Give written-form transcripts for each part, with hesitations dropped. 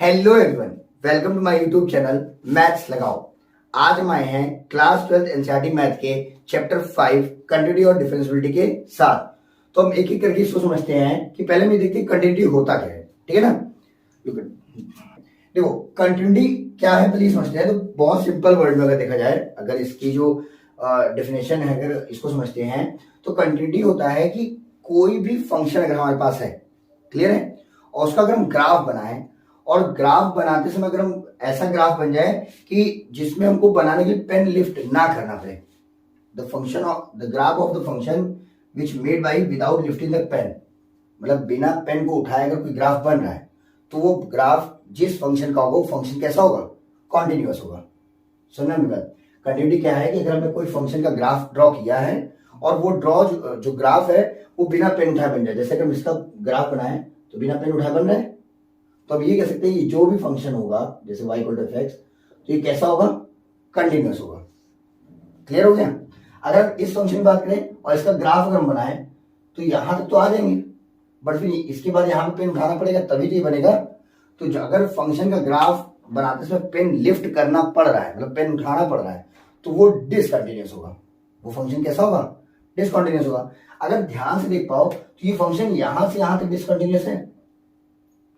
Hello everyone, welcome to my YouTube channel maths लगाओ। आज हम आए हैं क्लास 12th एनसीईआरटी मैथ के चैप्टर 5 कंटिन्यूटी और डिफरेंशियबिलिटी के साथ। तो हम एक एक करके इसको समझते हैं कि पहले हम ये देखते हैं कंटिन्यूटी होता क्या है। ठीक है ना। देखो कंटिन्यूटी क्या है पहले समझते हैं। तो बहुत सिंपल वर्ड में अगर देखा जाए, अगर इसकी जो डेफिनेशन है अगर इसको समझते हैं तो कंटिन्यूटी होता है कि कोई भी फंक्शन अगर हमारे पास है, क्लियर है, और उसका अगर हम ग्राफ बनाएं और ग्राफ बनाते समय अगर हम ऐसा ग्राफ बन जाए कि जिसमें हमको बनाने के लिए पेन लिफ्ट ना करना पड़े, the function of the graph of the function which made by without lifting the pen, मतलब बिना पेन को उठाए अगर कोई ग्राफ बन रहा है तो वो ग्राफ जिस फंक्शन का होगा वो फंक्शन कैसा होगा, कॉन्टिन्यूअस होगा। सुनना मेरी बात। कंटिन्यूटी क्या है कि अगर हमने कोई फंक्शन का ग्राफ ड्रॉ किया है और वो ड्रॉ जो ग्राफ है वो बिना पेन उठाए बन जाए, जैसे कि हम इसका ग्राफ बनाए तो बिना पेन उठाए बन रहा है, तो अब ये कह सकते हैं ये जो भी फंक्शन होगा जैसे y equal to f x, तो ये कैसा होगा, कंटिन्यूअस होगा। क्लियर हो गया। अगर इस फंक्शन की बात करें और इसका ग्राफ अगर हम बनाए तो यहां तक तो आ जाएंगे, बट फिर इसके बाद यहाँ पे पेन उठाना पड़ेगा तभी तो ये बनेगा। तो अगर फंक्शन का ग्राफ बनाते समय पेन लिफ्ट करना पड़ रहा है, मतलब पेन उठाना पड़ रहा है, तो वो डिसकंटिन्यूअस होगा। वो फंक्शन कैसा होगा, डिसकंटिन्यूअस होगा। अगर ध्यान से देख पाओ तो ये फंक्शन यहां से यहां तक डिसकंटिन्यूअस है,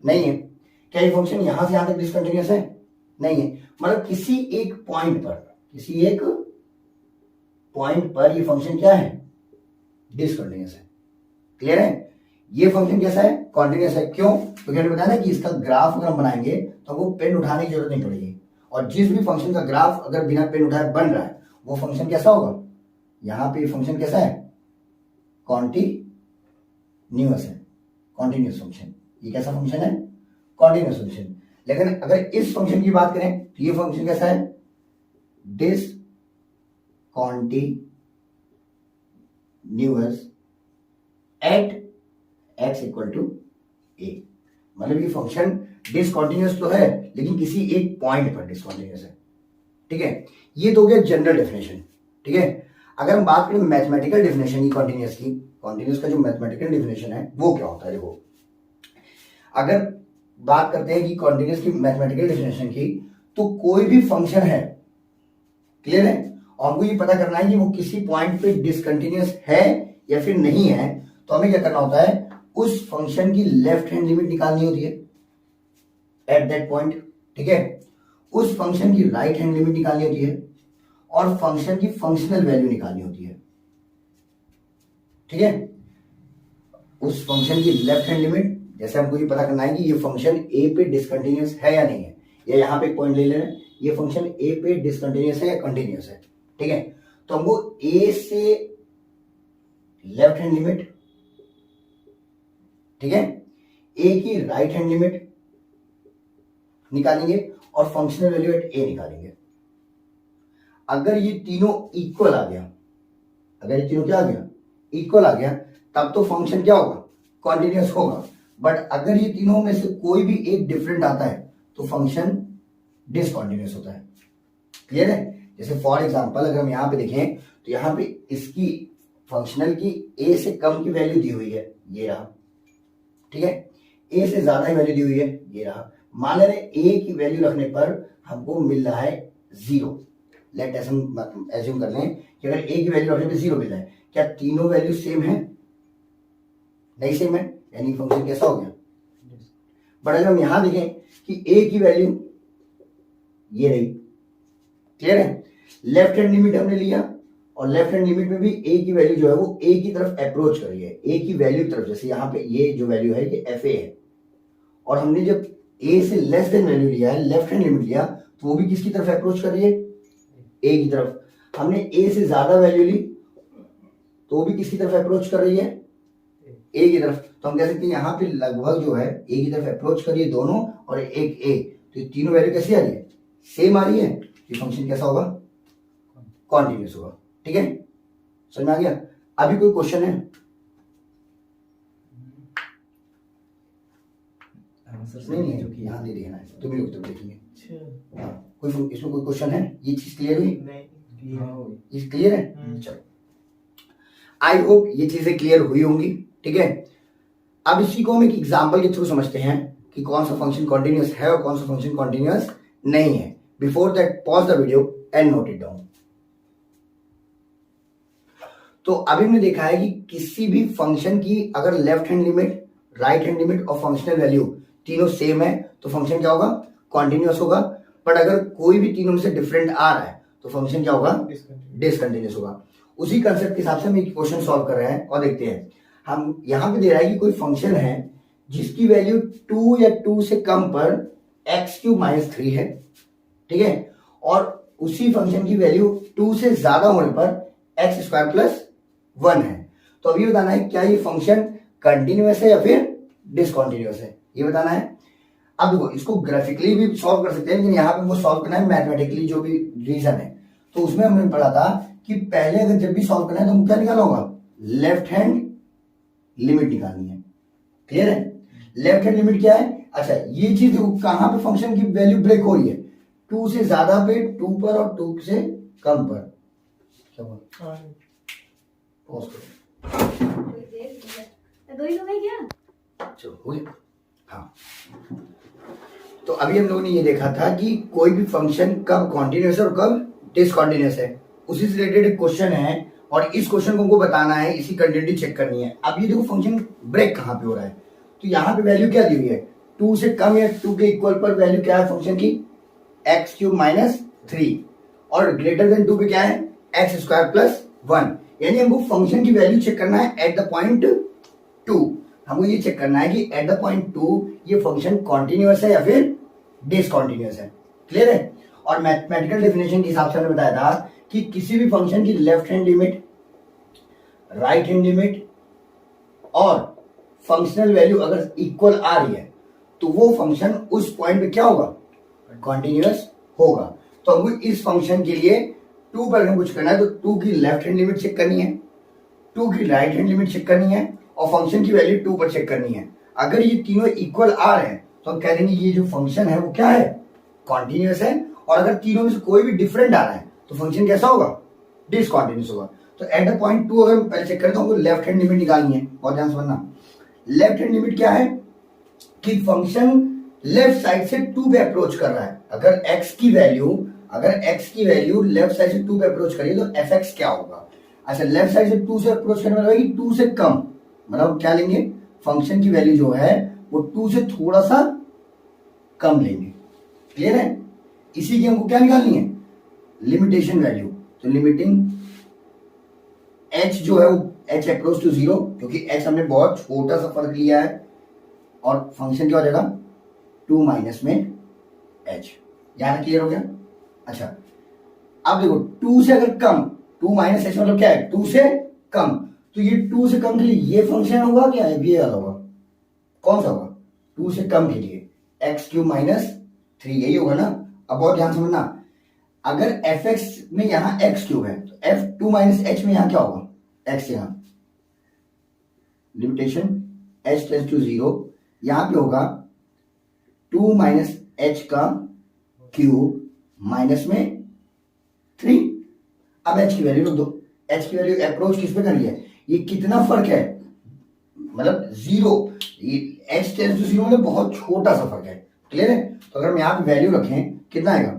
नहीं है। क्या ये फंक्शन यहां से यहां तक डिसकंटिन्यूअस है, नहीं है। मतलब किसी एक पॉइंट पर ये फंक्शन क्या है, डिसकंटिन्यूअस है। क्लियर है। ये फंक्शन कैसा है, कॉन्टिन्यूअस है। क्यों? क्योंकि हमने बताया ना कि इसका ग्राफ अगर हम बनाएंगे तो वो पेन उठाने की जरूरत नहीं पड़ेगी, और जिस भी फंक्शन का ग्राफ अगर बिना पेन उठाए बन रहा है वो फंक्शन कैसा होगा, यहां पे फंक्शन कैसा है, कॉन्टिन्यूअस है, कॉन्टिन्यूअस फंक्शन। ये कैसा फंक्शन है, कॉन्टिन्यूअस फंक्शन। लेकिन अगर इस फंक्शन की बात करें तो ये फंक्शन कैसा है, discontinuous at x equal to A. मतलब ये फंक्शन डिसकंटिन्यूअस तो है लेकिन किसी एक पॉइंट पर डिसकंटिन्यूअस है। ठीक है, ये तो हो गया जनरल डेफिनेशन। ठीक है, अगर हम बात करें मैथमेटिकल डेफिनेशन की कॉन्टिन्यूअस की, कॉन्टिन्यूअस का जो मैथमेटिकल डेफिनेशन है वो क्या होता है। देखो अगर बात करते हैं कि कॉन्टिन्यूअस की मैथमेटिकल डेफिनेशन की, तो कोई भी फंक्शन है, क्लियर है, और हमको ये पता करना है कि वो किसी पॉइंट पे डिसकंटिन्यूअस है या फिर नहीं है, तो हमें क्या करना होता है, उस फंक्शन की लेफ्ट हैंड लिमिट निकालनी होती है एट दैट पॉइंट। ठीक है, उस फंक्शन की राइट हैंड लिमिट निकालनी होती है और फंक्शन की फंक्शनल वैल्यू निकालनी होती है। ठीक है, उस फंक्शन की लेफ्ट हैंड लिमिट, जैसे हमको ये पता करना है कि ये फंक्शन ए पे डिसकंटिन्यूअस है या नहीं है, या यहां पे एक पॉइंट ले लेना है, ये फंक्शन ए पे डिसकंटिन्यूअस है या कंटिन्यूअस है। ठीक है, तो हमको ए से लेफ्ट हैंड लिमिट, ठीक है, ए की राइट हैंड लिमिट निकालेंगे और फंक्शनल वैल्यू एट ए निकालेंगे। अगर ये तीनों इक्वल आ गया, अगर ये तीनों क्या आ गया, इक्वल आ गया, तब तो फंक्शन क्या होगा, कॉन्टिन्यूअस होगा। बट अगर ये तीनों में से कोई भी एक डिफरेंट आता है तो फंक्शन डिसकंटिन्यूअस होता है। क्लियर है। जैसे फॉर एग्जांपल अगर हम यहां पे देखें तो यहां पे इसकी फंक्शनल की ए से कम की वैल्यू दी हुई है, ये रहा। ठीक है, ए से ज्यादा ही वैल्यू दी हुई है, ये रहा। मान ले ए की वैल्यू रखने पर हमको मिल रहा है 0। लेट एज्यूम कर लें कि अगर ए की वैल्यू रखने पर 0 मिल रहा है, क्या तीनों वैल्यू सेम है, नहीं सेम है, यानी फंक्शन कैसा हो गया। बट अगर हम यहां देखें कि ए की वैल्यू ये रही, क्लियर है, लेफ्ट हैंड लिमिट हमने लिया और लेफ्ट हैंड लिमिट में भी ए की वैल्यू जो है वो ए की तरफ अप्रोच कर रही है, ए की वैल्यू की तरफ। जैसे यहाँ पे ये जो वैल्यू है ये एफ ए है, और हमने जब ए से लेस देन वैल्यू लिया है, लेफ्ट हैंड लिमिट लिया, तो वो भी किसकी तरफ अप्रोच कर रही है, ए की तरफ। हमने ए से ज्यादा वैल्यू ली तो वो भी किसकी तरफ अप्रोच कर रही है, ए की तरफ। तो हम कह सकते हैं यहाँ पे लगभग जो है ए की तरफ अप्रोच कर रही है दोनों, और एक ए, तो ये तीनों वैल्यू कैसी आ रही है, सेम आ रही है। ये फंक्शन कैसा होगा, कॉन्टिन्यूअस होगा। ठीक है, समझ में आ गया। अभी कोई क्वेश्चन है, नहीं है, जो कि यहाँ दे देना है, तुम ही उत्तर देखेंगे। हाँ, कोई इसमें कोई क्वेश्चन है, ये चीज क्लियर हुई, ये क्लियर है। चलो, आई होप ये चीजें क्लियर हुई होंगी। ठीक है, अब इसी को हम एक एग्जाम्पल के थ्रू समझते हैं कि कौन सा फंक्शन कॉन्टिन्यूस है और कौन सा फंक्शन कॉन्टिन्यूस नहीं है। Before that pause the video and note it down. तो अभी हमने देखा है कि किसी भी फंक्शन की अगर left hand limit, right hand limit और फंक्शनल वैल्यू तीनों सेम है तो फंक्शन क्या होगा, कॉन्टिन्यूस होगा। बट अगर कोई भी तीनों में से डिफरेंट आ रहा है तो फंक्शन क्या होगा, डिसकंटिन्यूस होगा। उसी कंसेप्ट के हिसाब से हम एक क्वेश्चन सॉल्व कर रहे हैं और देखते हैं। हम यहां पे दे रहा है कि कोई फंक्शन है जिसकी वैल्यू 2 या 2 से कम पर x³ - 3 है, ठीक है, और उसी फंक्शन की वैल्यू 2 से ज्यादा होने पर x² + 1 है। तो अभी बताना है क्या ये फंक्शन कंटिन्यूअस है या फिर डिसकंटिन्यूअस है, ये बताना है। अब देखो इसको ग्राफिकली भी सॉल्व कर सकते हैं, लेकिन यहाँ पे वो सॉल्व करना है मैथमेटिकली, जो भी रीजन है। तो उसमें हमने पढ़ा था कि पहले अगर जब भी सॉल्व करना है तो हमको क्या निकालना होगा, लेफ्ट हैंड लिमिट निकालनी है। क्लियर है, लेफ्ट हैंड लिमिट क्या है। अच्छा ये चीज देखो कहां पे फंक्शन की वैल्यू ब्रेक हो रही है, 2 से ज्यादा पे, 2 पर और 2 से कम पर। क्या बोल पॉज करो, चलो हो गया। हाँ, तो अभी हम लोगों ने ये देखा था कि कोई भी फंक्शन कब कॉन्टिन्यूस है और कब डिसकंटिन्यूस है। उसी से रिलेटेड एक क्वेश्चन है और इस क्वेश्चन को हमको बताना है, इसी कंटिन्यूटी चेक करनी है। अब ये देखो फंक्शन ब्रेक कहां पे हो रहा है, तो यहाँ पे वैल्यू क्या दी हुई है, 2 से कम या 2 के इक्वल पर वैल्यू क्या है फंक्शन की, x³ - 3, और ग्रेटर देन 2 पे क्या है, x² + 1। यानी हमको फंक्शन की वैल्यू चेक करना है एट द पॉइंट 2। हमको ये चेक करना है कि एट द पॉइंट 2 ये फंक्शन कॉन्टिन्यूअस है या फिर डिसकंटिन्यूअस है। क्लियर है। और मैथमेटिकल डेफिनेशन के हिसाब से हमने बताया था कि किसी भी फंक्शन की left hand limit, right hand limit और फंक्शनल वैल्यू अगर इक्वल आ रही है तो वो फंक्शन उस पॉइंट पे क्या होगा, कॉन्टिन्यूअस होगा। तो हमको इस फंक्शन के लिए 2 पर अगर कुछ करना है तो 2 की लेफ्ट हैंड लिमिट चेक करनी है, 2 की राइट हैंड लिमिट चेक करनी है और फंक्शन की वैल्यू 2 पर चेक करनी है। अगर ये तीनों इक्वल आ रहे हैं तो हम कह देंगे ये जो फंक्शन है वो क्या है, कॉन्टिन्यूअस है। और अगर तीनों में से कोई भी डिफरेंट आ रहा है तो फंक्शन कैसा होगा, डिसकंटिन्यूअस होगा। तो एट द पॉइंट 2 अगर हम पहले चेक करें तो हमको लेफ्ट हैंड लिमिट निकालनी है। और ध्यान से समझना, लेफ्ट हैंड लिमिट क्या है कि फंक्शन लेफ्ट साइड से 2 पे अप्रोच कर रहा है। अगर x की वैल्यू लेफ्ट साइड से 2 पे अप्रोच करिए तो fx क्या होगा। अच्छा लेफ्ट साइड से 2 से अप्रोच करने वाला 2 से कम, मतलब क्या लेंगे, फंक्शन की वैल्यू जो है वो 2 से थोड़ा सा कम लेंगे। क्लियर है। इसी की हमको क्या निकालनी है, लिमिटेशन वैल्यू। तो लिमिटिंग h जो है वो h अप्रोच टू 0, क्योंकि h हमने बहुत छोटा सा फर्क लिया है और फंक्शन क्या हो जाएगा 2 माइनस में h। यहां क्लियर हो गया। अच्छा अब देखो 2 से अगर कम, 2 माइनस h मतलब क्या है, 2 से कम। तो ये 2 से कम के लिए ये फंक्शन होगा क्या, ये वाला होगा, कौन सा होगा, 2 से कम के लिए x³ - 3, यही होगा ना। अब बहुत ध्यान समझना, अगर fx में यहां x³ है तो f2 माइनस h में यहां क्या होगा, x। यहां लिमिटेशन h टेंड्स टू 0, यहां पे होगा 2 माइनस h का क्यूब माइनस में 3। अब h की वैल्यू रख दो, h की वैल्यू अप्रोच किस पे कर रही है, ये कितना फर्क है, मतलब 0, h टेंड्स टू 0 मतलब बहुत छोटा सा फर्क है। क्लियर है। तो अगर हम यहाँ पे वैल्यू रखें कितना आएगा,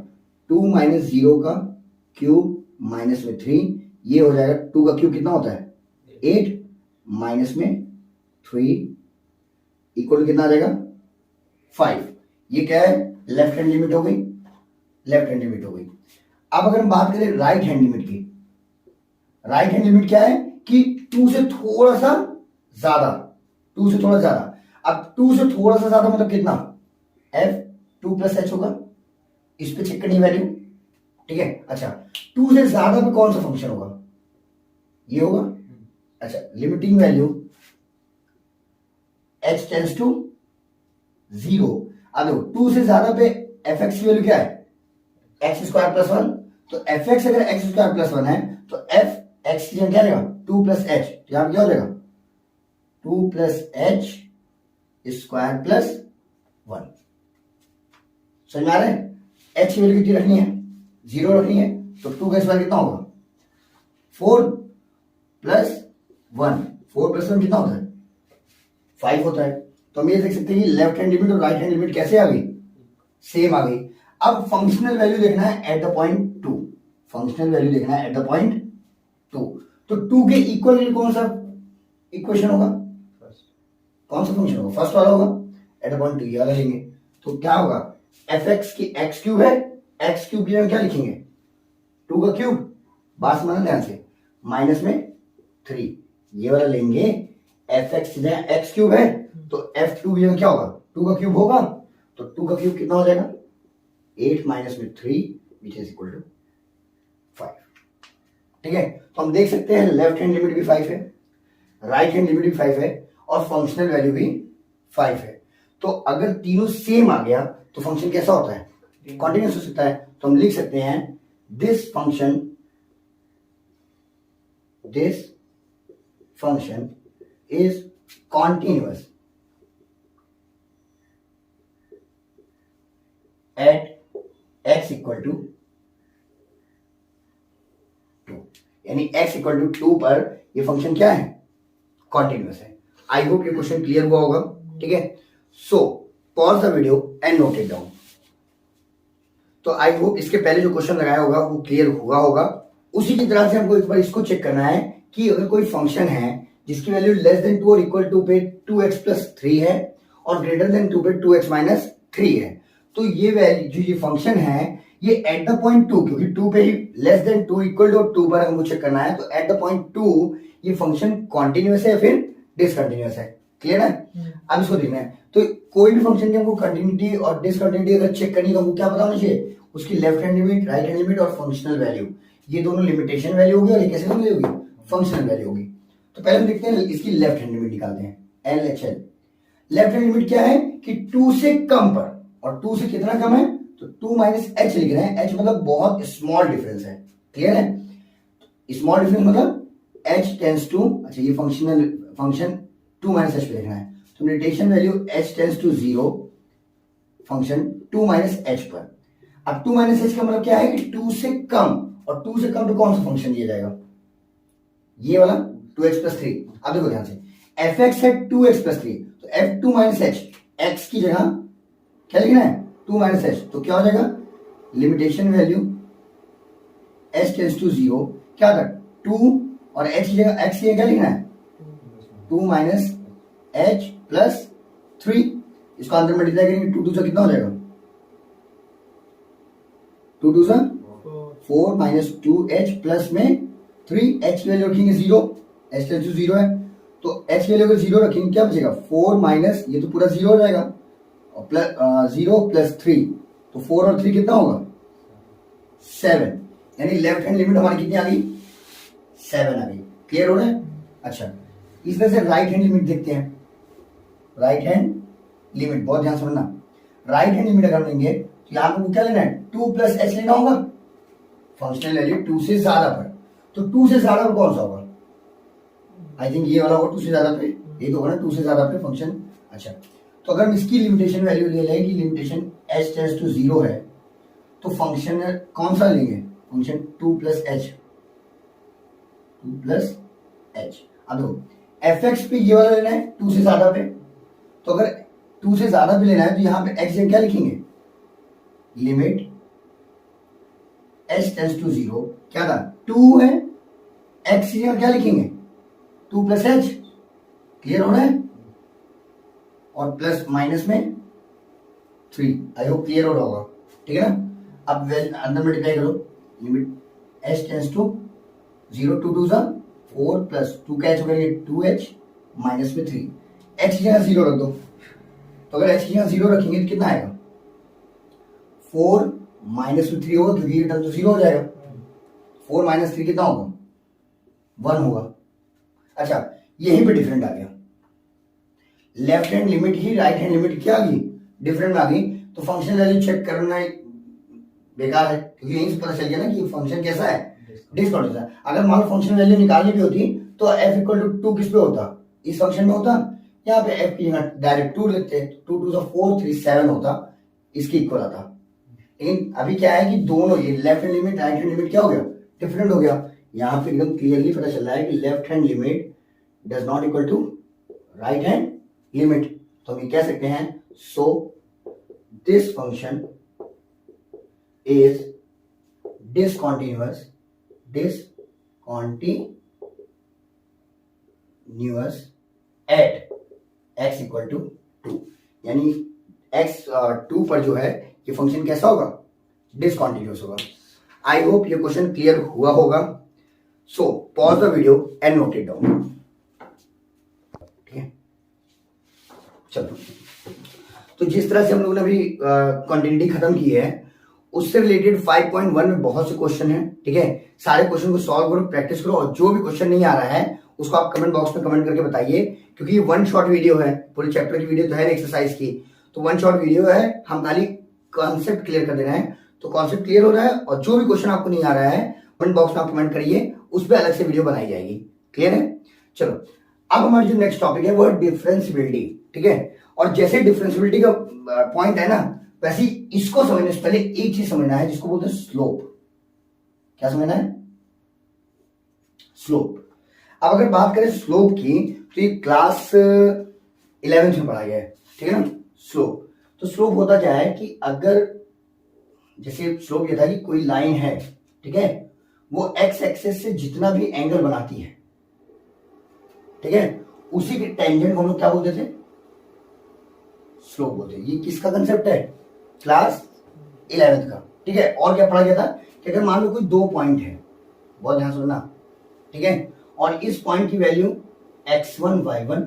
2 माइनस 0 का क्यूब माइनस में 3, ये हो जाएगा 2 का क्यूब कितना होता है 8 माइनस में 3 इक्वल कितना आ जाएगा 5। ये क्या है, लेफ्ट हैंड लिमिट हो गई, लेफ्ट हैंड लिमिट हो गई। अब अगर हम बात करें राइट हैंड लिमिट की, राइट हैंड लिमिट क्या है कि 2 से थोड़ा सा ज्यादा, 2 से थोड़ा ज्यादा। अब 2 से थोड़ा सा ज्यादा मतलब कितना, f2 + h होगा, इस पे चेक करनी वैल्यू। ठीक है। अच्छा 2 से ज्यादा पे कौन सा फंक्शन होगा, ये होगा। अच्छा limiting value h tends to 0। अब देखो 2 से ज्यादा पे fx की वैल्यू क्या है, x² + 1। तो fx अगर x² + 1 है तो fx की जगह क्या रहेगा 2 + h, तो यहां क्या हो जाएगा 2 + h² + 1। समझ में आ रहा है। h की वैल्यू कितनी रखनी है, 0 रखनी है। तो 2 का स्क्वायर कितना होगा 4 + 1, 4 + 1 कितना होता है 5 होता है। तो हम ये देख सकते हैं कि लेफ्ट हैंड लिमिट और राइट हैंड लिमिट कैसे आ गई, सेम आ गई। अब फंक्शनल वैल्यू देखना है at the point 2, functional value देखना है एट द पॉइंट 2। तो 2 के इक्वल कौन सा इक्वेशन होगा, कौन सा फंक्शन होगा, फर्स्ट वाला होगा, एट द पॉइंट 2 ये वाला लेंगे। तो क्या होगा, एफ एक्स की एक्स क्यूब है, एक्स क्यूब में क्या लिखेंगे 2 का क्यूब, बात समझना ध्यान से, माइनस में 3 ये वाला लेंगे। एफ एक्स एक्स क्यूब है तो एफ क्यूब में क्या होगा 2 का क्यूब होगा, तो 2 का क्यूब कितना हो जाएगा 8 माइनस में 3 विच इज इक्वल टू 5। ठीक है, तो हम देख सकते हैं लेफ्ट हैंड लिमिट भी 5 है, राइट हैंड लिमिट भी 5 है और फंक्शनल वैल्यू भी 5 है। तो अगर तीनों सेम आ गया तो फंक्शन कैसा होता है, कॉन्टिन्यूस हो सकता है। तो हम लिख सकते हैं this function is continuous at x equal to 2, यानी x इक्वल टू 2 पर ये फंक्शन क्या है, कॉन्टिन्यूअस है। आई होप ये क्वेश्चन क्लियर हुआ होगा। ठीक है, so pause the video and note it down. तो आई होप इसके पहले जो क्वेश्चन लगाया होगा वो क्लियर हुआ होगा। उसी की तरह से हमको एक बार इसको चेक करना है कि अगर कोई फंक्शन है जिसकी वैल्यू लेस देन 2 और इक्वल टू पे 2x प्लस 3 है और ग्रेटर देन 2 पे 2x माइनस 3 है, तो ये वैल्यू जो ये फंक्शन है ये एट द पॉइंट 2, क्योंकि 2 पे ही लेस देन 2 इक्वल टू 2 पर हमको चेक करना है, तो एट द पॉइंट 2 ये फंक्शन कॉन्टिन्यूअस है या फिर डिसकंटिन्यूअस है। क्लियर है, अब इसको देखना है। तो कोई भी फंक्शन की हमको कंटिन्यूटी और डिसकंटिन्यूटी अगर चेक करनी है तो हमको क्या पता होना चाहिए, उसकी left hand limit, right hand limit और फंक्शनल वैल्यू, ये दोनों लिमिटेशन वैल्यू होगी और ये कैसे वैल्यू होगी, फंक्शनल वैल्यू होगी। तो पहले हम देखते हैं इसकी लेफ्ट हैंड लिमिट निकालते हैं, LHL। लेफ्ट हैंड लिमिट क्या है कि 2 से कम पर, और 2 से कितना कम है तो 2 माइनस एच लिख रहे हैं, एच मतलब बहुत स्मॉल डिफरेंस है। क्लियर है, स्मॉल डिफरेंस मतलब एच टेंस टू, अच्छा ये फंक्शन 2 माइनस एच पे लिखना है, तो limitation value h tends to 0 function 2 minus h पर। अब 2 माइनस एच का मतलब क्या है कि 2 से कम, और 2 से कम तो कौन सा फंक्शन दिया जाएगा, ये वाला 2x प्लस 3। अब देखो ध्यान से, एफ एक्स है 2x प्लस 3, तो एफ 2 माइनस एच, एक्स की जगह क्या लिखना है 2 माइनस एच, तो क्या हो जाएगा limitation value h tends to 0, क्या कर 2 और एच की जगह एक्स की जगह क्या लिखना है 2 माइनस एच प्लस 3, इसको अंदर मल्टीप्लाई करेंगे 2 से कितना हो जाएगा 2 से 4 माइनस 2h प्लस में 3, h की वैल्यू रखेंगे 0, h टेंस टू 0 है, तो h की वैल्यू अगर 0 रखेंगे क्या बचेगा 4 माइनस, ये तो पूरा 0 हो जाएगा, और प्लस 0 प्लस 3, तो 4 और 3 कितना होगा 7, यानी लेफ्ट हैंड लिमिट हमारी कितनी आ गई 7 आ गई। क्लियर हो रहा है, अच्छा इस तरह से राइट हैंड लिमिट देखते हैं। राइट हैंड लिमिट बहुत ध्यान समझना, राइट हैंड लिमिट अगर लेंगे तो यहां पर क्या लेना है 2 प्लस एच लेना होगा, फंक्शनल वैल्यू 2 से ज्यादा पर, तो 2 से ज्यादा पर कौन सा होगा, आई थिंक ये वाला होगा 2 से ज्यादा पे, ये तो होगा ना 2 से ज्यादा पे फंक्शन। अच्छा तो अगर हम इसकी लिमिटेशन वैल्यू ले लें कि लिमिटेशन h टेंस टू 0 है, तो फंक्शन कौन सा लेंगे function 2 plus H, 2 plus H. अब देखो एफ एक्स पे ये वाला लेना है 2 से ज्यादा पे, तो अगर 2 से ज्यादा पे लेना है तो यहां पे x क्या लिखेंगे लिमिट h टेंस टू 0, क्या था 2 है, x क्या लिखेंगे 2 प्लस एच। क्लियर हो रहा है, और प्लस माइनस में 3, आई होप क्लियर हो रहा होगा। ठीक है ना, अब अंदर मल्टीप्लाई करो, limit h tends to 0, 2 2 4 plus 2 का h हो गया 2h माइनस में 3, h की जगह 0 रख दो, तो अगर h की जगह 0 रखेंगे तो कितना आएगा 4 माइनस में 3 होगा, क्योंकि ये टर्म तो 0 हो जाएगा, 4 माइनस 3 कितना होगा 1 होगा। अच्छा यहीं पे डिफरेंट आ गया, लेफ्ट हैंड लिमिट ही राइट हैंड लिमिट क्या आ गई डिफरेंट में आ गई, तो फंक्शन वैल्यू चेक करना बेकार है, क्योंकि यहीं से पता चल गया ना कि फंक्शन कैसा है डिसकंटिन्यूअस है। अगर मान लो फंक्शन वैल्यू निकालनी भी होती तो f इक्वल टू 2 किस पे होता, इस फंक्शन में होता, यहाँ पे f की जगह डायरेक्ट 2 लेते, 2 2 4 3 7 होता, इसके इक्वल आता। लेकिन अभी क्या है कि दोनों ये left hand limit right hand limit क्या हो गया डिफरेंट हो गया, यहाँ पे एकदम क्लियरली पता चल रहा है कि left hand limit does not equal to right hand limit. तो हम ये कह सकते हैं so this function is discontinuous at x equal to 2, यानी x 2 पर जो है ये फंक्शन कैसा होगा, डिसकॉन्टिन्यूअस होगा। आई होप ये क्वेश्चन क्लियर हुआ होगा। So pause the video and note it down. ठीक है, चलो, तो जिस तरह से हम लोगों ने अभी कंटिन्यूटी खत्म की है उससे रिलेटेड 5.1 में बहुत से क्वेश्चन हैं। ठीक है, सारे क्वेश्चन को सॉल्व करो, प्रैक्टिस करो, और जो भी क्वेश्चन नहीं आ रहा है उसको आप कमेंट बॉक्स में कमेंट करके बताइए, क्योंकि ये वन शॉट वीडियो है, पूरे चैप्टर की वीडियो तो है एक्सरसाइज की, तो वन शॉट वीडियो है, हम खाली कॉन्सेप्ट क्लियर कर दे रहे हैं। तो कॉन्सेप्ट क्लियर हो रहा है और जो भी क्वेश्चन आपको नहीं आ रहा है कमेंट बॉक्स में आप कमेंट करिए, उस पर अलग से वीडियो बनाई जाएगी। क्लियर है? चलो, अब हमारी जो नेक्स्ट टॉपिक है वो है डिफरेंशियबिलिटी। ठीक है, और जैसे डिफरेंशियबिलिटी का पॉइंट है ना, वैसे ही इसको समझने से पहले एक चीज समझना है जिसको बोलते हैं स्लोप। क्या समझना है? स्लोप। अब अगर बात करें स्लोप की तो ये क्लास 11th में पढ़ा गया है। ठीक है ना, स्लोप। तो स्लोप होता क्या है कि अगर जैसे स्लोप ये था कि कोई लाइन है, ठीक है, वो एक्स एक्सिस से जितना भी एंगल बनाती है, ठीक है, उसी के टेंजेंट को हम लोग क्या बोलते थे? स्लोप बोलते हैं। ये किसका कंसेप्ट है? क्लास 11th का। ठीक है, और क्या पढ़ा गया था कि अगर मान लो कोई दो पॉइंट है, बहुत ध्यान सुनना, ठीक है, और इस पॉइंट की वैल्यू x1 y1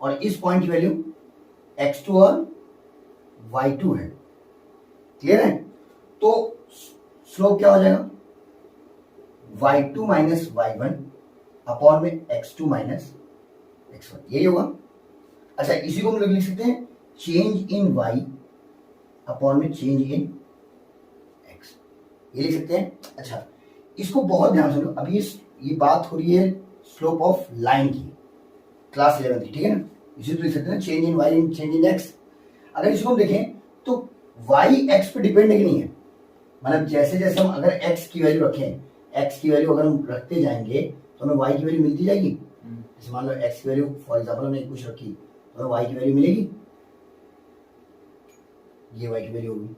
और इस पॉइंट की वैल्यू x2 और y2 है। क्लियर है? तो स्लोप क्या हो जाएगा? y2 माइनस y1 अपॉन में x2 माइनस x1, यही होगा। अच्छा, इसी को हम लोग लिख सकते हैं चेंज इन y अपॉन में चेंज इन x, ये लिख सकते हैं। अच्छा, इसको बहुत ध्यान से सुनो, अभी ये बात हो रही है स्लोप ऑफ लाइन की, क्लास 11 की। ठीक है ना, इसी तो लिख सकते हैं change in y in change in x। अगर इसको हम देखें तो y x पे डिपेंड है कि नहीं है, मतलब जैसे जैसे हम अगर x की वैल्यू रखें, x की वैल्यू अगर हम रखते जाएंगे तो हमें y की वैल्यू मिलती जाएगी। जैसे मान लो x की वैल्यू फॉर एग्जांपल हमने कुछ रखी तो हमें y की वैल्यू मिलेगी, ये y की वैल्यू होगी।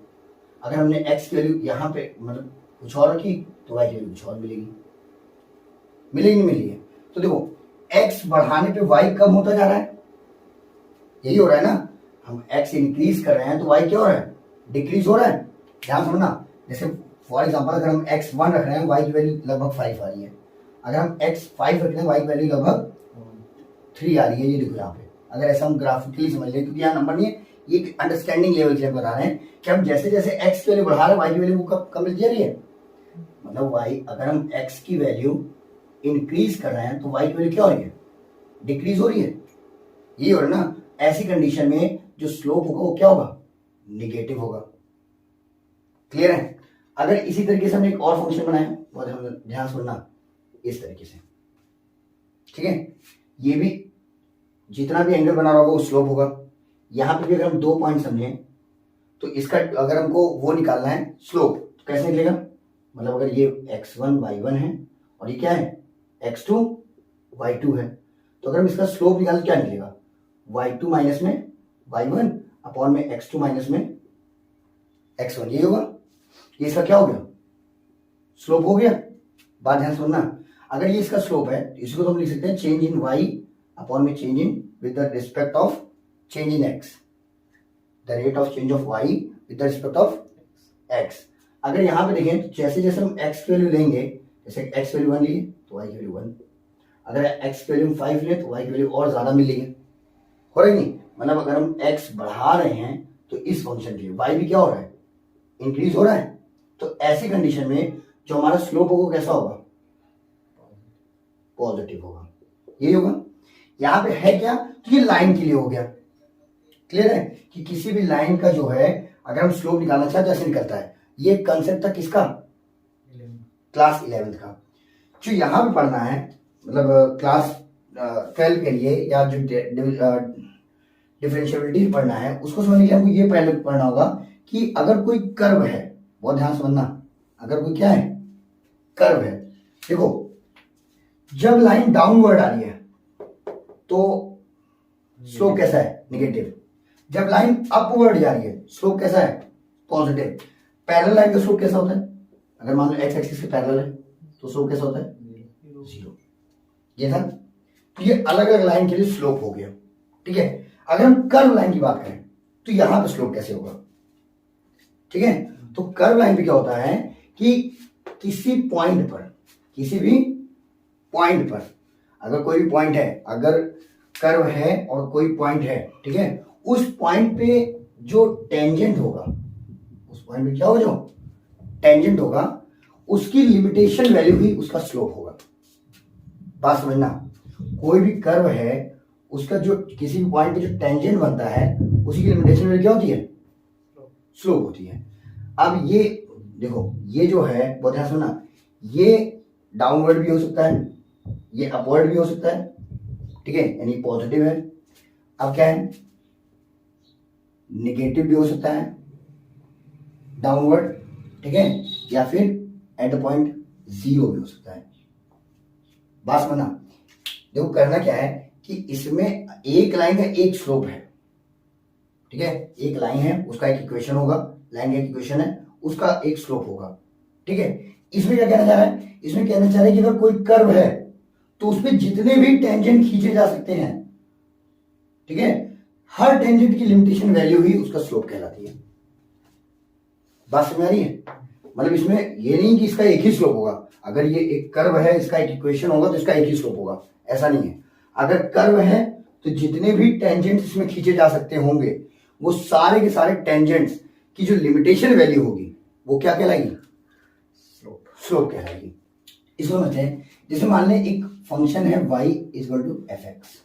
अगर हमने x की वैल्यू यहाँ पे मतलब कुछ और रखी तो y की वैल्यू कुछ और मिलेगी। मिलेगी नहीं मिलेगी? तो देखो, x बढ़ाने पे y कम होता जा रहा है, यही हो रहा है ना। हम x इंक्रीज कर रहे हैं तो y क्या हो रहा है? डिक्रीज हो रहा है। ध्यान सुनना, जैसे फॉर एग्जांपल अगर हम x1 रख रहे हैं, y की वैल्यू लगभग 5 आ रही है। अगर हम x5 रख रहे हैं, y की वैल्यू लगभग 3 आ रही है। ये देखो यहाँ पे, अगर ऐसा हम ग्राफिकली समझ लें, क्योंकि यहाँ नंबर नहीं है, ये अंडरस्टैंडिंग लेवल के लिए बता रहे हैं कि हम जैसे जैसे x की वैल्यू बढ़ा रहे हैं y की वैल्यू कम मिलती जा रही है। मतलब y, अगर हम x की वैल्यू इंक्रीज कर रहे हैं तो y की वैल्यू क्या हो रही है? डिक्रीज हो रही है। ये हो रहा है ना। ऐसी कंडीशन में जो स्लोप होगा वो क्या होगा? निगेटिव होगा। क्लियर है? अगर इसी तरीके से हमने एक और फंक्शन बनाया, बहुत ध्यान सुनना, इस तरीके से, ठीक है, ये भी जितना भी एंगल बना रहा होगा वो स्लोप होगा। यहां पे भी अगर हम दो पॉइंट समझें तो इसका अगर हमको वो निकालना है स्लोप, तो कैसे निकलेगा? मतलब अगर ये x1 y1 है और ये क्या है? x2 y2 है, तो अगर हम इसका स्लोप निकालें क्या निकलेगा? y2 माइनस में y1 अपॉन में x2 माइनस में x1, ये होगा। ये इसका क्या हो गया? स्लोप हो गया। बात ध्यान सुनना, अगर ये इसका स्लोप है तो इसको तो हम लिख सकते हैं चेंज इन y अपॉन में change in with the respect of change in x, the rate of change of y with the respect of x। अगर यहां पे देखें तो जैसे जैसे हम x की वैल्यू लेंगे, जैसे x की वैल्यू 1 लिए तो y की वैल्यू 1, अगर x की वैल्यू 5 ले तो y की वैल्यू और ज्यादा मिलेगी। हो रहा है नहीं? मतलब अगर हम x बढ़ा रहे हैं तो इस फंक्शन के लिए y भी क्या हो रहा है? इंक्रीज हो रहा है। तो ऐसी कंडीशन में जो हमारा स्लोप होगा कैसा होगा? पॉजिटिव होगा। यही होगा। यहां पे है क्या? तो ये लाइन के लिए हो गया। क्लियर है कि किसी भी लाइन का जो है अगर हम स्लोप निकालना चाहते तो ऐसे निकलता है। ये कंसेप्ट था किसका? क्लास 11th का। जो यहां पे पढ़ना है मतलब क्लास 12 के लिए, या जो डिफरेंशियबिलिटी पढ़ना है उसको समझने के लिए हमको ये पहले पढ़ना होगा कि अगर कोई कर्व है, बहुत ध्यान समझना, अगर कोई क्या है? कर्व है। देखो, जब लाइन डाउनवर्ड आ रही है तो स्लोप कैसा है? नेगेटिव। जब लाइन अपवर्ड जा रही है स्लोप कैसा है, पॉजिटिव। पैरेलल लाइन का स्लोप कैसा होता है, अगर मान लो एक्स एक्सिस के पैरेलल है तो स्लोप कैसा होता है, 0। ये था, तो ये अलग अलग लाइन के लिए स्लोप हो गया, ठीक है। अगर हम कर्व लाइन की बात करें तो यहां पे स्लोप कैसे होगा, ठीक है। तो कर्व लाइन पे क्या होता है कि किसी पॉइंट पर, किसी भी पॉइंट पर, अगर कोई भी पॉइंट है, अगर कर्व है और कोई पॉइंट है, ठीक है, उस पॉइंट पे जो टेंजेंट होगा, उस पॉइंट पे क्या हो, जो टेंजेंट होगा उसकी लिमिटेशन वैल्यू ही उसका स्लोप होगा। बात समझना, कोई भी कर्व है उसका जो किसी भी पॉइंट पे जो टेंजेंट बनता है उसी की लिमिटेशन वैल्यू क्या होती है, स्लोप होती है। अब ये देखो, ये जो है बहुत ध्यान सुनना, ये डाउनवर्ड भी हो सकता है, ये अपवर्ड भी हो सकता है, ठीक है, यानी पॉजिटिव है। अब क्या है, निगेटिव भी हो सकता है, डाउनवर्ड, ठीक है, या फिर एट द पॉइंट 0 भी हो सकता है। बात समझना, देखो करना क्या है कि इसमें एक लाइन का एक स्लोप है, ठीक है, एक लाइन है उसका एक इक्वेशन होगा, लाइन का एक इक्वेशन है उसका एक स्लोप होगा, ठीक है। इसमें क्या कहना चाह रहा है, इसमें कहना चाह रहा है कि अगर कोई कर्व है तो उसमें जितने भी टेंजेंट खींचे जा सकते हैं, ठीक है, हर टेंजेंट की लिमिटेशन वैल्यू ही उसका स्लोप कहलाती है। बात समझ आ रही है, मतलब इसमें ये नहीं कि इसका एक ही स्लोप होगा, अगर ये एक कर्व है इसका एक इक्वेशन होगा तो इसका एक ही स्लोप होगा, ऐसा नहीं है। अगर कर्व है तो जितने भी टेंजेंट्स इसमें खींचे जा सकते होंगे वो सारे के सारे टेंजेंट्स की जो लिमिटेशन वैल्यू होगी वो क्या कहलाएगी, स्लोप कहलाएगी। इसको समझते हैं, जैसे मान लें एक फंक्शन है y equal to f x,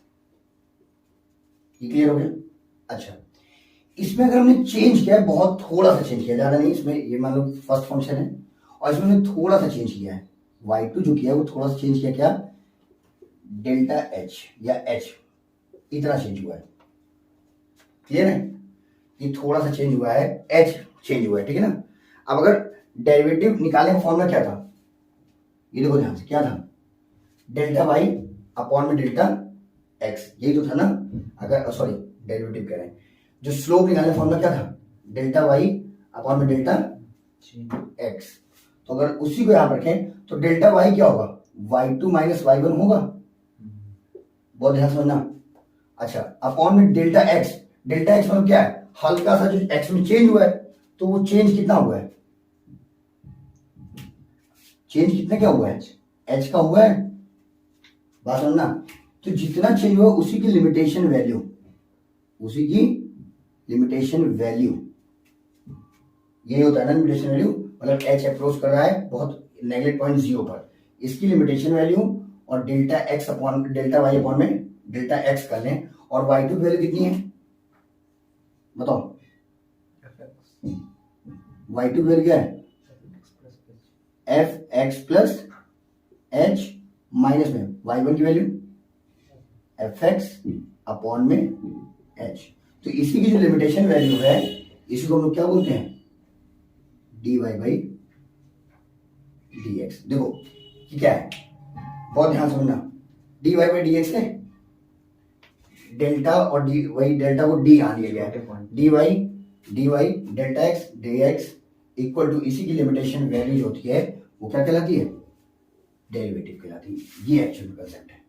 ये क्लियर हो गया। अच्छा, इसमें अगर हमने चेंज किया है, बहुत थोड़ा सा चेंज किया, ज्यादा नहीं, इसमें ये मान लो फर्स्ट फंक्शन है और इसमें हमने थोड़ा सा चेंज किया है, y2 जो किया है वो थोड़ा सा चेंज किया, क्या, डेल्टा h या h इतना चेंज हुआ है, क्लियर है, ये थोड़ा सा चेंज हुआ है, h चेंज हुआ है, ठीक है ना। अब अगर डेरिवेटिव निकालने का फॉर्मूला क्या था, ये देखो ध्यान से, क्या था, डेल्टा y अपॉन में डेल्टा x, यही तो था ना। अगर सॉरी डेरिवेटिव कह रहे हैं, जो स्लोप निकालने फॉर्मूला क्या था, डेल्टा y अपॉन में डेल्टा x। तो अगर उसी को यहां पर रखें तो डेल्टा y क्या होगा, y2 माइनस y1 होगा, बहुत ध्यान समझना। अच्छा, अपॉन में डेल्टा x, डेल्टा x मतलब क्या है, हल्का सा जो x में चेंज हुआ है, तो वो चेंज कितना हुआ है, चेंज कितना क्या हुआ है, h का हुआ है। बात समझना, तो जितना चेंज हुआ उसी की लिमिटेशन वैल्यू, उसी की लिमिटेशन वैल्यू, यही होता है ना लिमिटेशन वैल्यू, मतलब h अप्रोच कर रहा है बहुत नेगेटिव पॉइंट 0 पर, इसकी लिमिटेशन वैल्यू, और delta x upon delta y upon में डेल्टा x कर लें, और y2 की वैल्यू कितनी है बताओ, y2 की वैल्यू क्या है, f x plus H minus में y1 की वैल्यू एफ एक्स अपॉन में एच। तो इसी की जो लिमिटेशन वैल्यू है इसी को हम लोग क्या बोलते हैं, dy बाई dx। देखो कि क्या है, बहुत ध्यान समझना, dy बाई dx है, डेल्टा और डी वही डेल्टा को डी आ लिया गया है, dy delta x dx equal to इसी की लिमिटेशन वैल्यू जो होती है वो क्या कहलाती है, डेरिवेटिव कहलाती है। ये एक्चुअल कंसेप्ट है,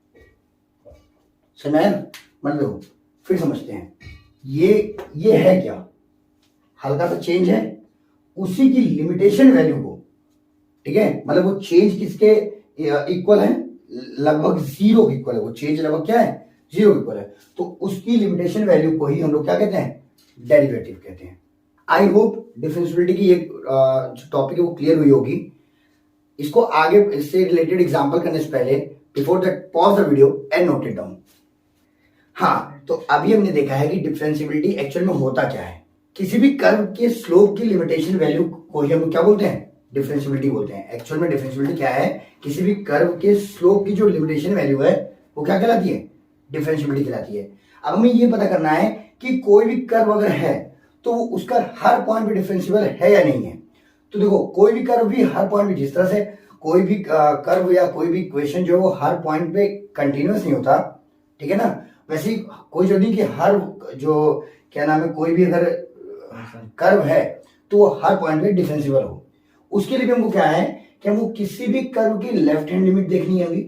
समझ आया। मतलब फिर समझते हैं, ये है क्या, हल्का सा चेंज है, उसी की लिमिटेशन वैल्यू को, ठीक है, मतलब वो चेंज किसके इक्वल है, लगभग 0 के इक्वल है, वो चेंज लगभग क्या है, 0 के इक्वल है, तो उसकी लिमिटेशन वैल्यू को ही हम लोग क्या कहते हैं, डेरिवेटिव कहते हैं। आई होप डिफरेंशियबिलिटी की एक जो टॉपिक है वो क्लियर हुई होगी। इसको आगे इससे रिलेटेड एग्जांपल करने से पहले before that pause the video and note it down. हाँ, तो अभी हमने देखा है कि डिफरेंशियबिलिटी एक्चुअल में होता क्या है, किसी भी कर्व के स्लोप की लिमिटेशन वैल्यू को ही हम क्या बोलते हैं, डिफरेंशियबिलिटी बोलते हैं। एक्चुअल में डिफरेंशियबिलिटी क्या है, किसी भी कर्व के स्लोप की जो लिमिटेशन वैल्यू है वो क्या कहलाती है, डिफरेंशियबिलिटी कहलाती है। अब हमें ये पता करना है कि कोई भी कर्व अगर है तो उसका हर पॉइंट पे डिफरेंशिएबल है या नहीं है। तो देखो कोई भी कर्व भी हर पॉइंट पे, जिस तरह से कोई भी कर्व या कोई भी इक्वेशन जो है वो हर पॉइंट पे कंटिन्यूअस नहीं होता, ठीक है ना, वैसे ही कोई जरूरी नहीं कि हर जो क्या नाम है कोई भी अगर कर्व है तो वो हर पॉइंट पे डिफरेंशिएबल हो। उसके लिए भी हमको क्या है कि हमको किसी भी कर्व की लेफ्ट हैंड लिमिट देखनी होगी,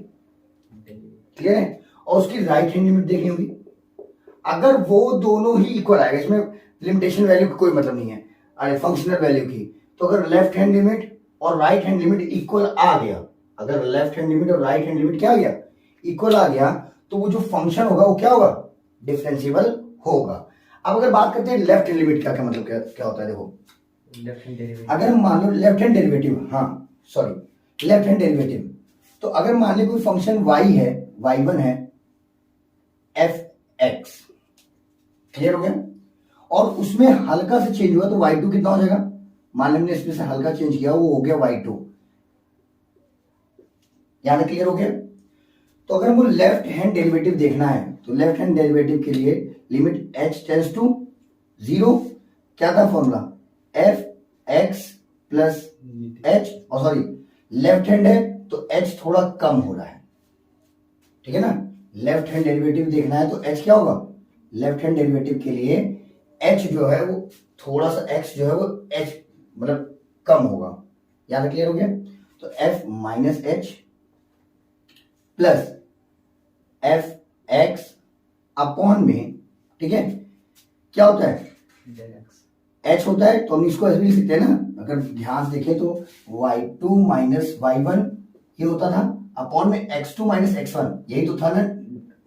क्लियर है, और उसकी राइट हैंड लिमिट देखनी होगी। अगर वो दोनों ही इक्वल आएगा, इसमें लिमिटेशन वैल्यू का कोई मतलब नहीं है, अरे फंक्शनल वैल्यू की, तो अगर लेफ्ट हैंड लिमिट और राइट हैंड लिमिट इक्वल आ गया, अगर लेफ्ट हैंड लिमिट और राइट हैंड लिमिट क्या आ गया, इक्वल आ गया, तो वो जो फंक्शन होगा वो क्या होगा, डिफरेंशिएबल होगा। अब अगर बात करते हैं लेफ्ट हैंड लिमिट का क्या मतलब क्या होता है, देखो अगर हम मान लो लेफ्ट हैंड डेरिवेटिव, हाँ सॉरी लेफ्ट हैंड डेरिवेटिव, तो अगर मान लो कोई फंक्शन y है, y1 है f(x), क्लियर हो गया, और उसमें हल्का से चेंज हुआ तो y2 कितना हो जाएगा, मान लो हमने इसमें से हल्का चेंज किया वो हो गया y2, यहां तक क्लियर हो गया। तो अगर हमको लेफ्ट हैंड डेरिवेटिव देखना है तो लेफ्ट हैंड डेरिवेटिव के लिए लिमिट h टेंड्स टू 0, क्या था फॉर्मूला, f(x) प्लस h, और सॉरी लेफ्ट हैंड है तो h थोड़ा कम हो रहा है, ठीक है ना, लेफ्ट हैंड डेरिवेटिव देखना है तो h क्या होगा, लेफ्ट हैंड डेरिवेटिव के लिए h जो है वो थोड़ा सा, x जो है वो h मतलब कम होगा, यहां तक क्लियर हो गया। तो f minus h plus f(x) upon में, ठीक है, क्या होता है h होता है, तो हम इसको ऐसे भी लिख सकते हैं ना, अगर ध्यान से देखें तो y2 माइनस y1 ये होता था, अपॉन में x2 माइनस x1, यही तो था ना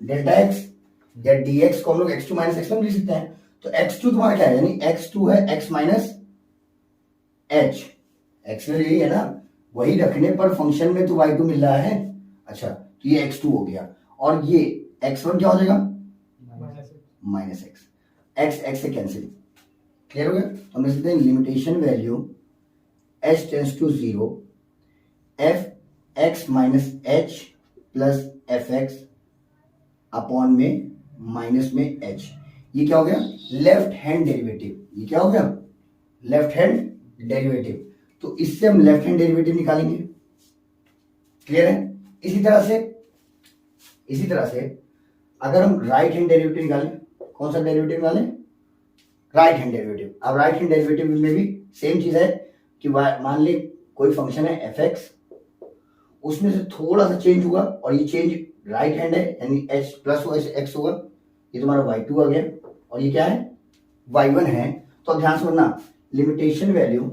डेल्टा x, या dx को हम लोग x2 माइनस x1 लिख सकते हैं। तो x2 तुम्हारा क्या है, यानी x2 है x माइनस h, x यही है ना, वही रखने पर फंक्शन में तो y2 मिल रहा है, अच्छा तो ये x2 हो गया, और ये x1 क्या हो जाएगा, माइनस x, x से कैंसिल, क्लियर हो गया। तो हम लिख सकते हैं limitation value h tends to 0 f(x) minus h plus f(x) upon में माइनस में h, ये क्या हो गया, लेफ्ट हैंड डेरिवेटिव, ये क्या हो गया, लेफ्ट हैंड डेरिवेटिव। तो इससे हम लेफ्ट हैंड डेरिवेटिव निकालेंगे, क्लियर है। इसी तरह से अगर हम राइट हैंड डेरिवेटिव निकालें, कौन सा डेरिवेटिव निकालें, राइट हैंड डेरिवेटिव। अब राइट हैंड डेरिवेटिव में भी सेम चीज है कि मान ले कोई फंक्शन है f(x), उसमें से थोड़ा सा चेंज हुआ और ये चेंज राइट हैंड है, यानी h प्लस x होगा, ये तुम्हारा y2 आ गया, और ये क्या है, y1 है। तो ध्यान से सुनना, limitation value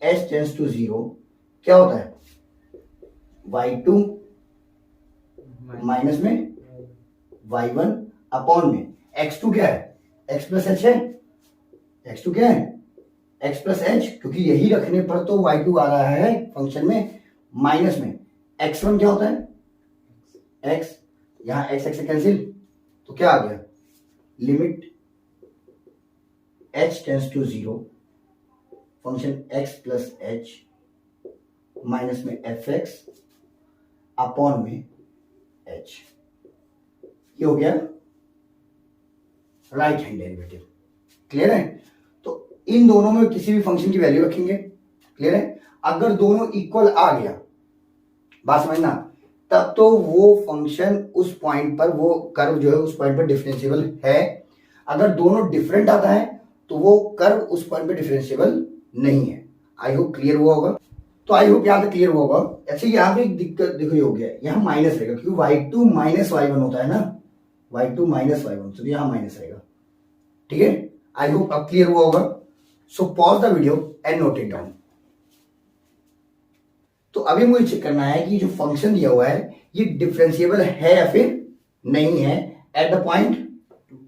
h tends to 0 क्या होता है, y2 माइनस में y1 अपॉन में x2 क्या है, x प्लस h है, x2 क्या है, x प्लस h, क्योंकि यही रखने पर तो y2 आ रहा है फंक्शन में, माइनस में x1 क्या होता है, x, यहां x से कैंसिल, तो क्या आ गया, limit h tends to 0 function x plus h minus में f(x) अपॉन में h, ये हो गया राइट हैंड डेरिवेटिव, क्लियर है। तो इन दोनों में किसी भी फंक्शन की वैल्यू रखेंगे, क्लियर है। अगर दोनों इक्वल आ गया, बात समझना, तब तो वो फंक्शन उस पॉइंट पर, वो कर्व जो है उस पॉइंट पर डिफरेंशिएबल है। अगर दोनों डिफरेंट आता है तो वो कर्व उस पॉइंट पर डिफरेंशिएबल नहीं है। आई होप क्लियर हुआ होगा। तो आई होप यहां तक क्लियर हुआ होगा। अच्छा यहाँ पे एक दिक्कत देखो, ये हो गया, यहाँ माइनस रहेगा क्योंकि y2 माइनस y1 होता है ना, y2 माइनस y1, तो यहाँ माइनस रहेगा, ठीक है। आई होप अब क्लियर हुआ होगा। So pause the video and note it down. तो अभी मुझे चेक करना है कि जो फंक्शन दिया हुआ है ये डिफरेंशिएबल है या फिर नहीं है एट द पॉइंट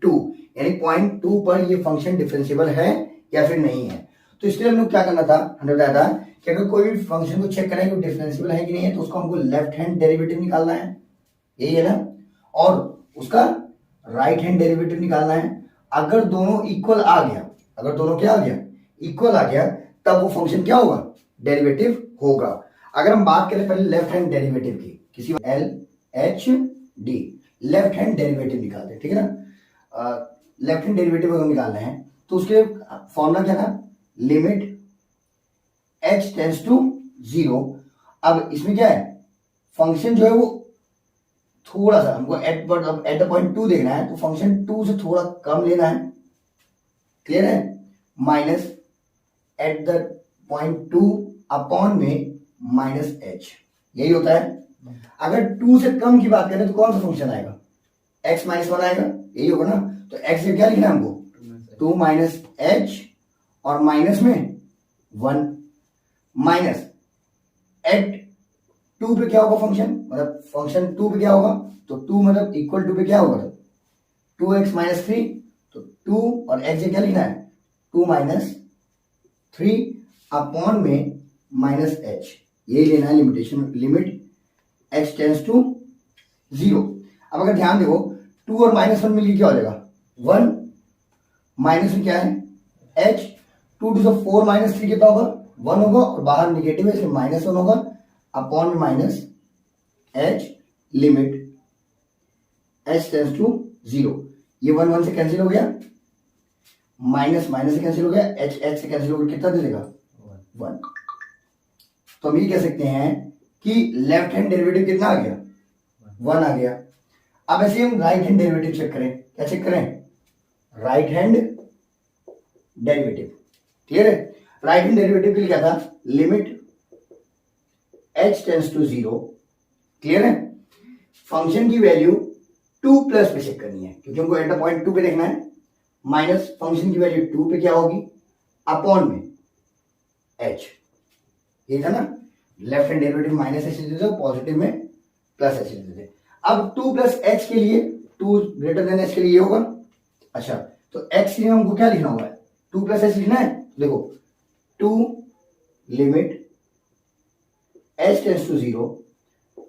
2, यानी पॉइंट 2 पर ये फंक्शन डिफरेंशिएबल है या फिर नहीं है। तो इसलिए हम लोग क्या करना था, हमने बताया था कि अगर कोई भी फंक्शन को चेक करें कि डिफरेंशिएबल है कि नहीं है, तो उसको हमको लेफ्ट हैंड डेरिवेटिव निकालना है, यही है ना, और उसका राइट हैंड डेरिवेटिव निकालना है। अगर दोनों इक्वल आ गया, अगर दोनों क्या आ गया, इक्वल आ गया, तब वो फंक्शन क्या होगा, डेरिवेटिव होगा। अगर हम बात करें पहले लेफ्ट हैंड डेरिवेटिव की, किसी LHD लेफ्ट हैंड डेरिवेटिव निकालते हैं, ठीक है ना। लेफ्ट हैंड डेरिवेटिव अगर निकालना है तो उसके फॉर्मूला क्या था, लिमिट h टेंड्स टू 0। अब इसमें क्या है, फंक्शन जो है वो थोड़ा सा हमको एट द पॉइंट 2 देखना है, तो फंक्शन 2 से थोड़ा कम लेना है, क्लियर है, minus eight the point 2 upon में माइनस एच, यही होता है। अगर 2 से कम की बात करें तो कौन सा फंक्शन आएगा, x माइनस 1 आएगा, यही होगा ना। तो x से क्या लिखना है हमको, 2 माइनस एच और माइनस में 1 माइनस एट 2 पे क्या होगा फंक्शन, मतलब फंक्शन 2 पे क्या होगा, तो 2 मतलब इक्वल टू पे क्या होगा, 2x माइनस 3, तो 2 और x से क्या लिखना है, 2 माइनस 3 अपॉन में माइनस एच, यही लेना है limitation, limit x tends to 0। अब अगर ध्यान देखो 2 और माइनस 1 मिलकर क्या हो जाएगा 1, माइनस में क्या है h, 2 टू 4 माइनस 3 कितना होगा 1 होगा, और बाहर निगेटिव है इसलिए माइनस 1 होगा, अपॉन में minus h, limit h tends to 0। ये 1 1 से कैंसिल हो गया, माइनस माइनस से कैंसिल हो गया, h h से कैंसिल हो गया, कितना दे देगा 1। तो हम ये कह सकते हैं कि लेफ्ट हैंड डेरिवेटिव कितना आ गया 1 आ गया। अब ऐसे हम राइट हैंड डेरिवेटिव चेक करें, क्या चेक करें, राइट हैंड डेरिवेटिव, क्लियर है। राइट हैंड डेरिवेटिव के लिए क्या था, limit h tends to 0, clear है। फंक्शन की वैल्यू 2 प्लस पे चेक करनी है, क्योंकि हमको एट द पॉइंट 2 पे देखना है, माइनस फंक्शन की वैल्यू 2 पे क्या होगी, अपॉन में h, ये था ना, left hand derivative minus H लेते थे, पॉजिटिव में प्लस एच लेते थे। अब 2 प्लस एच के लिए, 2 ग्रेटर देन एच के लिए ये होगा। अच्छा, तो x के लिए हमको क्या लिखना होगा, 2 प्लस एच लिखना है, देखो 2 limit h tends to 0,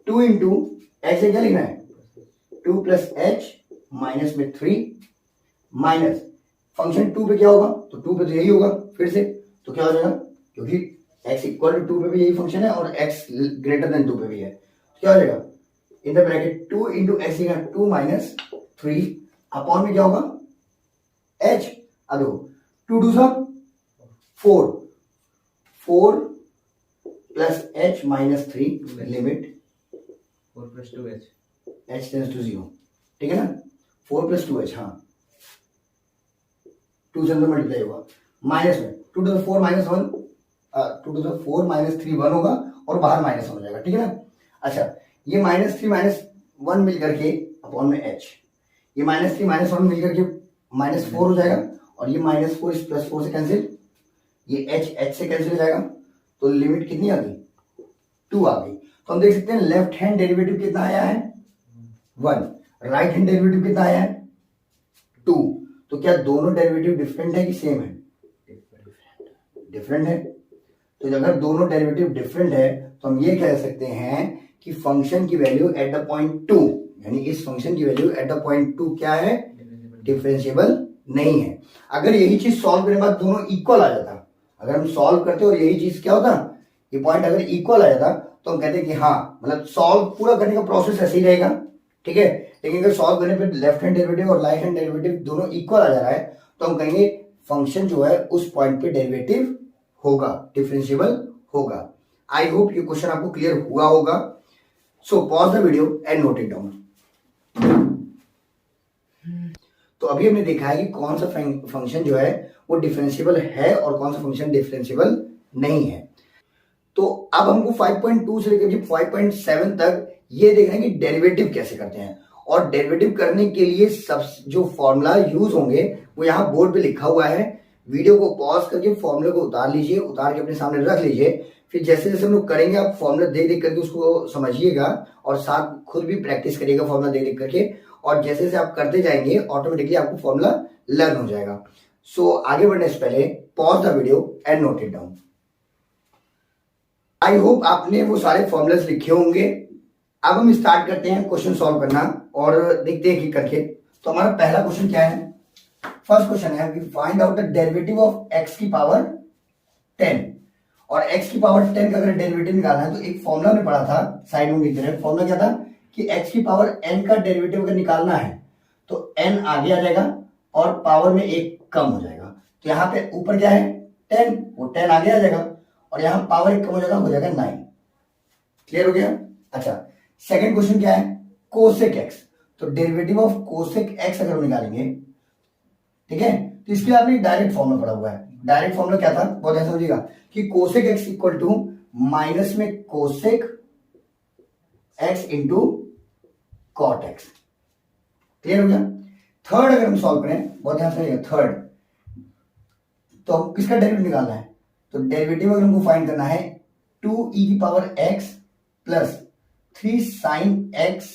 2 into h से क्या लिखना है 2 प्लस एच माइनस में 3, माइनस फंक्शन 2 पे क्या होगा, तो 2 पे तो यही होगा फिर से, तो क्या हो जाएगा, क्योंकि x इक्वल टू 2 पे भी यही फंक्शन है और x ग्रेटर देन 2 पे भी है, तो क्या हो जाएगा, in the bracket 2 into x, 2 minus 3 upon में क्या होगा h, अब देखो 2 2 सा 4, 4 plus h minus 3, limit 4 plus 2h, h tends to 0, ठीक है ना, 4 प्लस 2h, हाँ 2 से अंदर मल्टीप्लाई होगा, माइनस में 2 टू 4 माइनस 1, 2 टू 4 माइनस 3 1 होगा, और बाहर माइनस हो जाएगा, ठीक है ना। अच्छा, ये माइनस 3 माइनस 1 मिल करके अपॉन में h, ये माइनस 3 माइनस 1 मिल करके माइनस 4 हो जाएगा, और ये माइनस 4 इस प्लस 4 से कैंसिल, ये h से कैंसिल हो जाएगा, तो लिमिट कितनी आ गई 2 आ गई। तो हम देख सकते हैं लेफ्ट हैंड डेरिवेटिव कितना आया है 1, राइट हैंड डेरिवेटिव कितना आया है 2। तो क्या दोनों डेरिवेटिव डिफरेंट है कि सेम है, डिफरेंट है। तो अगर दोनों डेरिवेटिव डिफरेंट है तो हम ये कह सकते हैं कि फंक्शन की वैल्यू एट द पॉइंट 2, यानी इस फंक्शन की वैल्यू एट द पॉइंट 2 क्या है, डिफरेंशिएबल नहीं है। अगर यही चीज सॉल्व करने के बाद दोनों इक्वल आ जाता, अगर हम सॉल्व करते और यही चीज क्या होता, ये पॉइंट अगर इक्वल आ जाता तो हम कहते हैं कि हाँ, मतलब सॉल्व पूरा करने का प्रोसेस ऐसे ही रहेगा, ठीक है। लेकिन अगर सॉल्व करने पे लेफ्ट हैंड डेरिवेटिव और राइट हैंड डेरिवेटिव दोनों इक्वल आ जा रहा है तो हम कहेंगे फंक्शन जो है उस पॉइंट पे डेरिवेटिव होगा, डिफरेंशिएबल होगा। आई होप ये क्वेश्चन आपको क्लियर हुआ होगा। So pause the video and note it down. तो अभी हमने देखा है कि कौन सा फंक्शन जो है वो डिफरेंशिएबल है और कौन सा फंक्शन डिफरेंशिएबल नहीं है। तो अब हमको 5.2 से लेकर 5.7 तक ये देखना है कि डेरिवेटिव कैसे करते हैं, और डेरिवेटिव करने के लिए सब जो फॉर्मूला यूज होंगे वो यहाँ बोर्ड पे लिखा हुआ है। वीडियो को पॉज करके फॉर्मूले को उतार लीजिए, उतार के अपने सामने रख लीजिए, फिर जैसे जैसे हम लोग करेंगे आप फॉर्मूला देख देख करके उसको समझिएगा और साथ खुद भी प्रैक्टिस करिएगा फॉर्मूला देख देख करके, और जैसे जैसे आप करते जाएंगे ऑटोमेटिकली आपको फॉर्मूला लर्न हो जाएगा। सो आगे बढ़ने से पहले pause the video and note it down. I hope आपने वो सारे फॉर्मूलाज लिखे होंगे। अब हम स्टार्ट करते हैं क्वेश्चन सॉल्व करना और देखते हैं कि करके। तो हमारा पहला क्वेश्चन क्या है, फर्स्ट क्वेश्चन है we find out the derivative of x की पावर 10, और x की पावर 10 का अगर डेरिवेटिव निकालना है तो एक फॉर्मूला में पढ़ा था, साइड में लिख रहे हैं। फॉर्मूला क्या था कि x की पावर n का डेरिवेटिव अगर निकालना है तो n आगे आ जाएगा और पावर में एक कम हो जाएगा। तो यहाँ पे ऊपर क्या है 10, वो 10 आगे आ जाएगा और यहाँ पावर एक कम हो जाएगा 9। क्लियर हो गया। अच्छा, सेकंड क्वेश्चन क्या है, कोसेक एक्स, तो डेरिवेटिव ऑफ कोसेक एक्स अगर हम निकालेंगे, ठीक है, तो इसके लिए आपने डायरेक्ट फॉर्मूला पढ़ा हुआ है। डायरेक्ट फॉर्मूला क्या था, बहुत ऐसा समझिएगा कि cosec x equal to minus में cosec x into cot x. Clear हो गया। थर्ड अगर हम सॉल्व करें, बहुत ध्यान से, थर्ड तो हम किसका डेरिवेटिव निकालना है, तो डेरिवेटिव अगर हमको फाइंड करना है 2e की power x plus 3 sine x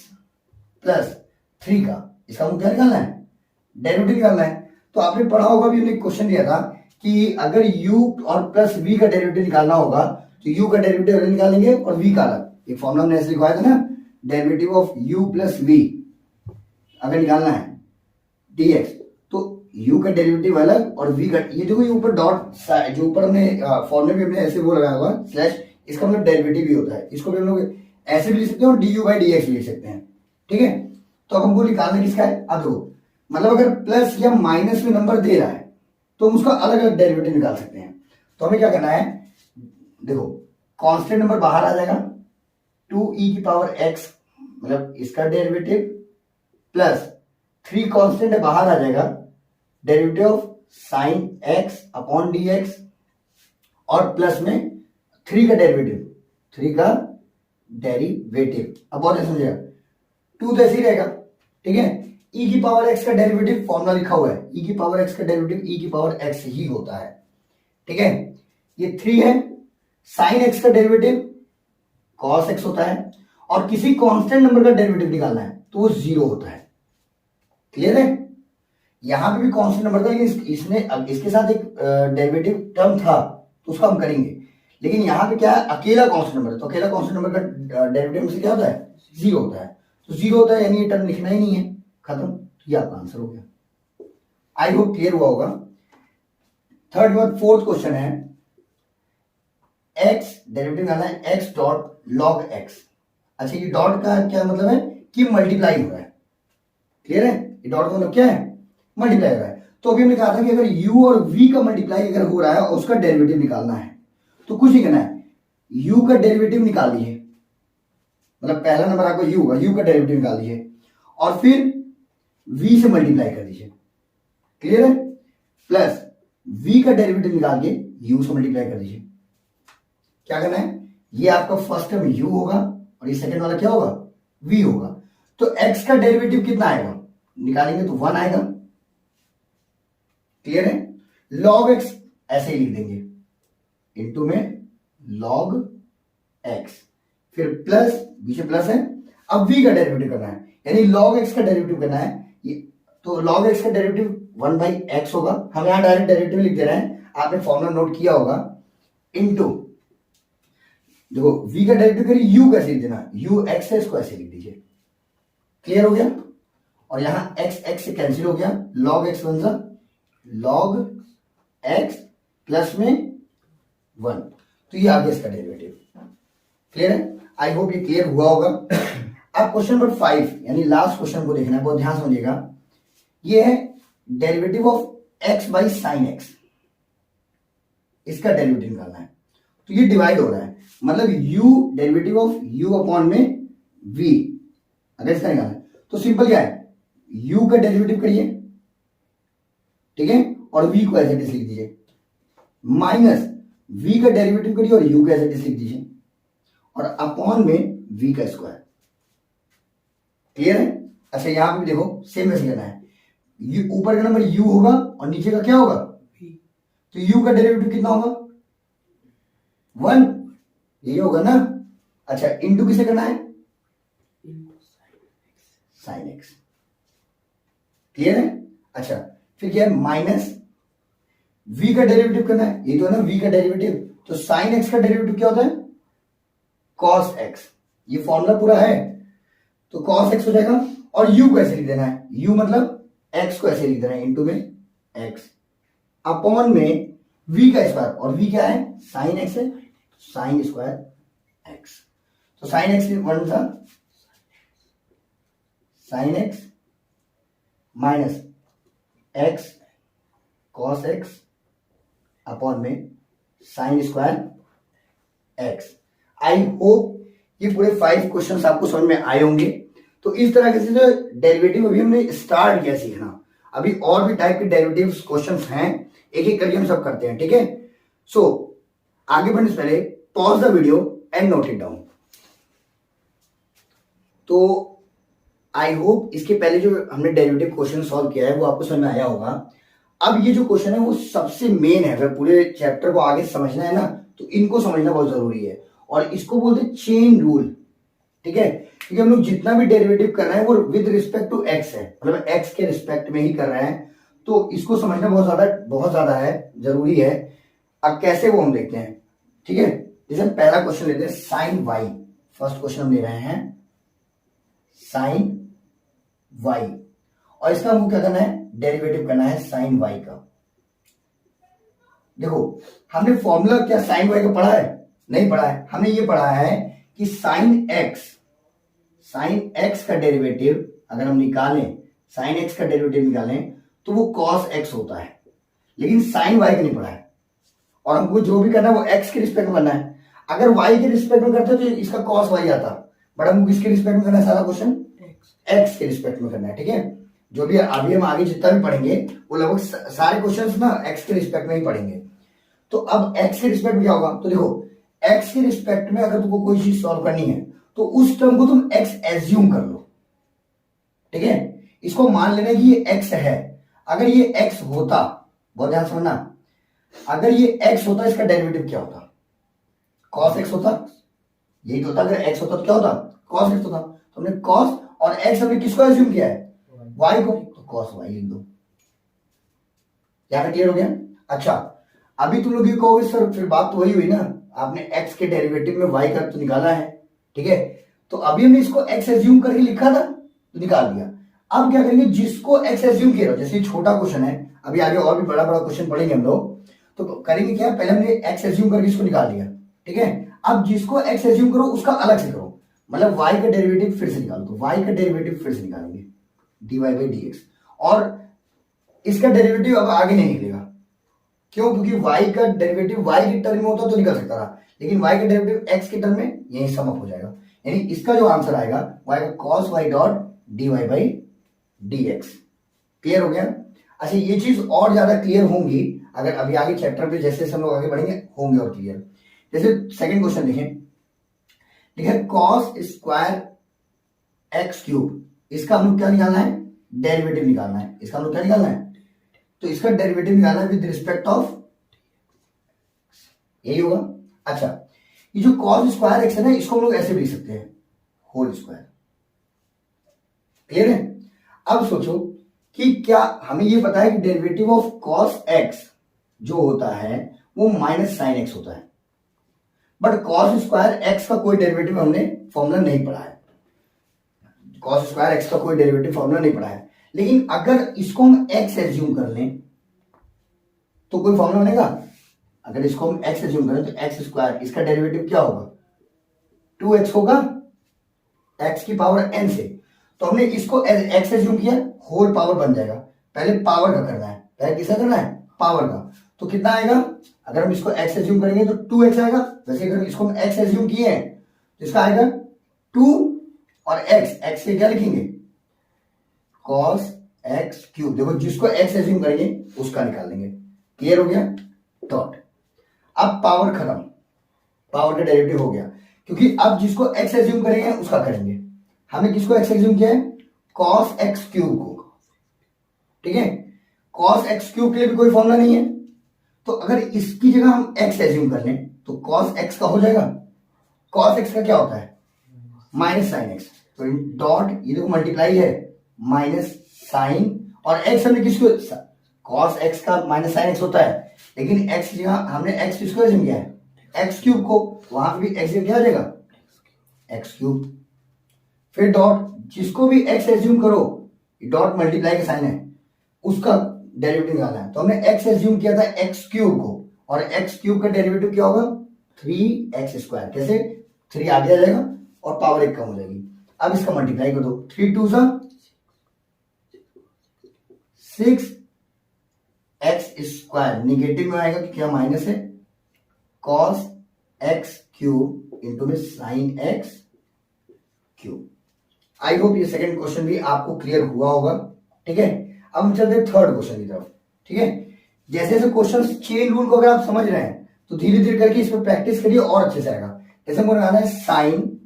plus 3 का, इसका हमको क्या निकालना है, डेरिवेटिव निकालना है। तो आपने पढ़ा होगा, भी हमने क्वेश्चन दिया था कि अगर u और प्लस v का डेरिवेटिव निकालना होगा तो u का डेरिवेटिव अलग निकालेंगे और v का अलग। एक फॉर्मूला हमने ऐसे लिखवाया था ना, derivative of u plus v अगर निकालना है dx, तो u का डेरिवेटिव अलग और v का, ये देखो ये ऊपर डॉट, जो ऊपर हमने फॉर्मूले में हमने ऐसे वो लगाया हुआ स्लैश, इसका मतलब डेरिवेटिव भी होता है। इसको भी हम लोग ऐसे भी लिख सकते हैं और du बाई dx लिख सकते हैं, ठीक है। तो अब हमको निकालना किसका है, अब देखो मतलब अगर प्लस या माइनस में नंबर दे रहा है तो हम उसका अलग अलग डेरिवेटिव निकाल सकते हैं। तो हमें क्या करना है, देखो कांस्टेंट नंबर बाहर आ जाएगा, 2e की पावर x मतलब इसका डेरिवेटिव प्लस 3 कांस्टेंट है बाहर आ जाएगा, derivative of sine x upon dx और प्लस में 3 का डेरिवेटिव, 3 का डेरिवेटिव। अब बहुत ऐसा समझेगा, 2 तो ऐसे ही रहेगा, ठीक है। e की पावर x का डेरिवेटिव फॉर्मूला लिखा हुआ है, e की पावर x का डेरिवेटिव e की पावर x ही होता है, ठीक है। ये 3 है, साइन x का डेरिवेटिव cos x होता है, और किसी कांस्टेंट नंबर का डेरिवेटिव निकालना है तो वो 0 होता है। क्लियर है। यहां पे भी कांस्टेंट नंबर था, लेकिन इसने अब इसके साथ एक डेरिवेटिव टर्म था तो उसका हम करेंगे, लेकिन यहां पे क्या है, अकेला कांस्टेंट नंबर है, तो अकेला कांस्टेंट नंबर का डेरिवेटिव में से क्या होता है, 0 होता है। तो 0 होता है यानी ये टर्म लिखना ही नहीं है, खत्म। तो ये आपका आंसर हो गया। आई होप क्लियर हुआ होगा। थर्ड और फोर्थ क्वेश्चन है, x डेरिवेटिव निकालना है x डॉट लॉग x। अच्छा, ये डॉट का क्या मतलब है कि मल्टीप्लाई हो रहा है, क्लियर है। ये डॉट का मतलब क्या है, मल्टीप्लाई हो रहा है। तो अभी हमने कहा था कि अगर u और v का मल्टीप्लाई अगर हो रहा है और उसका डेरिवेटिव निकालना है तो कुछ नहीं करना है, u का डेरिवेटिव निकाल लीजिए, मतलब पहला नंबर आपको u होगा, u का डेरिवेटिव निकाल लीजिए और फिर v से मल्टीप्लाई कर दीजिए, क्लियर है। प्लस v का डेरिवेटिव निकाल के u से मल्टीप्लाई कर दीजिए। क्या करना है, ये आपका फर्स्ट टर्म u होगा और ये सेकंड वाला क्या होगा, v होगा। तो x का डेरिवेटिव कितना आएगा, निकालेंगे तो 1 आएगा, क्लियर है। log x ऐसे ही लिख देंगे, इनटू में log x, फिर प्लस, पीछे प्लस है। अब v का डेरिवेटिव करना है, यानी log x का डेरिवेटिव करना है, ये तो log x का डेरिवेटिव 1 बाई x होगा। हम यहां डायरेक्ट डेरिवेटिव लिख दे रहे हैं, आपने फॉर्मूला नोट किया होगा, इनटू, देखो v का डेरिवेटिव करिए, u कैसे लिख देना, u x है, इसको ऐसे लिख दीजिए, क्लियर हो गया। और यहां x x से कैंसिल हो गया, log x बन जा log x प्लस में 1, तो ये आ गया इसका डेरिवेटिव, क्लियर है। आई होप ये क्लियर हुआ होगा। अब क्वेश्चन नंबर 5 यानी लास्ट क्वेश्चन को देखना है, बहुत ध्यान समझिएगा। ये है derivative of x by sine x, इसका डेरिवेटिव निकालना है। तो ये डिवाइड हो रहा है, मतलब u derivative of u upon में v, अगर इसका निकालना है तो सिंपल क्या है, u का डेरिवेटिव करिए, ठीक है, और v को एज इट इज लिख दीजिए, माइनस v का डेरिवेटिव करिए और u का एज इट इज लिख दीजिए, और अपॉन में v का स्क्वायर, क्लियर है। अच्छा, यहां पे भी देखो सेम वैसे करना है, ऊपर का नंबर u होगा और नीचे का क्या होगा, तो u का डेरिवेटिव कितना होगा, 1, यही होगा ना। अच्छा, इंटू किसे करना है, साइन x, क्लियर है। अच्छा, फिर क्या है, माइनस v का डेरिवेटिव करना है, ये तो है ना v का डेरिवेटिव, तो साइन x का डेरिवेटिव क्या होता है, cos x, ये फॉर्मूला पूरा है, तो cos x हो जाएगा। और u को ऐसे लिख देना है, u मतलब x को ऐसे लिख देना है, इंटू में x अपॉन में v का स्क्वायर, और v क्या है, साइन x है, साइन स्क्वायर x। तो साइन x वन था sine x minus x cos x upon में sine square x। I hope ये पूरे 5 क्वेश्चंस आपको समझ में आए होंगे। तो इस तरह से जो डेरिवेटिव अभी हमने स्टार्ट किया सीखना, अभी और भी टाइप के डेरिवेटिव क्वेश्चंस हैं, एक एक करके हम सब करते हैं, ठीक है। सो आगे बढ़ने से पहले pause the video and note it down. तो आई होप इसके पहले जो हमने डेरिवेटिव क्वेश्चन सॉल्व किया है वो आपको समझ में आया होगा। अब ये जो क्वेश्चन है वो सबसे मेन है, अगर पूरे चैप्टर को आगे समझना है ना तो इनको समझना बहुत जरूरी है, और इसको बोलते हैं चेन रूल, ठीक है। क्योंकि हम लोग जितना भी डेरिवेटिव कर रहे हैं वो विद रिस्पेक्ट टू एक्स है, मतलब एक्स के रिस्पेक्ट में ही कर रहे हैं, तो इसको समझना बहुत ज्यादा है, जरूरी है। अब कैसे वो हम देखते हैं, ठीक है। जैसे हम पहला क्वेश्चन लेते हैं साइन वाई, फर्स्ट क्वेश्चन हम ले रहे हैं साइन वाई, और इसका हमको क्या करना है, डेरिवेटिव करना है साइन वाई का। देखो हमने फॉर्मूला क्या साइन वाई का पढ़ा है? नहीं पढ़ा है। हमने ये पढ़ा है कि साइन एक्स का डेरिवेटिव अगर हम निकालें, साइन एक्स का डेरिवेटिव निकालें तो वो कॉस एक्स होता है, लेकिन साइन वाई का नहीं पढ़ा है। और हमको जो भी करना है वो एक्स के रिस्पेक्ट में करना है। अगर वाई के रिस्पेक्ट में करते तो इसका कॉस वाई आता, बट हमको किसके रिस्पेक्ट में करना है सारा क्वेश्चन? एक्स के रिस्पेक्ट में करना है, ठीक है। जो भी अभी हम आगे जितना भी पढ़ेंगे वो लगभग सारे क्वेश्चंस ना एक्स के रिस्पेक्ट में ही पढ़ेंगे। तो अब एक्स के रिस्पेक्ट में क्या होगा, तो देखो एक्स के रिस्पेक्ट में अगर तुमको कोई चीज सॉल्व करनी है तो उस टर्म को तुम एक्स एज्यूम कर लो, ठीक है। इसको मान लेना कि ये एक्स है। अगर ये एक्स होता, बहुत ध्यान समझना, अगर ये एक्स होता इसका डेरिवेटिव क्या होता? कॉस एक्स होता, यही तो होता। अगर एक्स होता तो क्या होता? कॉस एक्स होता। तो हमने कॉस और एक्स हमने किसको एज्यूम किया है? वाई को, तो कॉस वाई लिख दो। यहां तक क्लियर हो गया? अच्छा, अभी तुम लोग ये कहोगे सर फिर बात तो वही हुई ना, आपने एक्स के डेरिवेटिव में वाई का तो निकाला है, ठीक है। तो अभी हमने इसको एक्स एज्यूम करके लिखा था तो निकाल दिया। अब क्या करेंगे, जिसको एक्स एज्यूम किया, जैसे छोटा क्वेश्चन है, अभी आगे और भी बड़ा बड़ा क्वेश्चन पढ़ेंगे हम लोग, तो करेंगे क्या, पहले हमने एक्स एज्यूम करके इसको निकाल दिया, ठीक है। अब जिसको एक्स एज्यूम करो उसका अलग से करो, मतलब वाई का डेरिवेटिव फिर से निकालो, तो वाई का डेरिवेटिव फिर से निकालेंगे dy बाई डी एक्स, और इसका डेरिवेटिव अब आगे नहीं निकलेगा। क्यों? क्योंकि y का डेरिवेटिव y के टर्म में होता तो निकल सकता था, लेकिन y का डेरिवेटिव x के टर्म में यही सम अप हो जाएगा। यानी इसका जो आंसर आएगा y का cos y dot dy by D x. Clear हो गया? अच्छा, ये चीज और ज्यादा क्लियर होंगी अगर अभी आगे चैप्टर पे जैसे हम लोग आगे बढ़ेंगे होंगे और क्लियर। जैसे सेकंड क्वेश्चन देखें, देखिए cos स्क्वायर एक्स क्यूब, इसका हम लोग क्या निकालना है? डेरिवेटिव निकालना है। इसका हम लोग क्या निकालना है? तो इसका डेरिवेटिव निकालना है विद रिस्पेक्ट ऑफ, यही होगा। अच्छा, ये जो कॉस स्क्वायर एक्स है ना, इसको हम लोग ऐसे भी लिख सकते हैं, होल स्क्वायर। क्लियर है? अब सोचो कि क्या हमें ये पता है कि डेरिवेटिव ऑफ कॉस एक्स जो होता है वो माइनस साइन एक्स होता है, बट कॉस स्क्वायर एक्स का कोई डेरिवेटिव हमने फॉर्मूला नहीं पढ़ा है। कॉस स्क्वायर एक्स का कोई डेरिवेटिव फॉर्मूला नहीं पढ़ा है, लेकिन अगर इसको हम एक्स एज्यूम कर लें तो कोई फॉर्मूला बनेगा। अगर इसको हम एक्स एज्यूम करें तो एक्स स्क्वायर, इसका डेरिवेटिव क्या होगा? 2x होगा, x की पावर n से। तो हमने इसको एक्स एज्यूम किया, होल पावर बन जाएगा। पहले पावर का करना है, पहले किसका करना है? पावर का। तो कितना आएगा? अगर हम इसको x एज्यूम करेंगे तो 2x आएगा। वैसे अगर इसको हम x एज्यूम किए हैं तो इसका आएगा 2 और x से क्या लिखेंगे? cos x cube. देखो जिसको x एज्यूम करेंगे उसका निकाल लेंगे। क्लियर हो गया? डॉट। अब पावर खत्म, पावर का डेरिवेटिव हो गया, क्योंकि अब जिसको x एज्यूम करेंगे उसका करेंगे। हमने किसको x एज्यूम किया है? cos x क्यूब को, ठीक है। cos x क्यूब के लिए भी कोई फॉर्मूला नहीं है, तो अगर इसकी जगह हम x एज्यूम कर लें तो cos x का हो जाएगा। cos x का क्या होता है? Minus sine x. तो डॉट, ये देखो मल्टीप्लाई है, माइनस साइन, और x हमने किसको, cos x का माइनस साइन एक्स होता है, लेकिन x जगह हमने x किसको एज्यूम किया है? x क्यूब को, वहां पे भी x क्या आ जाएगा? x cube. फिर डॉट, जिसको भी x एज्यूम करो, डॉट मल्टीप्लाई का साइन है, उसका डेरिवेटिव निकालना है। तो हमने x एज्यूम किया था x क्यूब को, और x क्यूब का डेरिवेटिव क्या होगा? 3x square. कैसे? 3 आगे आ जाएगा और पावर 1 कम हो जाएगी। अब इसका मल्टीप्लाई कर दो, 3 2 6 एक्स स्क्वायर, निगेटिव में आएगा कि क्या? माइनस है, cos x क्यूब इंटू में sine x cube. I hope ये सेकंड क्वेश्चन भी आपको क्लियर हुआ होगा। ठीक है, अब हम चलते हैं थर्ड क्वेश्चन की तरफ। ठीक है, जैसे जैसे क्वेश्चन चेन रूल को अगर आप समझ रहे हैं तो धीरे धीरे करके इस पर प्रैक्टिस करिए और अच्छे से आएगा। जैसे हमको लगाना है साइन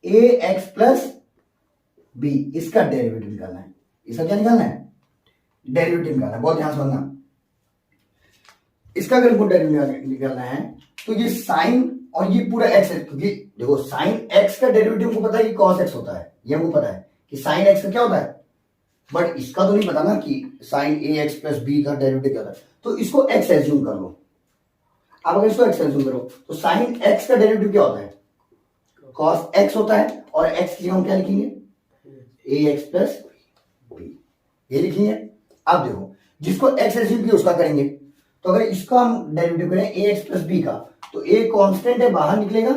ए एक्स प्लस बी, इसका डेरिवेटिव निकालना है। इसका क्या निकालना है? डेरिवेटिव निकालना है। बहुत ध्यान से समझना, इसका अगर हमको डेरिवेटिव निकालना है तो ये साइन और ये पूरा एक्स है, क्योंकि देखो साइन एक्स का डेरिवेटिव हमको पता है कि कॉस एक्स होता है, ये हमको पता है कि साइन एक्स का क्या होता है, बट इसका तो नहीं पता ना कि साइन ए एक्स प्लस बी का डेरिवेटिव क्या होता है। तो इसको एक्स एज्यूम कर लो। अब अगर इसको एक्स एज्यूम करो तो साइन एक्स का डेरिवेटिव क्या होता है? कॉस एक्स होता है, और एक्स की हम क्या लिखेंगे? ए एक्स प्लस बी, ये लिखेंगे। अब देखो जिसको एक्स एज्यूम किया उसका करेंगे, तो अगर इसका हम डेरिवेटिव करें ए एक्स प्लस बी का, तो ए कांस्टेंट है, बाहर निकलेगा,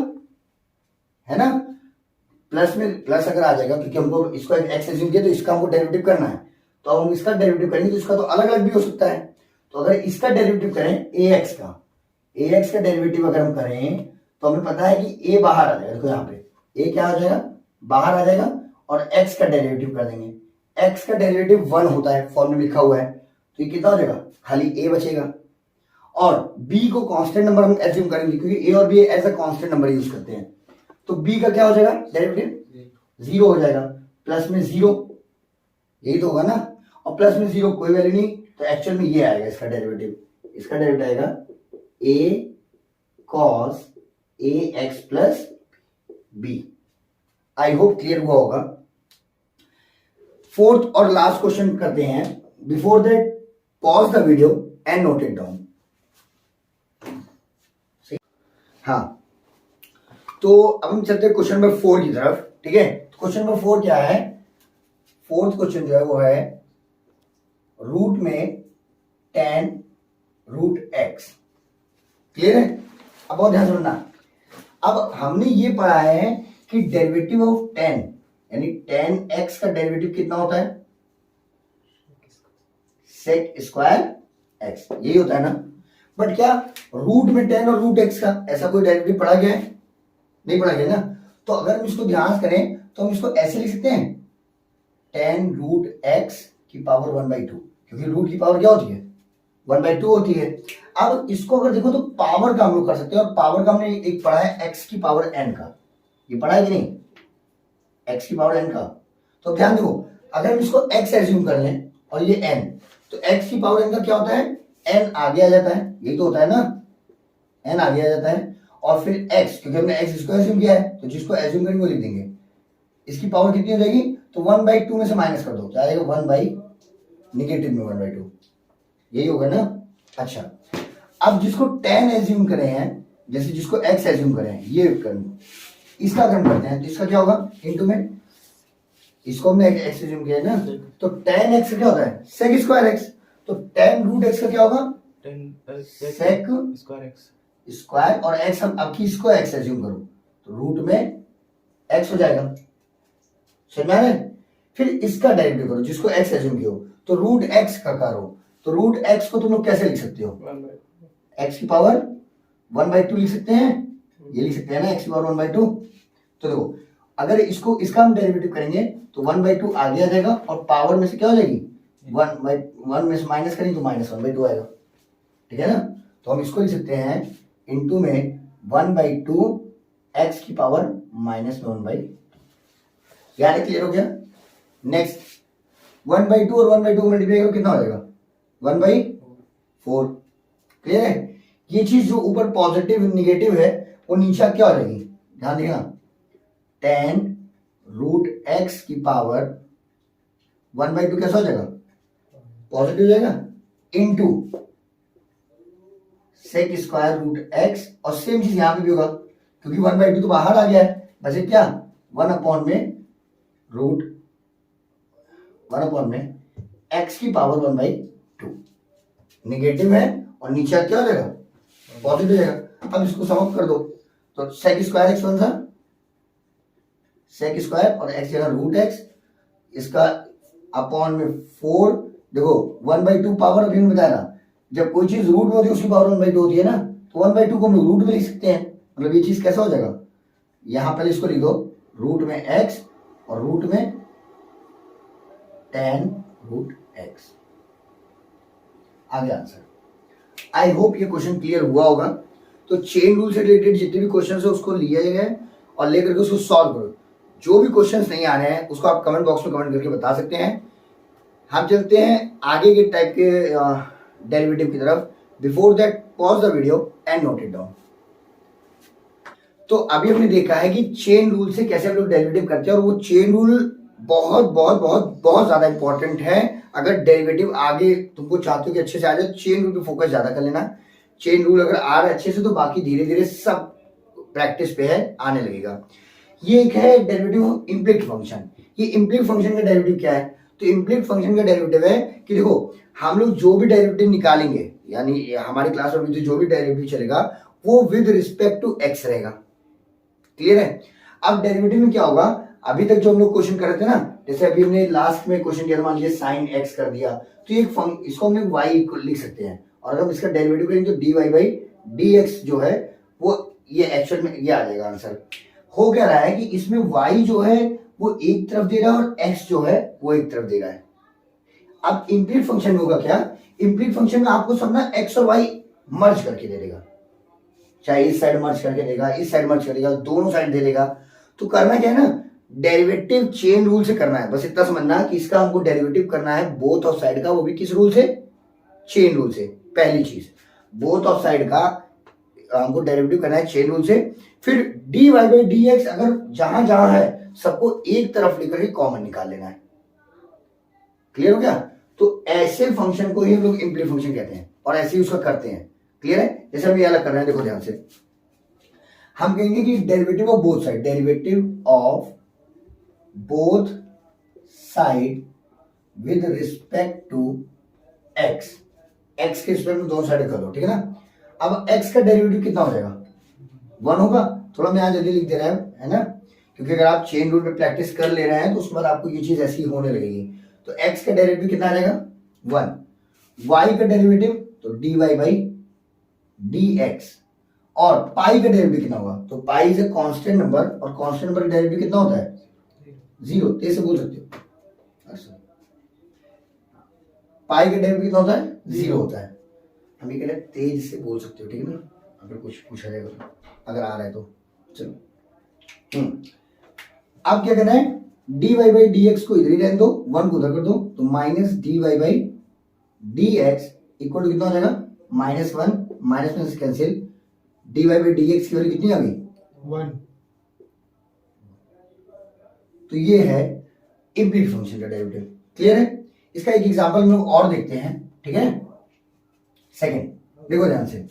है ना, प्लस में प्लस अगर आ जाएगा, क्योंकि हमको इसको एक्स एज्यूम किया तो इसका हमको डेरिवेटिव करना है, तो अब हम इसका डेरिवेटिव करेंगे तो इसका तो अलग अलग भी हो सकता है। तो अगर इसका डेरिवेटिव करें ए एक्स का डेरिवेटिव अगर हम करें तो हमें पता है कि ए बाहर आ जाएगा। देखो यहाँ पे ए क्या हो जाएगा? बाहर आ जाएगा, और एक्स का डेरिवेटिव कर देंगे। एक्स का डेरिवेटिव 1 होता है, फॉर्मूला में लिखा हुआ है, तो ये कितना हो जाएगा? खाली ए बचेगा। और b को कांस्टेंट नंबर हम एज्यूम करेंगे, क्योंकि a और b as a constant number use करते हैं, तो b का क्या हो जाएगा? डेरिवेटिव 0 हो जाएगा, प्लस में 0, यही तो होगा ना, और प्लस में 0 कोई वैल्यू नहीं, तो एक्चुअल में ये आएगा इसका डेरिवेटिव। इसका डेरिवेटिव आएगा a cos ax plus b। I hope clear हुआ होगा। फोर्थ और लास्ट क्वेश्चन करते हैं। Before that pause the video and note it down. हाँ, तो अब हम चलते हैं क्वेश्चन नंबर 4 की तरफ। ठीक है, क्वेश्चन नंबर 4 क्या है? फोर्थ क्वेश्चन जो है वो है रूट में tan रूट x। क्लियर है? अब बहुत ध्यान सुनना। अब हमने ये पढ़ा है कि डेरिवेटिव ऑफ tan, यानी tan x का डेरिवेटिव कितना होता है? sec स्क्वायर x, यही होता है ना। बट क्या रूट में tan और रूट x का ऐसा कोई डेरिवेटिव पढ़ा गया है? नहीं पढ़ा गया ना। तो अगर हम इसको ध्यान से करें तो हम इसको ऐसे लिख सकते हैं, tan रूट x की पावर 1/2, क्योंकि रूट की पावर क्या होती है? 1/2 होती है। अब इसको अगर देखो तो पावर का हम लोग कर सकते हैं, और पावर का हमने एक पढ़ा है x की पावर n का, ये पढ़ा है कि नहीं? x की पावर n का। तो ध्यान देखो, अगर हम इसको x एज्यूम कर लें और ये n, तो x की पावर n का क्या होता है? n आगे आ जाता है, यही तो होता है ना, n आगे आ जाता है, और फिर x, क्योंकि हमने x इसको एज्यूम किया है, तो जिसको एज्यूम करेंगे वो लिख देंगे। इसकी पावर कितनी हो जाएगी? तो 1/2 में से माइनस कर दो, क्या आएगा? 1/, नेगेटिव में 1/2, यही होगा ना। अच्छा, अब जिसको tan एज्यूम करें हैं, जैसे जिसको x एज्यूम करें हैं, ये करना, इसका अगर हम करते हैं तो इसका क्या होगा? इनटू में, इसको हमने x एज्यूम किया है ना, तो tan x क्या होता है? sec square x। तो tan रूट x का क्या होगा? sec स्क्वायर x स्क्वायर, और x हम अब की इसको x एज्यूम करो तो रूट में x हो जाएगा। समझ में आ रहा है? फिर इसका डेरिवेटिव करो जिसको x एज्यूम किया हो, तो रूट x का करो, तो रूट x को तुम लोग कैसे लिख सकते हो? x की पावर 1/2 लिख सकते हैं, ये लिख सकते हैं ना, x की पावर 1/2। तो देखो अगर इसको इसका हम डेरिवेटिव करेंगे तो 1/2 आगे आ जाएगा, और पावर में से क्या हो जाएगी? 1 में से माइनस करेंगे तो -1/2 आएगा। ठीक है ना, तो हम इसको लिख सकते हैं इनटू में 1/2 x की पावर -1/2। यानी क्लियर हो गया? नेक्स्ट 1/2 और 1/2 को मल्टीप्लाई करो, कितना हो जाएगा? 1/4। क्लियर है? ये चीज जो ऊपर पॉजिटिव निगेटिव है वो नीचे क्या हो जाएगी? ध्यान देना, tan रूट x की पावर 1/2 कैसा हो जाएगा? पॉजिटिव हो जाएगा, into sec square root x, और सेम चीज यहां पे भी होगा, क्योंकि 1/2 तो बाहर आ गया है, बचे क्या? 1/, रूट 1/, x की पावर 1/2। निगेटिव है और नीचे क्या हो जाएगा? पॉजिटिव हो जाएगा। अब इसको सम अप कर दो, तो sec स्क्वायर x कौन सा? sec स्क्वायर, और x जगह रूट x, इसका अपॉन में 4। देखो 1/2 पावर अभी मैंने बताया ना, जब कोई चीज रूट में होती है उसकी पावर 1/2 होती है ना, तो 1/2 को हम रूट में लिख सकते हैं। मतलब ये चीज कैसा हो जाएगा? यहां पहले इसको लिख दो, रूट में x और रूट में tan रूट x। आगे आंसर। आई होप ये क्वेश्चन क्लियर हुआ होगा। तो चेन रूल से रिलेटेड जितने भी क्वेश्चन है उसको लिया जाए और लेकर के उसको सॉल्व करो। जो भी क्वेश्चंस नहीं आ रहे हैं उसको आप कमेंट बॉक्स में कमेंट करके बता सकते हैं। हम चलते हैं आगे के टाइप के डेरिवेटिव की तरफ। Before that pause the video and note it down. तो अभी हमने देखा है कि चेन रूल से कैसे हम लोग डेरिवेटिव करते हैं, और वो चेन रूल बहुत बहुत बहुत बहुत ज्यादा इंपॉर्टेंट है। अगर डेरिवेटिव आगे तुमको चाहते हो कि अच्छे से आ जाए, चेन रूल पे फोकस ज्यादा कर लेना। चेन रूल अगर आ रहा है अच्छे से तो बाकी धीरे धीरे सब प्रैक्टिस पे है, आने लगेगा। ये एक है डेरिवेटिव ऑफ इम्प्लिक्ट फंक्शन। ये इम्प्लिक्ट फंक्शन का डेरिवेटिव क्या है? तो इम्प्लिक्ट फंक्शन का डेरिवेटिव है कि देखो हम लोग जो भी डेरिवेटिव निकालेंगे, यानी हमारी क्लास में जो भी डेरिवेटिव चलेगा वो विद रिस्पेक्ट टू एक्स रहेगा। क्लियर है? अब डेरिवेटिव में क्या होगा, अभी तक जो हम लोग क्वेश्चन कर रहे थे ना, जैसे अभी हमने लास्ट में क्वेश्चन किया, मान लीजिए साइन एक्स कर दिया, तो ये इसको हम लोग वाई लिख सकते हैं, और अगर हम इसका डेरिवेटिव करेंगे तो d Y by D x जो है वो ये एक्चुअल में ये आ जाएगा आंसर। हो क्या रहा है कि इसमें y जो है वो एक तरफ दे रहा है और x जो है वो एक तरफ दे रहा है। अब इम्प्लीट फंक्शन में होगा क्या, इम्प्लीट फंक्शन में आपको सब ना x और y मर्ज करके दे देगा, चाहे इस साइड मर्ज करके देगा, इस साइड मर्ज करेगा, दोनों साइड दे देगा। तो करना क्या है ना, डेरिवेटिव चेन रूल से करना है। बस इतना समझना कि इसका हमको डेरिवेटिव करना है बोथ ऑफ साइड का, वो भी किस रूल से, चेन रूल से। पहली चीज बोथ ऑफ साइड का हमको डेरिवेटिव करना है चेन रूल से। फिर d Y by D x अगर जहां जहां है सबको एक तरफ लेकर के कॉमन निकाल लेना है। क्लियर हो गया? तो ऐसे फंक्शन को ही हम लोग इम्प्लीट फंक्शन कहते हैं और ऐसे ही उसका करते हैं। क्लियर है? जैसे हम ये अलग कर रहे हैं, देखो ध्यान से। हम कहेंगे कि derivative of both side, derivative of both side with respect to x. X के रिस्पेक्ट में दोनों साइड कर लो, ठीक है ना। अब x का डेरिवेटिव कितना हो जाएगा, 1 होगा। थोड़ा मैं यहाँ जल्दी लिख दे रहा है ना, क्योंकि अगर आप चेन रूल पे प्रैक्टिस कर ले रहे हैं तो उसके बाद आपको ये चीज ऐसी होने लगेगी। तो x का डेरिवेटिव कितना आ जाएगा, 1। y का डेरिवेटिव तो dy बाई dx, और पाई का डेरिवेटिव कितना होगा, तो pi is a constant number, और कांस्टेंट नंबर का डेरिवेटिव कितना होता है, 0। तेज से बोल सकते हो, पाई का डेरिवेटिव कितना होता है, 0 होता है। हम ये कह रहे हैं तेज से बोल सकते हो, ठीक है ना, अगर कुछ पूछा जाएगा तो, अगर आ रहा है तो। चलो अब क्या करना है, d Y by D x को इधर ही रहने दो, 1 को उधर कर दो, तो minus d Y by D x equal to कितना हो जाएगा, -1, माइनस में cancel, d Y by D x की वैल्यू कितनी आ गई, 1। तो ये है इम्प्लीट फंक्शन का डेरिवेटिव। क्लियर है? इसका एक एग्जांपल हम लोग और देखते हैं, ठीक है। सेकंड देखो ध्यान से,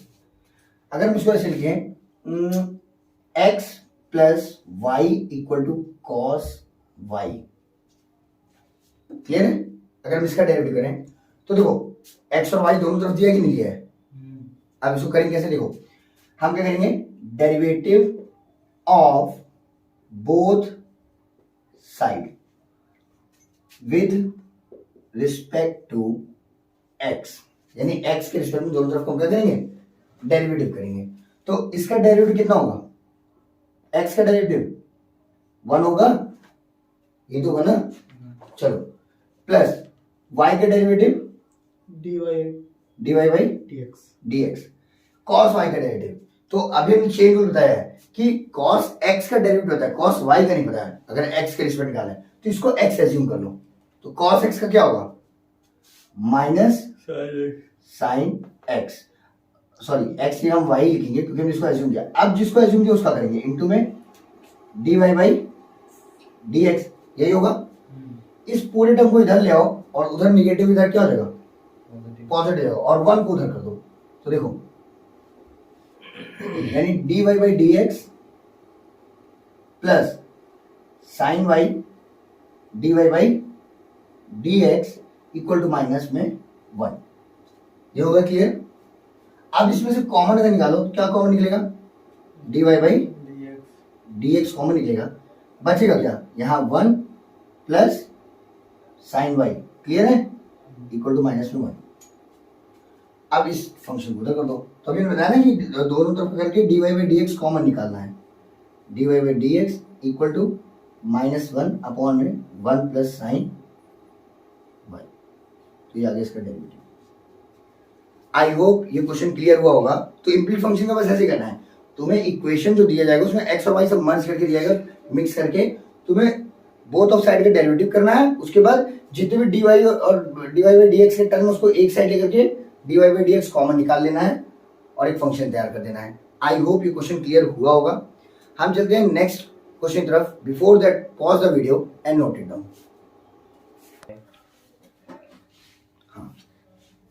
अगर हम इसको ऐसे लिखें x plus y equal to cos y. Clear है? अगर हम इसका डेरिवेटिव करें तो देखो x और y दोनों तरफ दिया कि नहीं दिया है। अब इसको करेंगे कैसे, देखो हम क्या करेंगे, derivative of both side with respect to x, यानी x के रिस्पेक्ट में दोनों तरफ को क्या करेंगे, डेरिवेटिव करेंगे। तो इसका डेरिवेटिव कितना होगा, x का डेरिवेटिव 1 होगा, ये तो होगा ना, चलो, प्लस y का derivative dy by dx, cos y का डेरिवेटिव। तो अभी हमने चेन रूल बताया है कि cos x का डेरिवेटिव होता है, cos y का नहीं पता है। अगर x के रिस्पेक्ट निकालना है तो इसको x एज्यूम कर लो, तो cos x का क्या होगा, minus sine x, sorry x की हम y लिखेंगे क्योंकि हमने इसको एज्यूम किया। अब जिसको एज्यूम किया उसका करेंगे, इनटू में dy बाई dx, यही होगा। इस पूरे टर्म को इधर ले आओ और उधर निगेटिव, इधर क्या हो जाएगा, पॉजिटिव, और 1 को उधर कर दो, तो देखो यानी dy by dx plus sine y dy by dx equal to minus में 1, ये होगा। क्लियर? अब इसमें से कॉमन अगर निकालो तो क्या कॉमन निकलेगा, dy बाई dx कॉमन निकलेगा, बचेगा क्या, यहाँ 1 प्लस साइन y, क्लियर है, इक्वल टू माइनस में 1। अब इस फंक्शन को उधर कर दो, तो अभी बताया ना कि दोनों तरफ करके dy बाई dx कॉमन निकालना है। D Y by D x equal to -1 upon में 1 प्लस साइन वाई। तो ये आ गया इसका डेरिवेटिव। आई होप ये क्वेश्चन क्लियर हुआ होगा। तो इम्प्लीट फंक्शन का बस ऐसे करना है, तुम्हें इक्वेशन जो दिया जाएगा उसमें एक्स और वाई सब मर्ज करके दिया जाएगा, मिक्स करके तुम्हें बोथ ऑफ साइड का डेरिवेटिव करना है। उसके बाद जितने भी डी वाई और d Y by D x के टर्म उसको एक साइड लेकर के d Y by D x common निकाल लेना है और एक फंक्शन तैयार कर देना है। आई होप ये क्वेश्चन क्लियर हुआ होगा। हम चलते हैं नेक्स्ट क्वेश्चन की तरफ। Before that pause the video and note it down. हाँ,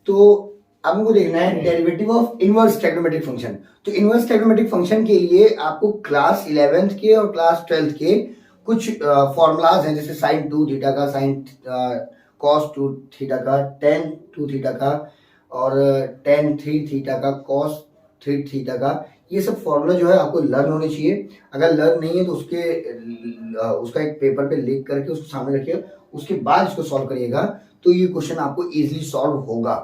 तो अब हमको देखना है derivative of inverse trigonometric function. तो इनवर्स ट्रिग्नोमेट्रिक फंक्शन के लिए आपको क्लास 11th के और क्लास 12th के कुछ फॉर्मूलाज हैं, जैसे साइन 2 थीटा का, साइन कॉस 2 थीटा का, टेन 2 थीटा का और टेन 3 थीटा का, कॉस 3 थीटा का। ये सब फॉर्मूला जो है आपको लर्न होने चाहिए। अगर लर्न नहीं है तो उसका एक पेपर पे लिख करके उसको सामने रखिए, उसके बाद इसको सॉल्व करिएगा तो ये क्वेश्चन आपको इजीली सॉल्व होगा।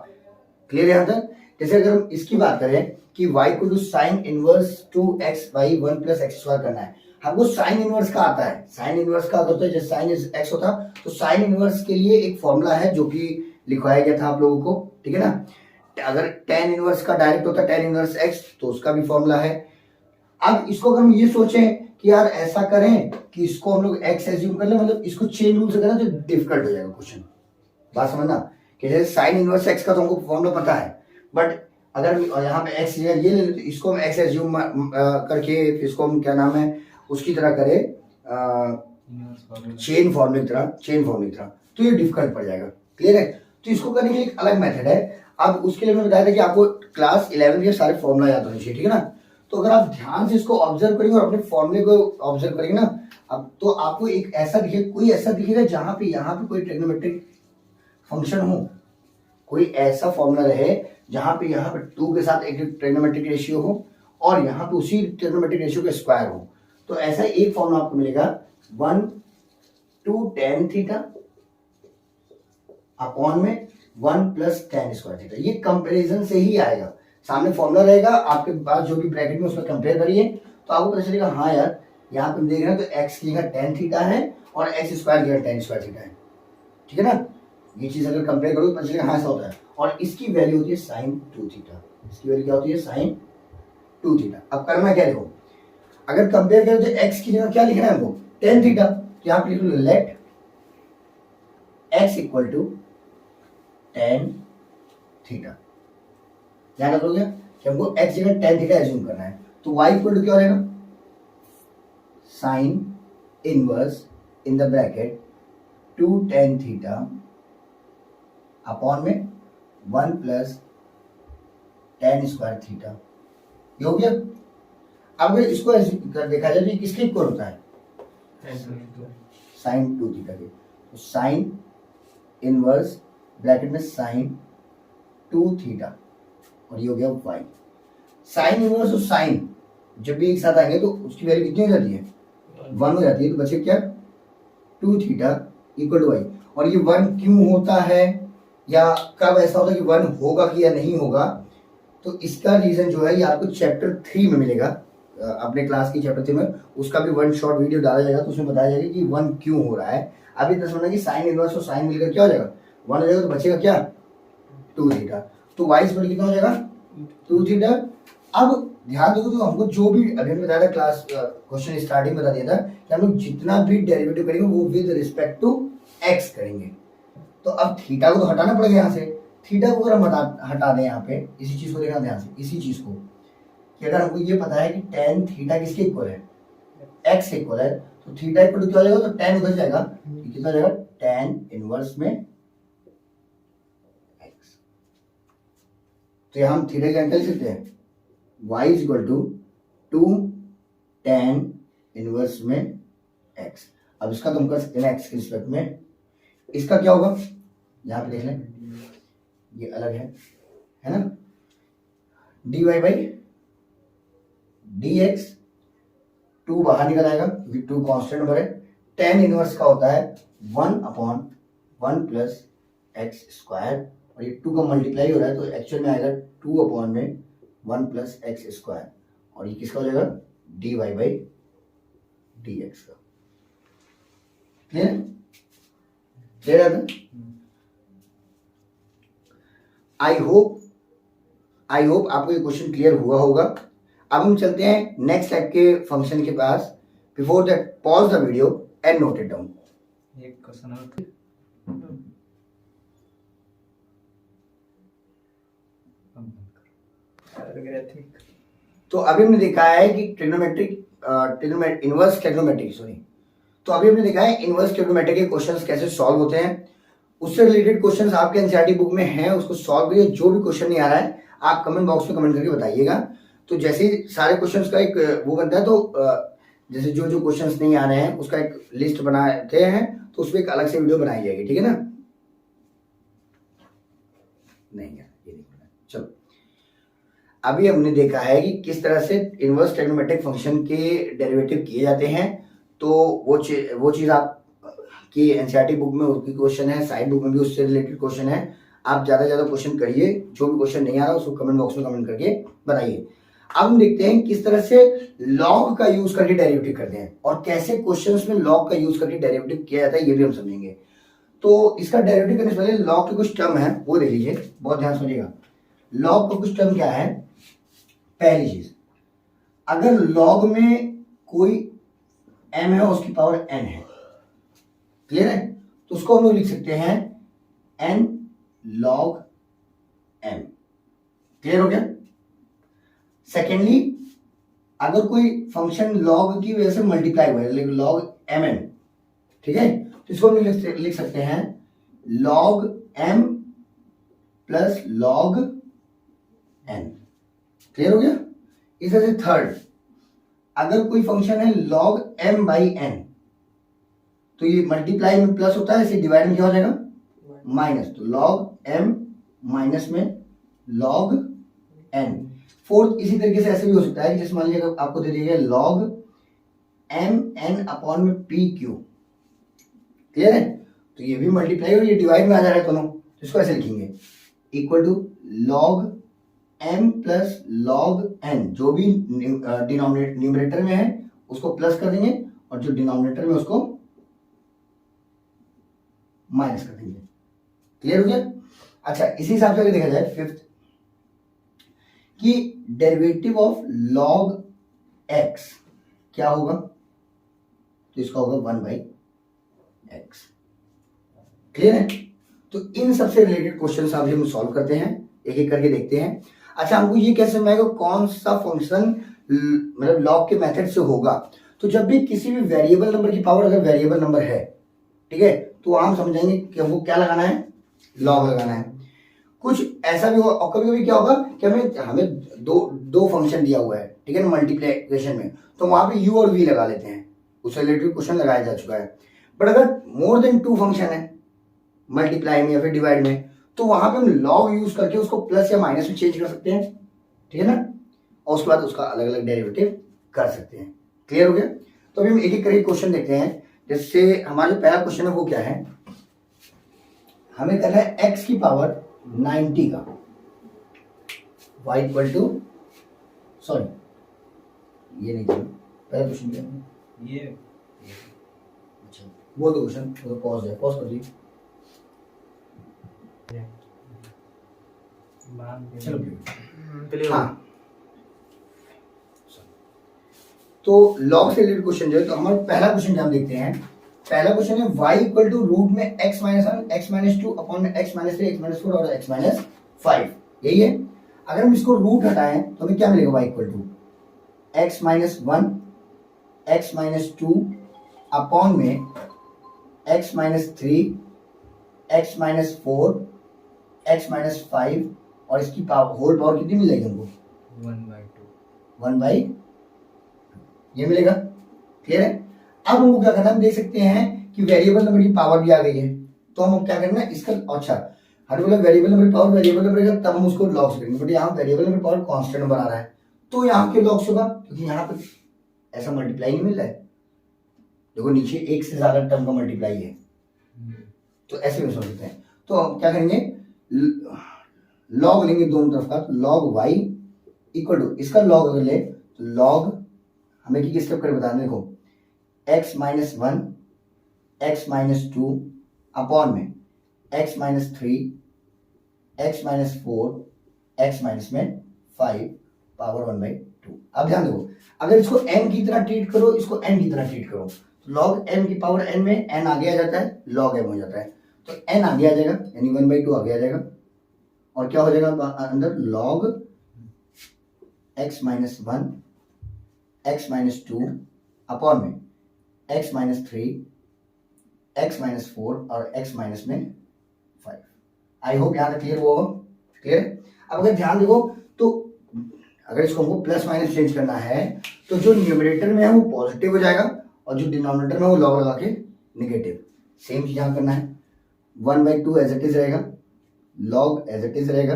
क्लियर है यहाँ तक? जैसे अगर हम इसकी बात करें कि y को sine inverse 2x by 1 plus x square करना है, हमको साइन इनवर्स का आता है। साइन इनवर्स का होता है जैसे साइन इज x होता, तो साइन इनवर्स के लिए एक फॉर्मूला है जो कि लिखवाया गया था आप लोगों को, ठीक है ना। अगर टेन इनवर्स का डायरेक्ट होता है टेन इनवर्स x, तो उसका भी फॉर्मूला है। अब इसको अगर हम ये सोचें कि यार ऐसा करें कि इसको हम लोग x एज्यूम कर ले, मतलब इसको चेन रूल से करें तो डिफिकल्ट हो जाएगा क्वेश्चन। बात समझना कि जैसे साइन इनवर्स x का तो हमको फॉर्मूला पता है, बट अगर यहाँ पे x ये ले तो इसको हम x एज्यूम करके फिर इसको हम क्या नाम है उसकी तरह करें चेन फॉर्मूले की तरह, तो ये डिफिकल्ट पड़ जाएगा। क्लियर है? तो इसको करने के लिए एक अलग मेथड है। अब उसके लिए मैंने बताया था कि आपको क्लास 11 के सारे फॉर्मूला याद होने चाहिए, ठीक है ना। तो अगर आप ध्यान से इसको ऑब्जर्व करेंगे और अपने फॉर्मूले को ऑब्जर्व करेंगे ना, अब तो आपको एक ऐसा दिखेगा जहां पे यहाँ पे कोई ट्रिग्नोमेट्रिक फंक्शन हो, कोई ऐसा फॉर्मूला रहे जहां पे यहाँ पे 2 के साथ एक ट्रिग्नोमेट्रिक रेशियो हो और यहाँ पे उसी ट्रिग्नोमेट्रिक रेशियो का स्क्वायर हो। तो ऐसा एक फॉर्मूला आपको मिलेगा 1 2 tan थीटा अपॉन में 1 प्लस tan स्क्वायर थीटा। ये कंपैरिजन से ही आएगा, सामने फॉर्मूला रहेगा आपके पास जो भी ब्रैकेट में उसमें कंपेयर करिए तो आपको पता चलेगा हाँ यार यहाँ पे देख रहे हैं तो x की जगह tan थीटा है और x स्क्वायर की जगह tan स्क्वायर थीटा है, ठीक है ना। ये चीज अगर कंपेयर करो तो पता चलेगा हाँ ऐसा होता है। और इसकी वैल्यू होती है साइन 2 थीटा, इसकी वैल्यू क्या होती है साइन 2 थीटा। अब करना क्या देखो, अगर कंपेयर करें तो x की जगह क्या लिखना है हमको tan थीटा, तो यहाँ पे लिख लो let x equal to tan theta. ध्यान रखोगे कि हमको x जगह tan थीटा एज्यूम करना है, तो y इक्वल टू क्या हो जाएगा sine inverse in the bracket 2 tan theta upon में 1 प्लस tan स्क्वायर थीटा। ये हो गया। अब अगर इसको देखा जाए तो किसके इक्वल होता है साइन 2 थीटा के, तो साइन इनवर्स ब्रैकेट में साइन 2 थीटा और ये हो गया y। साइन इनवर्स और साइन जब भी एक साथ आएंगे तो उसकी वैल्यू कितनी हो जाती है 1 हो जाती है, तो बचे क्या 2 थीटा इक्वल टू y। और ये 1 क्यों होता है या कब ऐसा होता है कि 1 होगा कि या नहीं होगा, तो इसका रीजन जो है ये आपको चैप्टर 3 में मिलेगा, अपने क्लास की चैप्टर 3 में उसका भी 1 शॉर्ट वीडियो डाला जाएगा, तो उसमें बताया जाएगा कि 1 क्यों हो रहा है। अभी इतना समझना कि साइन इनवर्स और साइन मिलकर क्या हो जाएगा 1 हो जाएगा, तो बचेगा क्या 2 थीटा, तो y इक्वल कितना हो जाएगा 2 थीटा। अब ध्यान दो तो हमको जो भी अभी मैंने बताया था क्लास क्वेश्चन स्टार्टिंग बता दिया था कि हम लोग जितना भी डेरिवेटिव करेंगे वो विद रिस्पेक्ट टू x करेंगे। तो अब थीटा को तो हटाना पड़ेगा यहाँ से, थीटा को अगर हम हटा दें यहाँ पे, इसी चीज को देखना ध्यान से, इसी चीज को कि अगर हमको ये पता है कि tan थीटा किसके इक्वल है x इक्वल है, तो थीटा इक्वल क्या हो जाएगा, तो tan उधर जाएगा, कितना हो जाएगा tan इनवर्स में x। तो यहाँ हम थीटा क्या निकाल सकते हैं y is equal to 2 tan inverse में x। अब इसका तो हम कर सकते हैं x के रिस्पेक्ट में, इसका क्या होगा यहाँ पे देख लें, ये अलग है ना, dy बाई dx 2 बाहर निकल आएगा क्योंकि 2 कांस्टेंट नंबर है। tan इनवर्स का होता है 1 अपॉन 1 प्लस एक्स स्क्वायर और ये 2 का मल्टीप्लाई हो रहा है तो एक्चुअल में आएगा 2 अपॉन में 1 प्लस एक्स स्क्वायर और ये किसका हो जाएगा dy बाई dx का। क्लियर क्लियर है? आई होप आपको ये क्वेश्चन क्लियर हुआ होगा। अब हम चलते हैं नेक्स्ट टाइप के फंक्शन के पास। Before that pause the video and note it down. एक क्वेश्चन और तो अभी हमने देखा है कि इनवर्स ट्रिग्नोमेट्रिक तो अभी हमने देखा है इनवर्स ट्रिग्नोमेट्रिक के क्वेश्चंस कैसे सॉल्व होते हैं। उससे रिलेटेड क्वेश्चंस आपके एनसीईआरटी बुक में हैं, उसको सॉल्व करिए। जो भी क्वेश्चन नहीं आ रहा है आप कमेंट बॉक्स में कमेंट करके बताइएगा। तो जैसे ही सारे क्वेश्चंस का एक वो बनता है, तो जैसे जो जो क्वेश्चंस नहीं आ रहे हैं उसका एक लिस्ट बनाते हैं, तो उसमें एक अलग से वीडियो बनाई जाएगी, ठीक है ना? नहीं यार, ये नहीं करना। चलो, अभी हमने देखा है कि किस तरह से इनवर्स ट्रिग्नोमेट्रिक फंक्शन के डेरिवेटिव किए जाते हैं। तो वो चीज आप की एनसीईआरटी बुक में उसकी क्वेश्चन है, साइड बुक में भी उससे रिलेटेड क्वेश्चन है। आप ज्यादा ज्यादा क्वेश्चन करिए, जो भी क्वेश्चन नहीं आ रहा उसको कमेंट बॉक्स में कमेंट करके बताइए। अब हम देखते हैं किस तरह से लॉग का यूज करके डेरिवेटिव करते हैं और कैसे क्वेश्चंस में लॉग का यूज करके डेरिवेटिव किया जाता है, ये भी हम समझेंगे। तो इसका डेरिवेटिव करने से पहले लॉग के कुछ टर्म है वो देख लीजिए, बहुत ध्यान सुनिएगा। लॉग का कुछ टर्म क्या है? पहली चीज, अगर लॉग में कोई m है उसकी पावर n है, क्लियर है? तो उसको हम लोग लिख सकते हैं n log m। क्लियर हो गया? सेकेंडली, अगर कोई फंक्शन log की वजह से मल्टीप्लाई हुआ है, log mn, ठीक है, तो इसको हम लिख सकते हैं log m प्लस log n। क्लियर हो गया? इस तरह से थर्ड, अगर कोई फंक्शन है log m बाई n, तो ये मल्टीप्लाई में प्लस होता है, इसे डिवाइड में क्या हो जाएगा? माइनस। तो log m माइनस में log n। फोर्थ, इसी तरीके से ऐसे भी हो सकता है कि जैसे मान लीजिए आपको दे दिया गया log m n अपॉन में p q, क्लियर है? तो ये भी मल्टीप्लाई और ये डिवाइड में आ जा रहा है दोनों, तो इसको ऐसे लिखेंगे इक्वल टू log m प्लस log n। जो भी न्यूमरेटर में है उसको प्लस कर देंगे और जो डिनोमिनेटर में उसको माइनस कर देंगे। क्लियर हो गया? अच्छा, इसी हिसाब से अगर देखा जाए फिफ्थ, कि डेरिवेटिव ऑफ log x क्या होगा? तो इसका होगा 1 बाई x। क्लियर है? तो इन सबसे रिलेटेड क्वेश्चन अभी हम सॉल्व करते हैं, एक एक करके देखते हैं। अच्छा, हमको ये कैसे समझाएगा कौन सा फंक्शन मतलब लॉग के मेथड से होगा? तो जब भी किसी भी वेरिएबल नंबर की पावर अगर वेरिएबल नंबर है, ठीक है, तो हम समझेंगे कि हमको क्या लगाना है? लॉग लगाना है। कुछ ऐसा भी होगा, और कभी कभी क्या होगा कि हमें दो फंक्शन दिया हुआ है, ठीक है ना, मल्टीप्लिकेशन में, तो वहां पे u और v लगा लेते हैं, उससे रिलेटेड क्वेश्चन लगाया जा चुका है। बट अगर मोर देन 2 फंक्शन है मल्टीप्लाई में या फिर डिवाइड में, तो वहां पे हम लॉग यूज करके उसको प्लस या माइनस में चेंज कर सकते हैं, ठीक है ना, और उसके बाद उसका अलग अलग डेरिवेटिव कर सकते हैं। क्लियर हो गया? तो अभी हम एक एक करके क्वेश्चन देखते हैं। जैसे हमारा जो पहला क्वेश्चन है वो क्या है? हमें करना है x की पावर 90 का y इक्वल टू, सॉरी ये नहीं था पहला क्वेश्चन क्या है? ये अच्छा, वो दो क्वेश्चन, वो पॉज है, पॉज कर दीजिए। चलो, हाँ, तो लॉग से रिलेटेड क्वेश्चन जो है, तो हमारा पहला क्वेश्चन क्या हम देखते हैं। पहला क्वेश्चन है y इक्वल टू रूट में x minus 1 x minus 2 upon में x माइनस 3 x माइनस 4 और x माइनस 5, यही है। अगर हम इसको रूट हटाएं तो हमें क्या मिलेगा? y equal to x minus 1 x minus 2 upon में x minus 3 x minus 4 x minus 5, और इसकी पावर होल पावर कितनी मिलेगी हमको? 1 बाई 2 ये मिलेगा। क्लियर है? अब हमको क्या करना है, हम देख सकते हैं कि वेरिएबल नंबर की पावर भी आ गई है, तो हम क्या करना है इसका, अच्छा हर बोला वेरिएबल नंबर की पावर वेरिएबल नंबर है तब हम उसको लॉग से करेंगे, बट यहाँ variable number power constant number आ रहा है, तो यहाँ के लॉग से होगा, क्योंकि यहाँ पे ऐसा मल्टीप्लाई नहीं मिल रहा है। देखो नीचे एक से ज्यादा टर्म का मल्टीप्लाई है, तो ऐसे भी समझते हैं। तो हम क्या करेंगे, लॉग लेंगे दोनों तरफ का, तो लॉग y इक्वल टू, इसका लॉग अगर ले तो लॉग, हमें किस स्टेप कर बता दें, देखो x minus 1 x minus 2 upon में x minus 3 x minus 4 x minus में 5 पावर 1/2। अब ध्यान दो, अगर इसको n की तरह ट्रीट करो, इसको n की तरह ट्रीट करो, तो log m की पावर n में n आगे आ जाता है, log m हो जाता है, तो n आगे आ जाएगा यानी 1/2 आगे आ जाएगा, और क्या हो जाएगा अंदर log x minus 1 x minus 2 upon में x माइनस 3 x माइनस 4 और x माइनस में 5। आई होप यहाँ तक क्लियर हुआ होगा। क्लियर। अब अगर ध्यान देखो तो अगर इसको हमको प्लस माइनस चेंज करना है तो जो न्यूमरेटर में है वो पॉजिटिव हो जाएगा और जो डिनोमिनेटर में वो लॉग लगा के नेगेटिव। सेम चीज यहाँ करना है, 1/2 एज इट इज रहेगा, लॉग एज इट इज रहेगा,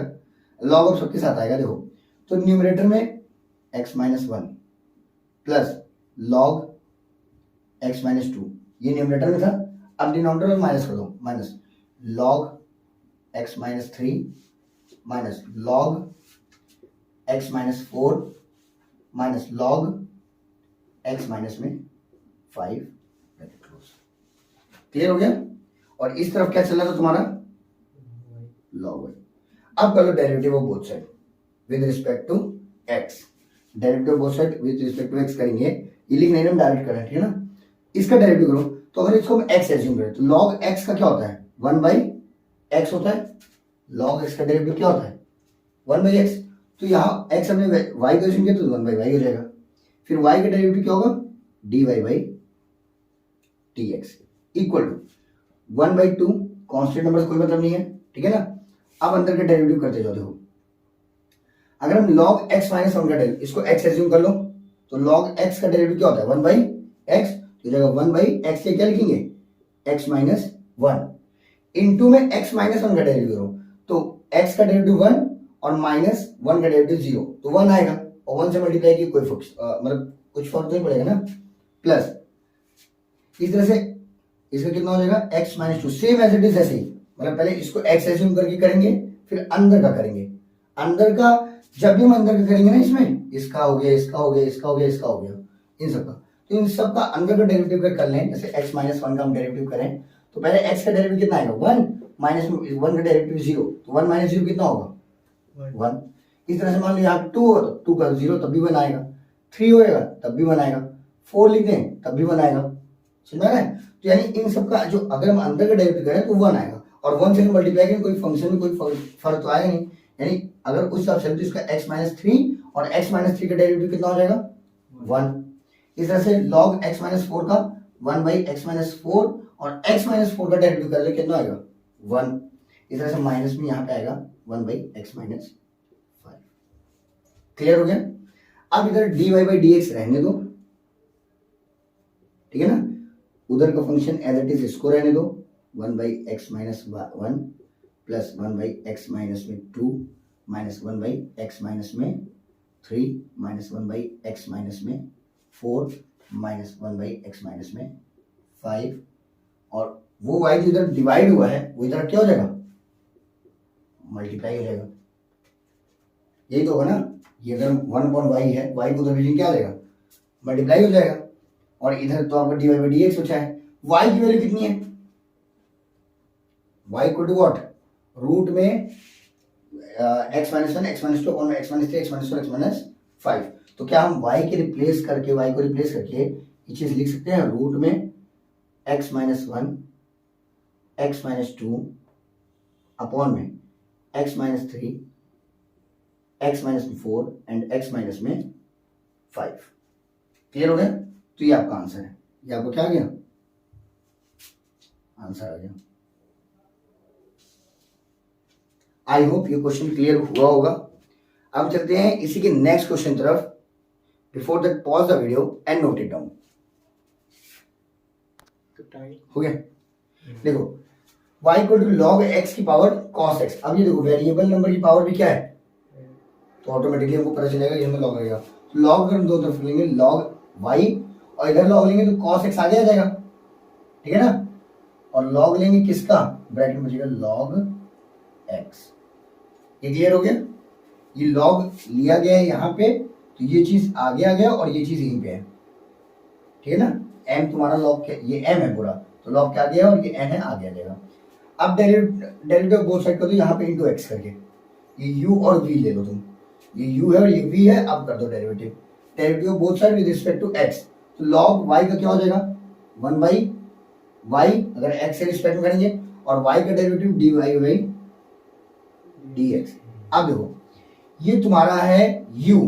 लॉग अब सबके साथ आएगा। देखो तो न्यूमरेटर में x minus 1 plus log x minus 2, ये न्यूमरेटर में था। अब डिनोमिनेटर में माइनस कर दो, minus log x minus 3 minus log x minus 4 minus log x minus में 5। क्लियर हो गया। और इस तरफ क्या चल रहा था तुम्हारा, लॉग y। अब कर लो derivative of both side with respect to x। Derivative of both side with respect to x करेंगे, ये लिख नहीं हम डायरेक्ट करें, ठीक है ना। इसका डेरिवेटिव करो तो अगर इसको हम x एज्यूम करें तो log x का क्या होता है, 1/x होता है। log x का डेरिवेटिव क्या होता है, 1/x। तो यहाँ x हमने y को एज्यूम किया तो 1/y हो जाएगा। फिर y का डेरिवेटिव क्या होगा, dy/dx equal to 1/2। Constant number से कोई मतलब नहीं है, ठीक है ना। अब अंदर का डेरिवेटिव करते जाओ। देखो अगर हम log x माइनस 1 का डेरिवेटिव, इसको x एज्यूम कर लो तो log x का डेरिवेटिव क्या होता है, 1/x। तो जगह 1/x के क्या लिखेंगे, x माइनस 1 इंटू में x माइनस 1 का डेरिवेटिव करो तो x का डेरिवेटिव 1 और माइनस 1 का डेरिवेटिव 0, तो 1 आएगा और 1 से मल्टीप्लाई की कोई मतलब कुछ फर्क तो नहीं पड़ेगा ना। प्लस इस तरह से इसका कितना हो जाएगा, x minus 2 same as it is ऐसे ही, मतलब पहले इसको x एज्यूम करके करेंगे फिर अंदर का करेंगे। अंदर का जब भी हम अंदर का करेंगे ना, इसमें इसका हो गया, इसका हो गया, इसका हो गया, इसका हो गया, इन सब का, तो इन सब का अंदर का डेरिवेटिव कर लें। जैसे x माइनस 1 का हम डेरिवेटिव करें तो पहले x का डेरिवेटिव कितना आएगा, 1 माइनस 1 का डेरिवेटिव 0, तो 1 माइनस 0 कितना होगा, 1। इस तरह से मान लो यहाँ 2 हो तो 2 का 0 तब भी 1 आएगा, 3 होएगा तब भी 1 आएगा, 4 लिख दें तब भी 1 आएगा। समझ में आ रहा है। तो यानी इन सब का जो अगर हम अंदर का डेरिवेटिव करें तो 1 आएगा और 1 से मल्टीप्लाई करें कोई फंक्शन में कोई फर्क तो आएगा नहीं। यानी अगर उस हिसाब से तो इसका x माइनस 3 और x माइनस 3 का डेरिवेटिव कितना हो जाएगा, 1। इस तरह से log x माइनस 4 का 1/x माइनस 4 और x माइनस 4 का डेरिवेटिव कर ले कितना आएगा, 1। इस तरह से माइनस में यहाँ पे आएगा 1/x माइनस 5। क्लियर हो गया। अब इधर dy/dx रहने दो, ठीक है ना। उधर का फंक्शन एज इट इज इसको रहने दो, 1/x minus 1 plus 1/x minus में 2 माइनस 1/x माइनस में 3 माइनस 1/x माइनस में 4 माइनस 1/x माइनस में 5, और वो y जो इधर डिवाइड हुआ है वो इधर क्या हो जाएगा, मल्टीप्लाई हो जाएगा। यही तो होगा ना, ये अगर 1/y है, y को उधर भेजेंगे क्या आ जाएगा, मल्टीप्लाई हो जाएगा। और इधर तो आपका dy/dx बचा है। y की वैल्यू कितनी है, y equal to what, root में x माइनस 1 x माइनस 2 और x minus 3 x minus 4 x minus 5। तो क्या हम y को रिप्लेस करके ये चीज लिख सकते हैं, रूट में x minus 1 x minus 2 upon में x minus 3 x minus 4 and x minus में 5। क्लियर हो गया। तो ये आपका आंसर है, ये आपको क्या आ गया, आंसर आ गया। आई होप ये क्वेश्चन क्लियर हुआ होगा। अब चलते हैं इसी के नेक्स्ट क्वेश्चन तरफ। Before that pause the video and note it down. हो गया। देखो y equal to log x की पावर cos x। अब ये देखो वेरिएबल नंबर की पावर भी क्या है, तो ऑटोमेटिकली हमको पता चलेगा ये हमें log लगेगा। तो log अगर हम दो तरफ लेंगे log y और इधर log लेंगे तो cos x आगे आ जाएगा, ठीक है ना। और log लेंगे किसका, ब्रैकेट में बचेगा log x। ये क्लियर हो गया। ये log लिया गया है यहाँ पे, तो ये चीज आगे आ गया और ये चीज यहीं पे है, ठीक है ना। m तुम्हारा log क्या, ये m है पूरा, तो log क्या आ गया और ये n है, आगे आ जाएगा। अब डेरिवेटिव बोथ साइड कर दो यहाँ पे इंटू एक्स करके, ये u और v ले लो तुम, ये u है और ये v है, अब कर दो derivative both side with respect to x, तो log y का क्या हो जाएगा 1 बाई y, अगर x के रिस्पेक्ट में करेंगे, और y का डेरिवेटिव dy बाई dx। अब देखो ये तुम्हारा है u,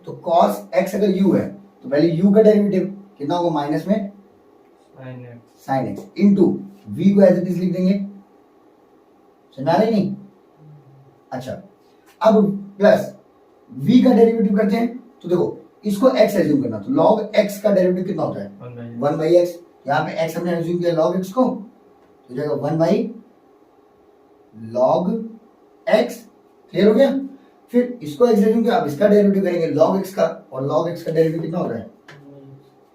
तो cos x अगर u है तो पहले u का डेरिवेटिव कितना होगा माइनस में sin x इंटू v को एज इट इज लिख देंगे, समझा रहे नहीं? अच्छा अब प्लस v का डेरिवेटिव करते हैं, तो देखो इसको x एज्यूम करना, तो log x का डेरिवेटिव कितना होता है 1 बाई x, यहाँ पे x हमने एज्यूम किया log x को, तो जाएगा 1 बाई log x, क्लियर हो गया? फिर इसको x एज्यूम किया, अब इसका डेरिवेटिव करेंगे log x का, और log x का डेरिवेटिव कितना होता है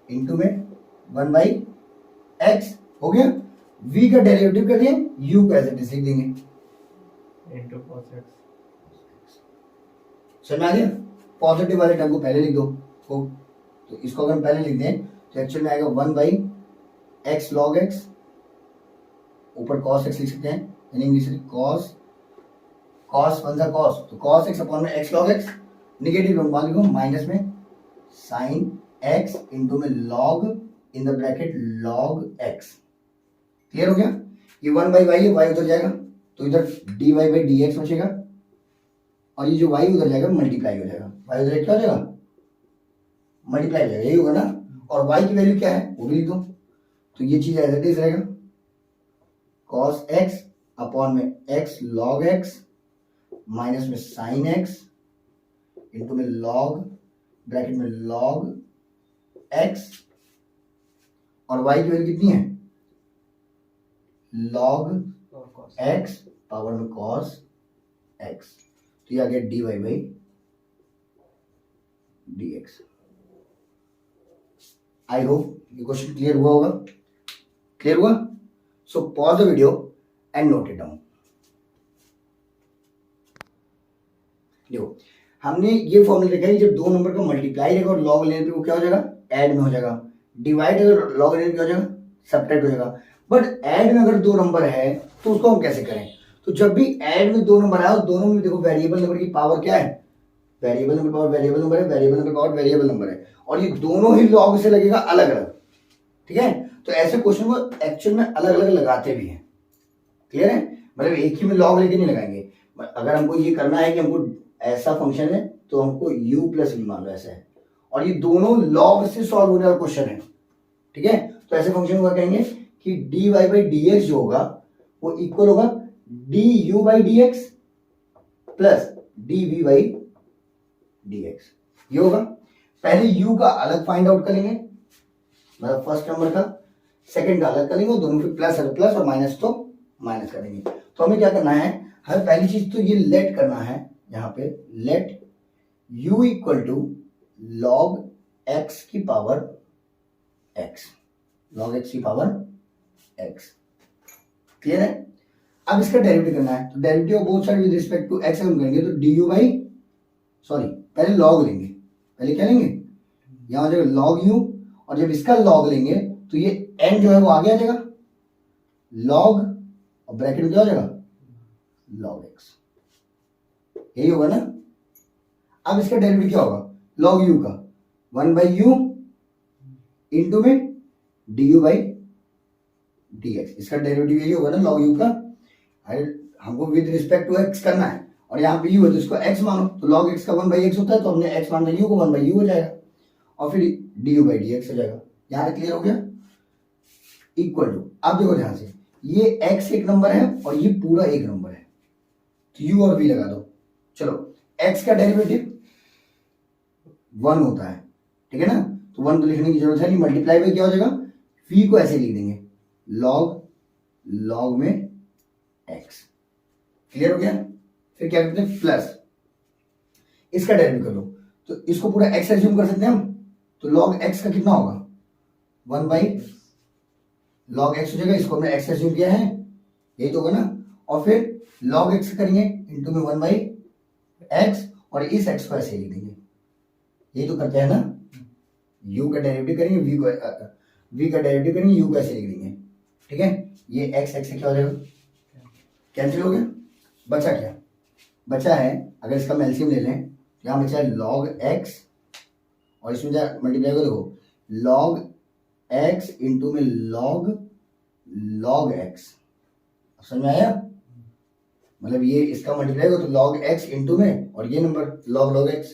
इनटू में 1 बाई x, हो गया? v का डेरिवेटिव कर दिए, u को एज इट इज लिख देंगे इनटू cos x। समझ में आ गया? पॉजिटिव वाले टर्म को पहले लिख दो, तो इसको अगर हम पहले लिख दें तो एक्चुअल में आएगा 1 बाई x log x, ऊपर cos x लिख सकते हैं, यानी इंग्लिश में cos 1 सा cos, तो cos x अपॉन में x log x, निगेटिव मान लिखो माइनस में sin x इंटू में log in the bracket log x, clear हो गया? ये 1 बाई y है, y उधर जाएगा तो इधर dy बाई dx बचेगा, और ये जो y उधर जाएगा मल्टीप्लाई हो जाएगा, y उधर क्या हो जाएगा मल्टीप्लाई हो जाएगा, यही होगा ना? और y की वैल्यू क्या है वो भी लिख दो, तो ये चीज एज इट इज रहेगा cos x अपॉन में x log x माइनस में sin x इंटू में log ब्रैकेट में log x, और y की वैल्यू कितनी है log x पावर में cos x, तो ये आ गया dy by dx। I hope ये क्वेश्चन क्लियर हुआ होगा, क्लियर हुआ? So pause the video and note it down. देखो हमने ये फॉर्मूला देखा है, जब दो नंबर का मल्टीप्लाई रहेगा और लॉग लेने पे वो क्या हो जाएगा ऐड में हो जाएगा, डिवाइड अगर लॉग लेने पे हो जाएगा सब्ट्रैक्ट हो जाएगा, बट ऐड में अगर दो नंबर है तो उसको हम कैसे करें? तो जब भी ऐड में दो नंबर आए, दोनों में देखो वेरिएबल नंबर की पावर क्या है, variable number power variable number है, variable number power variable number है, और ये दोनों ही लॉग से लगेगा अलग अलग, ठीक है? तो ऐसे क्वेश्चन को एक्चुअल में अलग अलग लगाते भी हैं, क्लियर है? मतलब एक ही में लॉग लेके नहीं लगाएंगे, अगर हमको ये करना है कि हमको ऐसा फंक्शन है तो हमको u प्लस v मान लो ऐसा है, और ये दोनों लॉग से सॉल्व होने वाला क्वेश्चन है, ठीक है? तो ऐसे फंक्शन को कहेंगे कि dy बाई dx जो होगा वो इक्वल होगा du by dx plus dv by dx, ये होगा। पहले u का अलग फाइंड आउट करेंगे, मतलब फर्स्ट नंबर का, सेकंड का अलग करेंगे, दोनों पे प्लस है प्लस और माइनस तो माइनस करेंगे। तो हमें क्या करना है, हमें पहली चीज तो ये लेट करना है, यहाँ पे let u equal to log x की पावर x, log x की पावर x, क्लियर है? अब इसका डेरिवेटिव करना है, तो derivative both side with respect to x हम करेंगे, तो du बाई पहले log लेंगे, पहले क्या लेंगे यहाँ हो जाएगा log u, और जब इसका log लेंगे तो ये n जो है वो आगे आ जाएगा log, और ब्रैकेट में क्या हो जाएगा log x, यही होगा ना? अब इसका डेरिवेटिव क्या होगा log u का 1 बाई u इंटू में du बाई dx, इसका डेरिवेटिव यही होगा ना log u का। अरे हमको विद रिस्पेक्ट टू x करना है, और यहाँ पे u है तो इसको x मानो, तो log x का 1 बाई x होता है, तो हमने x मान लिया u को 1 बाई u हो जाएगा, और फिर du बाई dx हो जाएगा। यहाँ तक क्लियर हो गया? इक्वल टू, अब देखो ध्यान से, ये x एक नंबर है और ये पूरा एक नंबर है, तो u और v लगा दो। चलो x का डेरिवेटिव 1 होता है, ठीक है ना? तो 1 तो लिखने की जरूरत है नहीं, मल्टीप्लाई में क्या हो जाएगा, v को ऐसे लिख देंगे log में x, क्लियर हो गया? फिर क्या करते हैं प्लस, इसका डेरिवेटिव कर लो, तो इसको पूरा x एज्यूम कर सकते हैं हम, तो log x का कितना होगा 1 बाई log x हो जाएगा, इसको हमने x एज्यूम किया है, यही तो होगा ना? और फिर log x करेंगे इंटू में 1 बाई x, और इस x को ऐसे लिख देंगे, यही तो करते हैं ना? u का डेरिवेटिव करेंगे v को v का डेरिवेटिव करेंगे, u कैसे लिख देंगे, ठीक है। ये x x से क्या हो जाएगा, कैंसिल हो गया, बचा क्या, बचा है, अगर इसका एलसीएम ले लें, यहाँ बचा है log x, और इसमें क्या मल्टीप्लाई को देखो, log x इंटू में log x, समझ में आया, मतलब ये इसका मल्टीप्लाई हो तो log x इंटू में, और ये नंबर log x,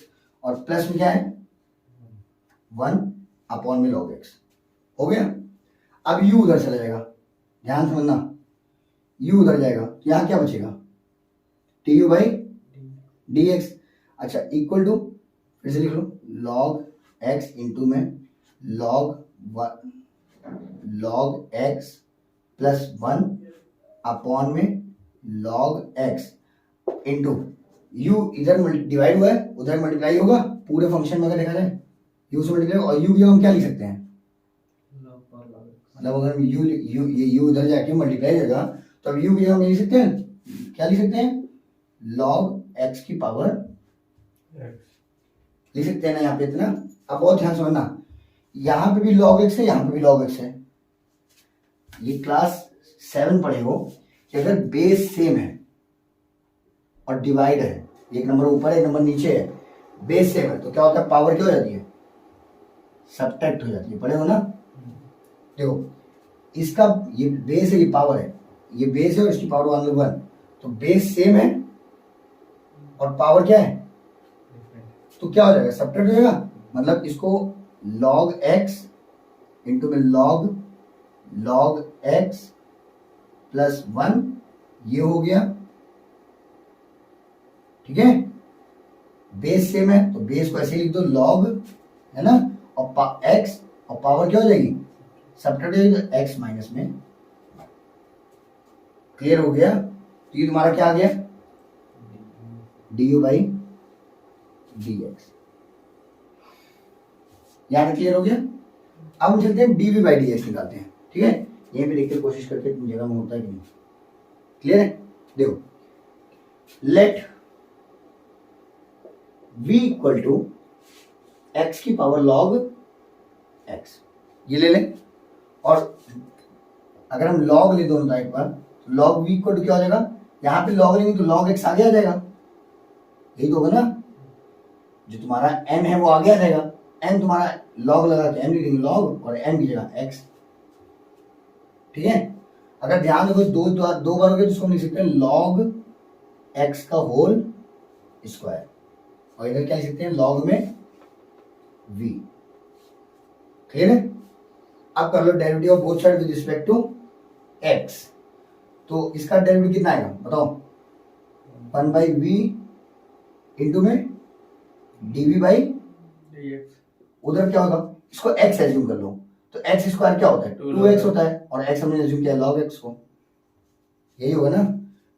और प्लस में क्या है 1 अपॉन में log x, हो गया। अब u उधर चला जाएगा, ध्यान समझना, u उधर जाएगा, यहाँ क्या बचेगा, tu बाई dx, अच्छा इक्वल टू, फिर से लिख लो, log x इंटू में log x प्लस 1 अपॉन में log x इंटू u, इधर डिवाइड हुआ है उधर मल्टीप्लाई होगा, पूरे फंक्शन में अगर देखा जाए u से मल्टीप्लाई, और u की हम क्या लिख सकते हैं, मतलब अगर ये u इधर जाके मल्टीप्लाई होगा तो अब u की हम लिख सकते हैं, क्या लिख सकते हैं, log x की पावर लिख सकते हैं ना यहाँ पे इतना। अब बहुत ध्यान समझना, यहाँ पे भी log x है, यहाँ पे भी log x है, ये क्लास 7 पढ़े हो कि अगर बेस सेम है और डिवाइड है, एक नंबर ऊपर है एक नंबर नीचे है, बेस सेम है, तो क्या होता है, पावर क्या हो जाती है, सब्ट्रैक्ट हो जाती है, पढ़े हो ना। देखो इसका ये बेस है, ये पावर है, ये बेस है और इसकी पावर 1/1, तो बेस सेम है और पावर क्या है, तो क्या हो जाएगा, सब्ट्रैक्ट हो जाएगा, मतलब इसको log x इंटू में log x प्लस 1, ये हो गया, ठीक है, बेस सेम है तो बेस को ऐसे लिख दो log, है ना, और x और पावर क्या हो जाएगी, सब्ट्रैक्ट हो जाएगी, तो x माइनस में, क्लियर हो गया। तो ये तुम्हारा क्या आ गया, du बाई dx, यहाँ पे क्लियर हो गया। अब हम चलते हैं dv बाई dx निकालते हैं, ठीक है, यहीं पे देखते कोशिश करके तुम जगह में होता है कि नहीं, क्लियर है। देखो let v equal to x की पावर log x, ये ले लें, और अगर हम log ले दोनों टाइप पर, तो log v इक्वल टू क्या हो जाएगा, यहाँ पे log लेंगे तो log x आगे आ जाएगा, यही तो होगा ना, जो तुम्हारा n है वो आगे आ जाएगा, n तुम्हारा log लगा के n लिखेंगे log, और n की जगह x, ठीक है। अगर ध्यान देखो दो बार हो गया तो इसको हम लिख सकते हैं log x का होल स्क्वायर, और इधर क्या लिख सकते हैं, log में v, क्लियर है। अब कर लो derivative of both side with respect to x, तो इसका डेरिवेटिव कितना आएगा बताओ, 1/v इंटू में dv बाई dx, उधर क्या होगा, इसको x एज्यूम कर लो, तो x स्क्वायर क्या होता है 2x होता है, और x हमने एज्यूम किया log x को, यही होगा ना।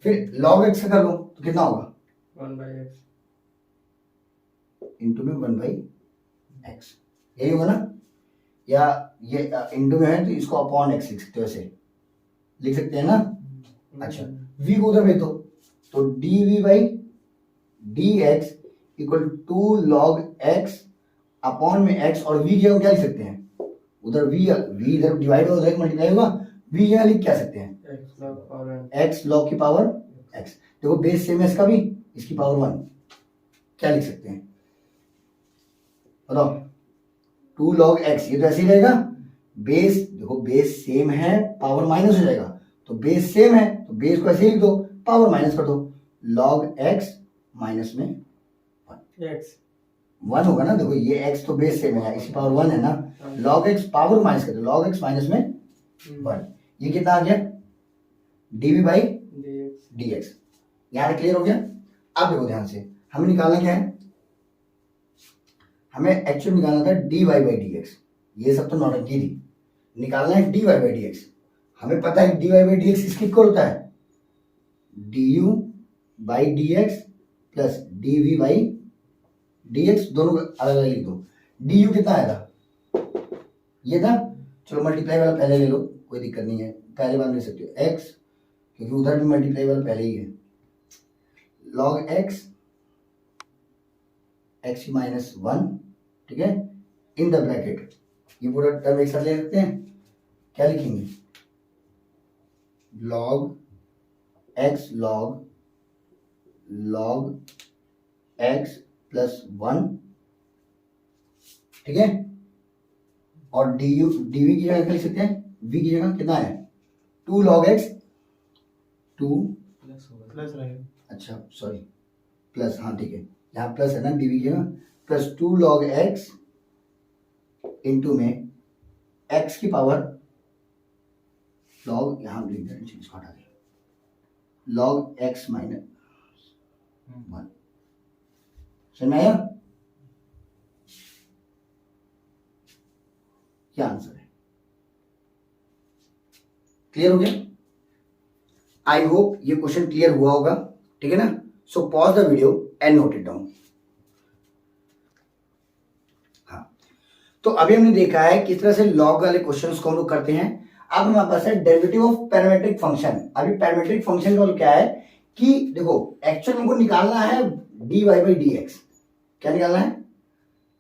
फिर log x से कर लो तो कितना होगा, 1/x इंटू में 1/x, यही होगा ना, या ये इंटू में है तो इसको अपॉन x लिख सकते हो, ऐसे लिख सकते हैं ना। अच्छा v को उधर भेज दो, तो dv by dx equal to log x upon में x, और v की हम क्या लिख सकते हैं, उधर v इधर डिवाइड होगा, उधर मल्टीप्लाई होगा, v यहाँ लिख क्या सकते हैं, x log की पावर x, देखो बेस सेम है इसका भी, इसकी पावर 1, क्या लिख सकते हैं बताओ, 2 log x, ये तो ऐसे ही रहेगा, बेस देखो बेस सेम है, पावर माइनस हो जाएगा, तो बेस सेम है तो बेस को ऐसे ही लिख दो, पावर माइनस कर दो, log x माइनस में 1 होगा ना, देखो ये x तो बेस सेम है, इसकी पावर 1 है ना, log x पावर माइनस कर दो, log x माइनस में 1, ये कितना आ गया, dv बाई dx, यहाँ पे क्लियर हो गया। अब देखो ध्यान से, हमें निकालना क्या है, हमें एक्चुअली निकालना था dy बाई dx, ये सब तो नौटंकी थी, निकालना है dy बाई dx, हमें पता है dy बाई dx इसकी इक्वल होता है du by dx plus dv by dx, दोनों अलग अलग लिख दो, du कितना आएगा, ये था, चलो मल्टीप्लाई वाला पहले ले लो, कोई दिक्कत नहीं है, पहले बार ले सकते हो x, क्योंकि उधर भी मल्टीप्लाई वाला पहले ही है, log x x माइनस 1, ठीक है, इन द ब्रैकेट ये पूरा टर्म एक साथ ले सकते हैं, क्या लिखेंगे, log x log x plus 1, ठीक है, और डीवी की जगह क्या लिख सकते हैं, वी की जगह कितना है 2 log x 2 प्लस रहेगा। अच्छा सॉरी प्लस, हाँ ठीक है, यहाँ प्लस है ना डीवी की जगह, प्लस 2 log x इंटू में x की पावर लॉग, यहाँ लिख दें इसको हटा दें, लॉग x माइनस 1। समझ में आया, क्या आंसर है, क्लियर हो गया। आई होप ये क्वेश्चन क्लियर हुआ होगा, ठीक है ना। So pause the video and note it down. हाँ, तो अभी हमने देखा है किस तरह से लॉग वाले क्वेश्चंस को हम लोग करते हैं। अब हमारे पास है डेरिवेटिव ऑफ पैरामीट्रिक फंक्शन। अभी पैरामीट्रिक फंक्शन का क्या है कि देखो एक्चुअल हमको निकालना है dy बाई डी एक्स। क्या निकालना है,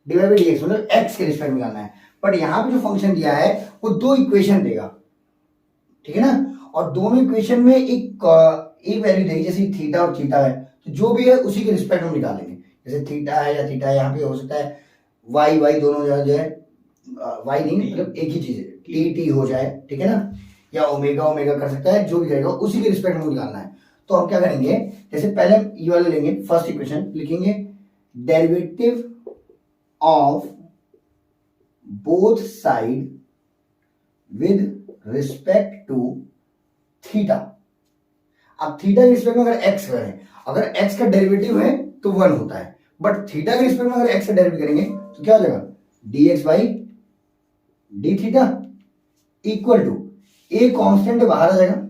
dy बाई डी एक्स, मतलब x के रिस्पेक्ट में निकालना है। बट यहाँ पे जो फंक्शन दिया है वो 2 इक्वेशन देगा, ठीक है ना, और दोनों इक्वेशन में एक वैल्यू देगी, जैसे थीटा और थीटा है, तो जो भी है उसी के रिस्पेक्ट में निकालेंगे। जैसे थीटा है या थीटा है, यहाँ पे हो सकता है वाई दोनों जो है वाई नहीं मतलब एक ही चीज है, टी हो जाए, ठीक है ना, या ओमेगा कर सकता है, जो भी करेगा उसी के रिस्पेक्ट में निकालना है। तो हम क्या करेंगे, जैसे पहले हम ये वाला लेंगे, फर्स्ट इक्वेशन लिखेंगे, derivative of both side with respect to theta. अब थीटा के रिस्पेक्ट में अगर एक्स करें, अगर एक्स का डेरिवेटिव है तो 1 होता है, बट थीटा के रिस्पेक्ट में अगर एक्स का डेरिवेटिव करेंगे तो क्या हो जाएगा, dx by d theta equal to a constant बाहर आ जाएगा,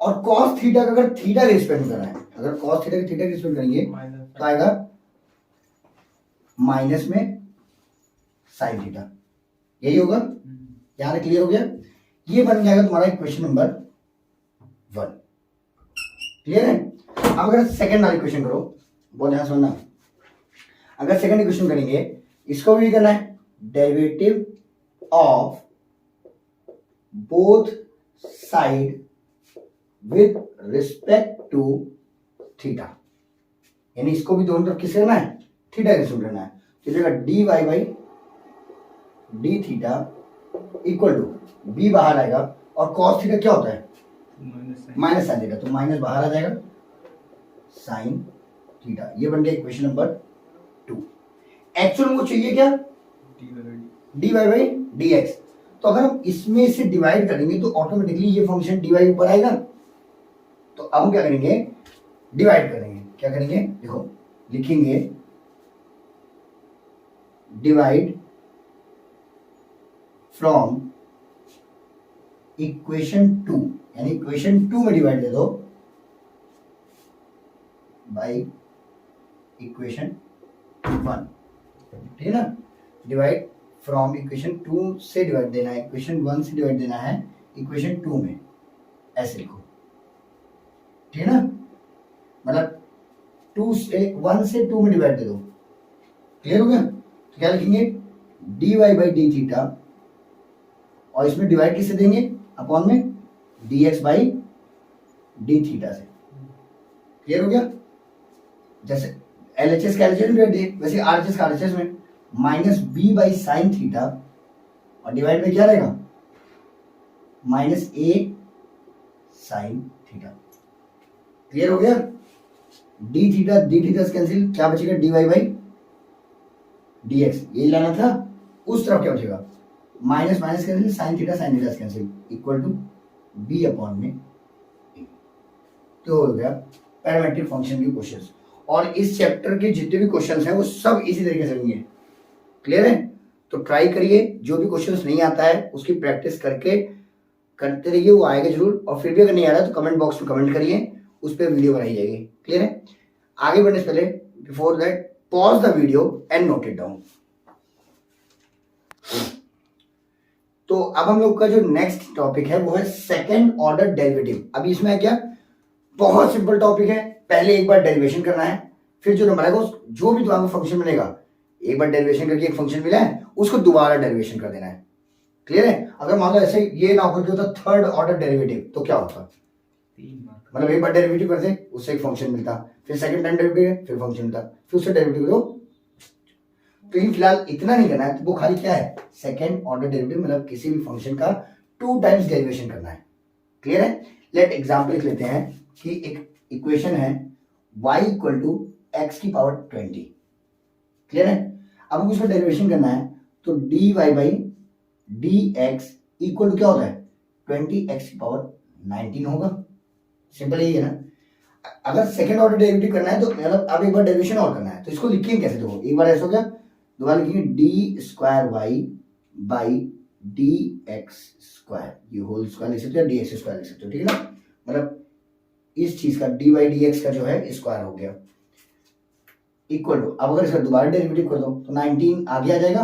और cos थीटा का अगर थीटा के रिस्पेक्ट में करना है, अगर cos थीटा के थीटा के रिस्पेक्ट करेंगे तो आएगा माइनस में साइन थीटा, यही होगा। यहां तक क्लियर हो गया, ये बन जाएगा तुम्हारा इक्वेशन नंबर 1। क्लियर है। अब अगर सेकंड वाली इक्वेशन करो, बहुत ध्यान सुनना, अगर सेकंड इक्वेशन करेंगे इसको भी करना है, derivative of both side with respect to theta, यानी इसको भी दोनों तरफ किससे करना है, थीटा के रिस्पेक्ट करना है। तो जगह d Y by d theta equal to b बाहर आएगा, और कॉस थीटा क्या होता है, माइनस साइन थीटा, तो माइनस बाहर आ जाएगा साइन थीटा। ये बन गया इक्वेशन नंबर 2। एक्चुअल हमको चाहिए क्या, d Y by D x. तो अगर हम इसमें से डिवाइड करेंगे तो ऑटोमेटिकली ये फंक्शन डी वाई ऊपर आएगा। तो अब हम क्या करेंगे, डिवाइड करेंगे। क्या करेंगे, देखो लिखेंगे डिवाइड फ्रॉम इक्वेशन 2, यानी इक्वेशन 2 में डिवाइड दे दो बाई इक्वेशन 1, ठीक है ना। डिवाइड फ्रॉम इक्वेशन 2 से डिवाइड देना है, इक्वेशन 1 से डिवाइड देना है इक्वेशन 2 में, ऐसे लिखो, ठीक है ना, मतलब 1 से 2 में डिवाइड दे दो। क्लियर हो गया। तो क्या लिखेंगे, d Y by d theta, और इसमें डिवाइड किससे देंगे, अपॉन में d x by d theta से। क्लियर हो गया। जैसे LHS का LHS में डिवाइड दिए, वैसे RHS का RHS में minus B by sine theta, और डिवाइड में क्या रहेगा, minus A sine theta. Clear हो गया। डी थीटा से कैंसिल, क्या बचेगा, D Y by D x, यही लाना था। उस तरफ क्या बचेगा, minus minus cancel, sine theta से cancel, equal to B upon में ए। तो हो गया पैरामीट्रिक फंक्शन के क्वेश्चंस। और इस चैप्टर के जितने भी क्वेश्चंस हैं वो सब इसी तरीके से होंगे। क्लियर है। तो ट्राई करिए, जो भी क्वेश्चंस नहीं आता है उसकी प्रैक्टिस करके करते रहिए, वो आएगा जरूर। और फिर भी अगर नहीं आ रहा तो कमेंट बॉक्स में कमेंट करिए, उस पर वीडियो बनाई जाएगी। क्लियर है। आगे बढ़ने से पहले before that pause the video and note it down. तो अब हम लोग का जो नेक्स्ट टॉपिक है वो है सेकंड ऑर्डर डेरिवेटिव। अभी इसमें है क्या, बहुत सिंपल टॉपिक है। पहले एक बार डेरिवेशन करना है, फिर जो नंबर आएगा जो भी तुम्हारा फंक्शन मिलेगा, एक बार डेरिवेशन करके एक फंक्शन मिला है उसको दोबारा डेरिवेशन कर देना है। क्लियर है? अगर मान लो ऐसे ये ना होकर जो था थर्ड ऑर्डर डेरिवेटिव तो क्या होता? 3 मार्क। मतलब एक बार डेरिवेटिव करते उससे एक फंक्शन मिलता, फिर सेकंड टाइम डेरिवेटिव फिर फंक्शन मिलता, फिर उससे डेरिवेटिव करो। तो ये फिलहाल इतना नहीं करना है, तो वो खाली क्या है, सेकंड ऑर्डर डेरिवेटिव, मतलब किसी भी फंक्शन का 2 टाइम्स डेरिवेशन करना है। क्लियर है? लेट एग्जांपल लिख लेते हैं कि एक इक्वेशन है y इक्वल टू एक्स की पावर 20। क्लियर है? अब हमको इसका डेरिवेशन करना है, तो dy by dx equal to क्या होता है, 20x की पावर 19 होगा। सिंपल यही है ना। अगर सेकंड ऑर्डर डेरिवेटिव करना है तो मतलब अब एक बार डेरिवेशन और करना है, तो इसको लिखेंगे कैसे? देखो एक बार ऐसा हो गया, दोबारा लिखेंगे d square y by D x square, ये होल स्क्वायर लिख सकते हो, डी एक्स स्क्वायर लिख सकते हो, ठीक है ना। मतलब इस चीज का डी बाई डी एक्स का जो है स्क्वायर हो गया इक्वल टू, अब अगर इसका दोबारा डेरिवेटिव कर दो तो 19 आगे आ जाएगा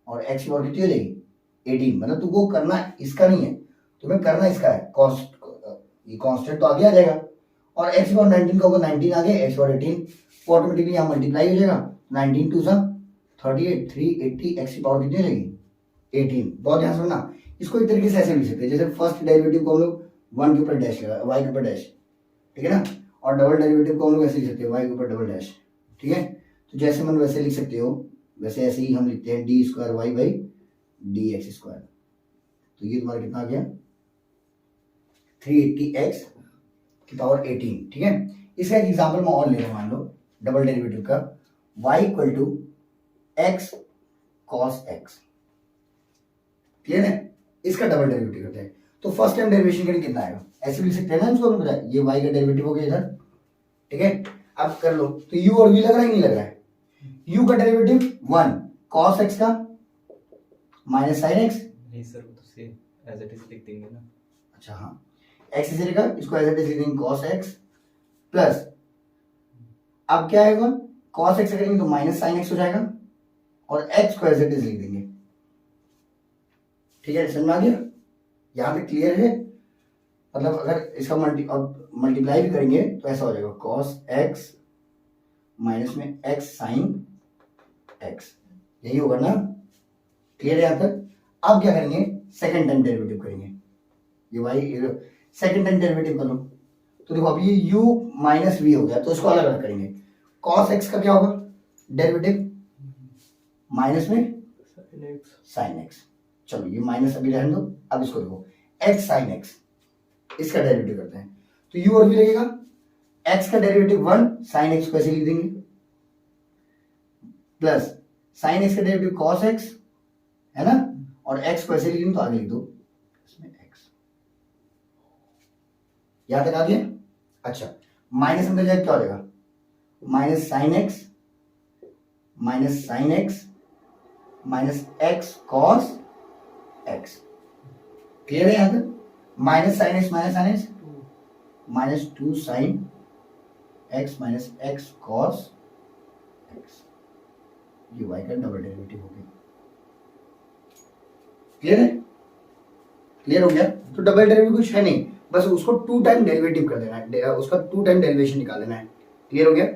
और x की पावर कितनी हो जाएगी 18। मतलब तुमको करना इसका नहीं है, तुम्हें करना इसका है, कॉस्ट ये कांस्टेंट तो आगे आ जाएगा और x की पावर 19 का होगा 19 आगे, x की पावर 18 ऑटोमेटिकली यहाँ मल्टीप्लाई हो जाएगा, 19 टू सा 38 380, x की पावर कितनी हो जाएगी 18। बहुत ध्यान से सुनना, इसको एक तरीके से ऐसे लिख सकते हैं जैसे फर्स्ट डेरिवेटिव को हम लोग 1 के ऊपर डैश लगा, y के ऊपर डैश, ठीक है ना, और डबल डेरिवेटिव को हम लोग ऐसे लिख सकते हैं y के ऊपर डबल डैश, ठीक है। तो जैसे मन वैसे लिख सकते हो, वैसे ऐसे ही हम लिखते हैं d square y by D x square. तो ये तुम्हारा कितना आ गया 380x की पावर 18, ठीक है। इसका एक एग्जांपल मैं और ले रहा हूं, मान लो डबल डेरिवेटिव का y equal to x cos x. Clear है? इसका डबल डेरिवेटिव करते हैं, तो फर्स्ट टाइम डेरिवेशन करके कितना आएगा, ऐसे भी लिख सकते हैं ना इसको, पता है ये y का डेरिवेटिव हो गया इधर, ठीक है। अब कर लो, तो u और v लग रहा है कि नहीं लग रहा है, u का डेरिवेटिव 1 cos x का माइनस sin x, नहीं सर वो तो सेम एज इट इज लिख देंगे ना। अच्छा हाँ, x इस का इसको एज इट इज लिख देंगे cos x प्लस, अब क्या आएगा cos x करेंगे तो माइनस sin x हो जाएगा और x को एज इट इज लिख देंगे, ठीक है। समझ में आ गया? यहां पे क्लियर है? मतलब अगर इसका मल्टीप्लाई भी करेंगे तो ऐसा हो जाएगा cos x माइनस में x sin x, यही होगा ना। क्लियर है यहां तक? अब क्या करेंगे, सेकंड टाइम डेरिवेटिव करेंगे, ये y सेकंड टाइम डेरिवेटिव कर लो, तो देखो अब ये u माइनस वी हो गया, तो इसको अलग अलग करेंगे। cos x का क्या होगा डेरिवेटिव, माइनस में sin x। चलो ये माइनस अभी रहने दो, अब इसको देखो x sin x, इसका डेरिवेटिव करते हैं, तो u और v लगेगा, x का डेरिवेटिव 1 sin x को ऐसे लिख देंगे प्लस sin x का डेरिवेटिव cos x है ना, और x को ऐसे लिख देंगे तो आगे लिख दो इसमें x। यहां तक आ गया? अच्छा, माइनस अंदर जाए क्या हो जाएगा, minus sin x minus x cos x। Clear है यहां तक? Minus sin x minus 2 sin x minus x cos x, ये y का डबल डेरिवेटिव हो गया। क्लियर है? क्लियर हो गया? तो डबल डेरिवेटिव कुछ है नहीं, बस उसको 2 टाइम डेरिवेटिव कर देना है, उसका 2 टाइम डेरिवेशन निकाल देना है। क्लियर हो गया?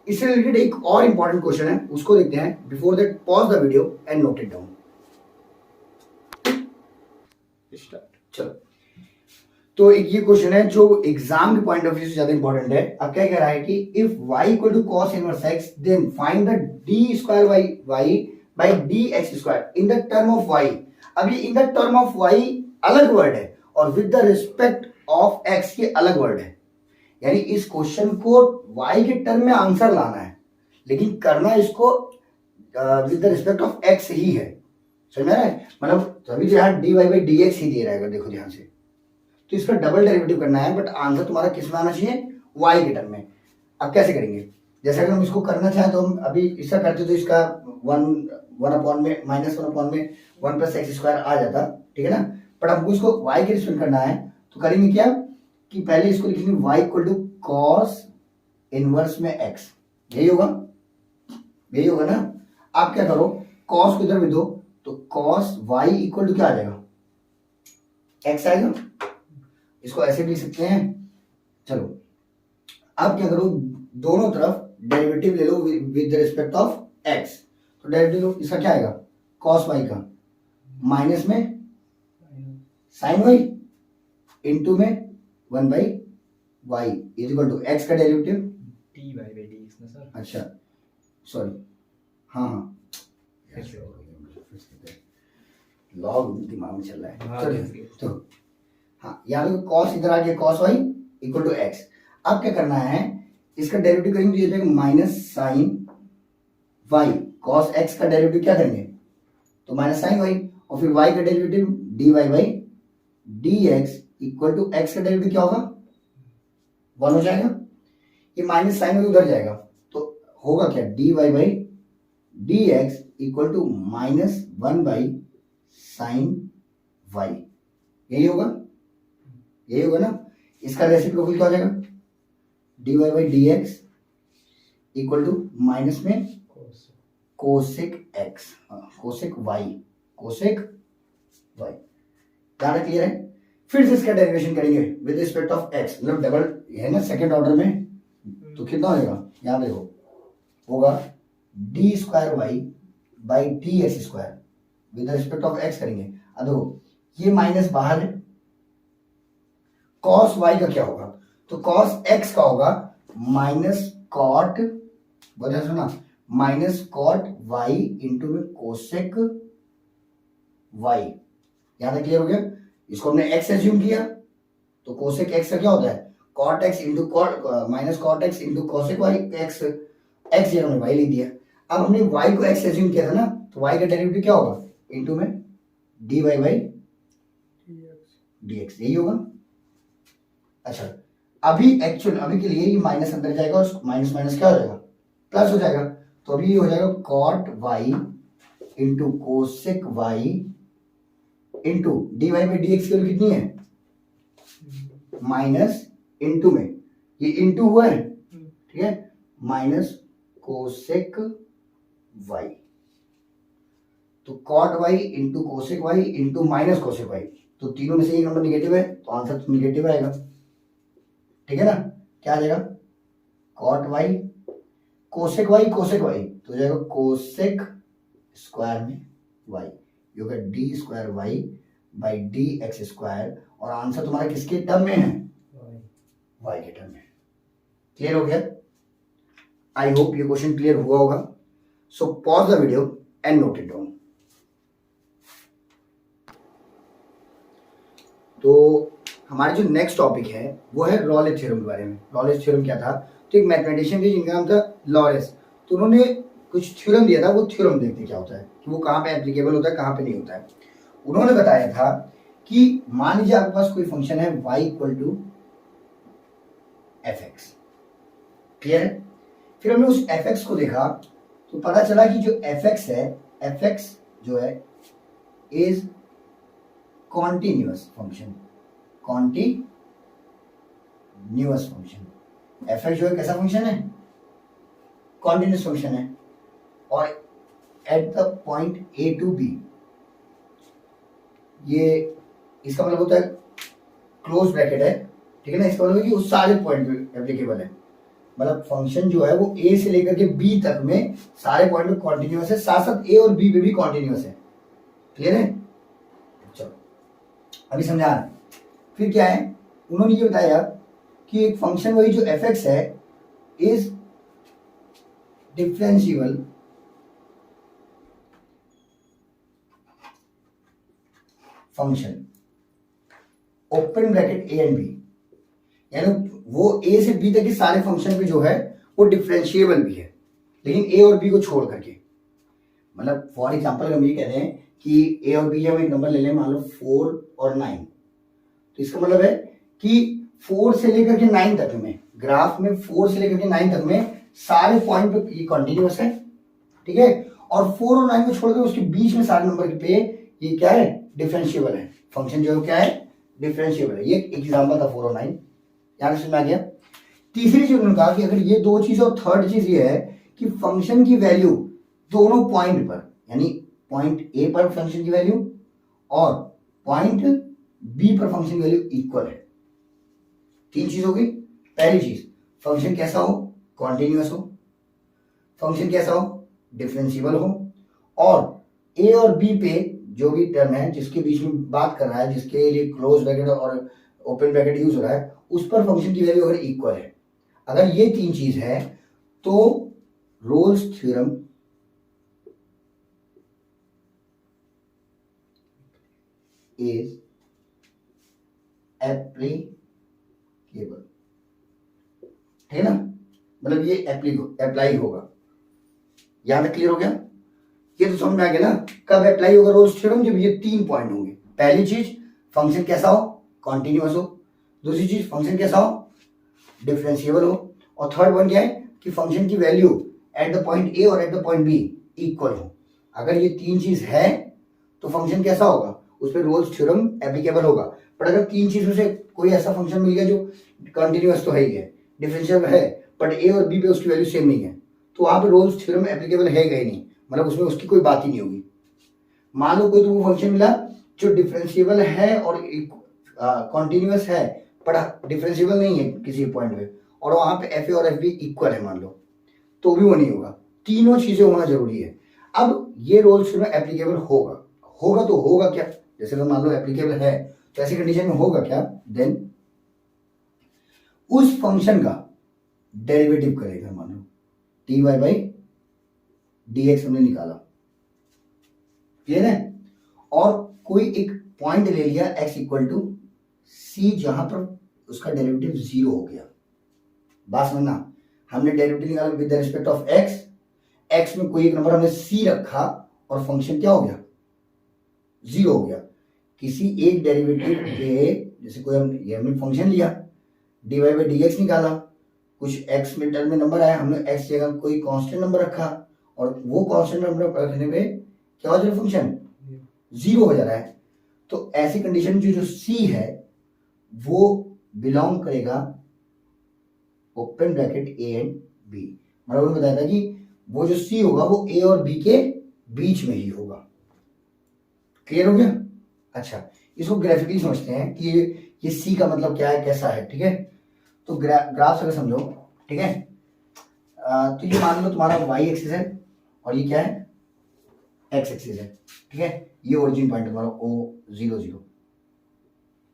इससे रिलेटेड एक और इंपॉर्टेंट क्वेश्चन है, उसको देखते हैं। Before that pause the video and note it down. चलो, तो एक ये क्वेश्चन है जो एग्जाम के पॉइंट ऑफ व्यू से ज्यादा इंपॉर्टेंट है। अब क्या कह रहा है कि if y equal to cos inverse x then find the d square y by dx square in the term of y। अब ये in the term of y अलग वर्ड है और with the respect of x के अलग word है, यानी इस क्वेश्चन को y के टर्म में आंसर लाना है, लेकिन करना इसको with the respect of x ही है। समझ में आ रहा है? मतलब तभी तो यहाँ dy बाई dx ही दे रहा है, देखो ध्यान से, तो इसका डबल डेरिवेटिव करना है, बट आंसर तुम्हारा किस में आना चाहिए, y के टर्म में। अब कैसे करेंगे, जैसे अगर हम इसको करना चाहें तो हम अभी इसका करते तो इसका 1 अपॉन में माइनस 1 अपॉन में 1 प्लस एक्स स्क्वायर आ जाता, ठीक है ना। बट हमको इसको y के रिस्पेक्ट करना है, तो करेंगे क्या कि पहले इसको लिखेंगे y equal to cos inverse में x, यही होगा ना। आप क्या करो, कॉस को इधर भी दो, तो कॉस y इक्वल टू क्या आ जाएगा, x आएगा। इसको ऐसे भी लिख सकते हैं। चलो अब क्या करो, दोनों तरफ डेरिवेटिव ले लो विद रिस्पेक्ट ऑफ x, तो डेरिवेटिव इसका क्या आएगा कॉस वाई का माइनस में साइन वाई इंटू में 1/y is equal to x का derivative t by by D x ना सर। अच्छा सॉरी हाँ लॉग दिमाग में चल रहा है हाँ, चलिए देखिए। तो हाँ यहाँ देखो कॉस इधर आ गया cos y equal to x. अब क्या करना है इसका डेरिवेटिव करेंगे तो ये जाएगा minus sine y cos x का डेरिवेटिव क्या करेंगे तो माइनस साइन वाई और फिर वाई का derivative d Y by D x equal to x का डेरिवेटिव क्या होगा 1 हो जाएगा। ये माइनस साइन वाई उधर जाएगा तो होगा क्या d Y by D x equal to minus 1 by sine y यही होगा ना। इसका रेसिप्रोकल क्या हो जाएगा d Y by D x equal to minus में कोसेक एक्स कोसेक वाई ज्यादा क्लियर है। फिर से इसका डेरिवेशन करेंगे विद रिस्पेक्ट ऑफ एक्स मतलब डबल है ना सेकेंड ऑर्डर में तो कितना होगा यहाँ देखो होगा d square y by D x square with respect of x करेंगे। अब देखो ये माइनस बाहर है कॉस वाई का क्या होगा तो कॉस एक्स का होगा माइनस कॉट बता सुना माइनस कॉट वाई इंटू में कोसेक वाई यहां तक क्लियर हो गया। इसको हमने एक्स एज्यूम किया तो कोसेक एक्स का क्या होता है cot x into cot minus cot x into cosec y x जगह हमने वाई लिख दिया। अब हमने वाई को एक्स एज्यूम किया था ना तो वाई का डेरिवेटिव क्या होगा इंटू में d Y by D x यही होगा। अच्छा अभी के लिए ये माइनस अंदर जाएगा और माइनस माइनस क्या हो जाएगा प्लस हो जाएगा तो अभी ये हो जाएगा cot y into cosec y into d Y by D x की वैल्यू कितनी है माइनस इंटू में ये इंटू हुआ है ठीक है माइनस कोसेक वाई तो cot y into cosec y into minus cosec y तो तीनों में से एक नंबर निगेटिव है तो आंसर तो निगेटिव आएगा ठीक है ना। क्या आ जाएगा कॉट वाई कोसेक वाई तो हो जाएगा कोसेक स्क्वायर में वाई ये होगा d square y by D x square और आंसर तुम्हारा किसके टर्म में है वाई के टर्म में। क्लियर हो गया आई होप ये क्वेश्चन क्लियर हुआ होगा। So pause the video and note it down. तो हमारा जो नेक्स्ट टॉपिक है वो है रॉलेज थ्योरम के बारे में। रॉलेज थ्योरम क्या था तो एक मैथमेटिशियन थे जिनका नाम था लॉरेंस तो उन्होंने कुछ थ्योरम दिया था वो थ्योरम देखते क्या होता है कि वो कहाँ पे एप्लीकेबल होता है कहाँ पे नहीं होता है। उन्होंने बताया था कि मान लीजिए आपके पास कोई फंक्शन है y equal to f x clear है। फिर हमने उस एफ एक्स को देखा तो पता चला कि जो एफ एक्स है एफ एक्स जो है is continuous function f x जो है कैसा फंक्शन है कॉन्टिन्यूअस फंक्शन है और at the point a to b ये इसका मतलब होता है क्लोज ब्रैकेट है ठीक है ना। इसका मतलब है कि उस सारे पॉइंट पे एप्लीकेबल है मतलब फंक्शन जो है वो ए से लेकर के बी तक में सारे पॉइंट पे कॉन्टिन्यूअस है साथ साथ ए और बी पे भी कॉन्टिन्यूअस है। क्लियर है चलो अभी समझा रहे। फिर क्या है उन्होंने ये बताया कि एक फंक्शन वही जो एफ एक्स है is differentiable function open bracket a and b यानी वो ए से बी तक के सारे फंक्शन पे जो है वो डिफरेंशिएबल भी है लेकिन ए और बी को छोड़ करके। मतलब फॉर एग्जांपल हम ये कह रहे हैं कि ए और बी हम एक नंबर ले लें मान लो 4 और 9 तो इसका मतलब है कि 4 से लेकर के 9 तक में ग्राफ में 4 से लेकर के 9 तक में सारे पॉइंट पे ये कंटिन्यूअस है ठीक है और 4 और 9 को छोड़कर उसके बीच में सारे नंबर पे ये क्या है डिफरेंशिएबल है फंक्शन जो है क्या है डिफरेंशिएबल है। ये एग्जांपल था 4 और 9 याद समझ में आ गया। तीसरी चीज उन्होंने कहा कि अगर ये दो चीज और थर्ड चीज ये है कि फंक्शन की वैल्यू दोनों पॉइंट पर यानी पॉइंट ए पर फंक्शन की वैल्यू और पॉइंट बी पर फंक्शन की वैल्यू इक्वल है। तीन चीज हो गई। पहली चीज फंक्शन कैसा हो कॉन्टिन्यूअस हो फंक्शन कैसा हो डिफरेंशिएबल हो और ए और बी पे जो भी टर्म है जिसके बीच में बात कर रहा है, जिसके लिए क्लोज ब्रैकेट और ओपन ब्रैकेट यूज हो रहा है, उस पर फंक्शन की वैल्यू अगर इक्वल है, अगर ये तीन चीज है तो रोल्स थ्योरम इज एप्लीकेबल। ठीक है ना, मतलब ये अप्लाई होगा। यहां तक क्लियर हो गया? ये तो समझ में आ गया ना, कब अप्लाई होगा रोल्स थ्योरम? जब ये 3 पॉइंट होंगे। पहली चीज फंक्शन कैसा हो, कॉन्टिन्यूअस हो। दूसरी चीज फंक्शन कैसा हो, डिफरेंशिएबल हो। और थर्ड पॉइंट क्या है कि फंक्शन की value at the point a और at the point b equal हो। अगर ये 3 चीज है तो फंक्शन कैसा होगा, उस पर रोल्स थ्योरम एप्लीकेबल होगा। पर अगर 3 चीजों से कोई ऐसा फंक्शन मिल गया जो कंटिन्यूअस तो है ही है, डिफरेंशिएबल है, बट ए और बी पे उसकी वैल्यू सेम नहीं है, तो वहां पे रोल्स थ्योरम एप्लीकेबल है ही नहीं, मतलब उसमें उसकी कोई बात ही नहीं होगी। मान लो कोई तो वो फंक्शन मिला जो डिफरेंशिएबल है और कॉन्टिन्यूअस है पर डिफरेंशिएबल नहीं है किसी पॉइंट पे, और वहां पे एफ ए और एफ बी इक्वल है मान लो, तो भी वो नहीं होगा। तीनों चीजें होना जरूरी है। अब ये रोल्स में एप्लीकेबल होगा तो होगा क्या, जैसे मान लो एप्लीकेबल है तो ऐसी कंडीशन में होगा क्या, देन उस फंक्शन का डेरिवेटिव करेगा। मान लो t y by D x हमने निकाला, क्लियर है, और कोई एक पॉइंट ले लिया x इक्वल टू सी जहां पर उसका डेरिवेटिव 0 हो गया। बात समझना, हमने डेरिवेटिव निकाला विद रिस्पेक्ट ऑफ x में कोई एक नंबर हमने c रखा और फंक्शन क्या हो गया, 0 हो गया। किसी एक डेरिवेटिव पे जैसे कोई हमने फंक्शन लिया dy बाई डी एक्स निकाला, कुछ x में टर्म में नंबर आया, हमने x जगह कोई कांस्टेंट नंबर रखा और वो कांस्टेंट नंबर रखने पे क्या हो जाएगा, फंक्शन 0 हो जा रहा है। तो ऐसी कंडीशन जो c है वो बिलोंग करेगा open bracket a and b। मतलब उन्होंने बताया था कि वो जो c होगा वो a और b के बीच में ही होगा। क्लियर हो गया? अच्छा, इसको ग्राफिकली समझते हैं कि ये c का मतलब क्या है, कैसा है। ठीक है, तो ग्राफ अगर समझो, ठीक है, तो ये मान लो तुम्हारा y एक्सिस है और ये क्या है, x एक्सिस है। ठीक है, ये ओरिजिन पॉइंट तुम्हारा O0 0,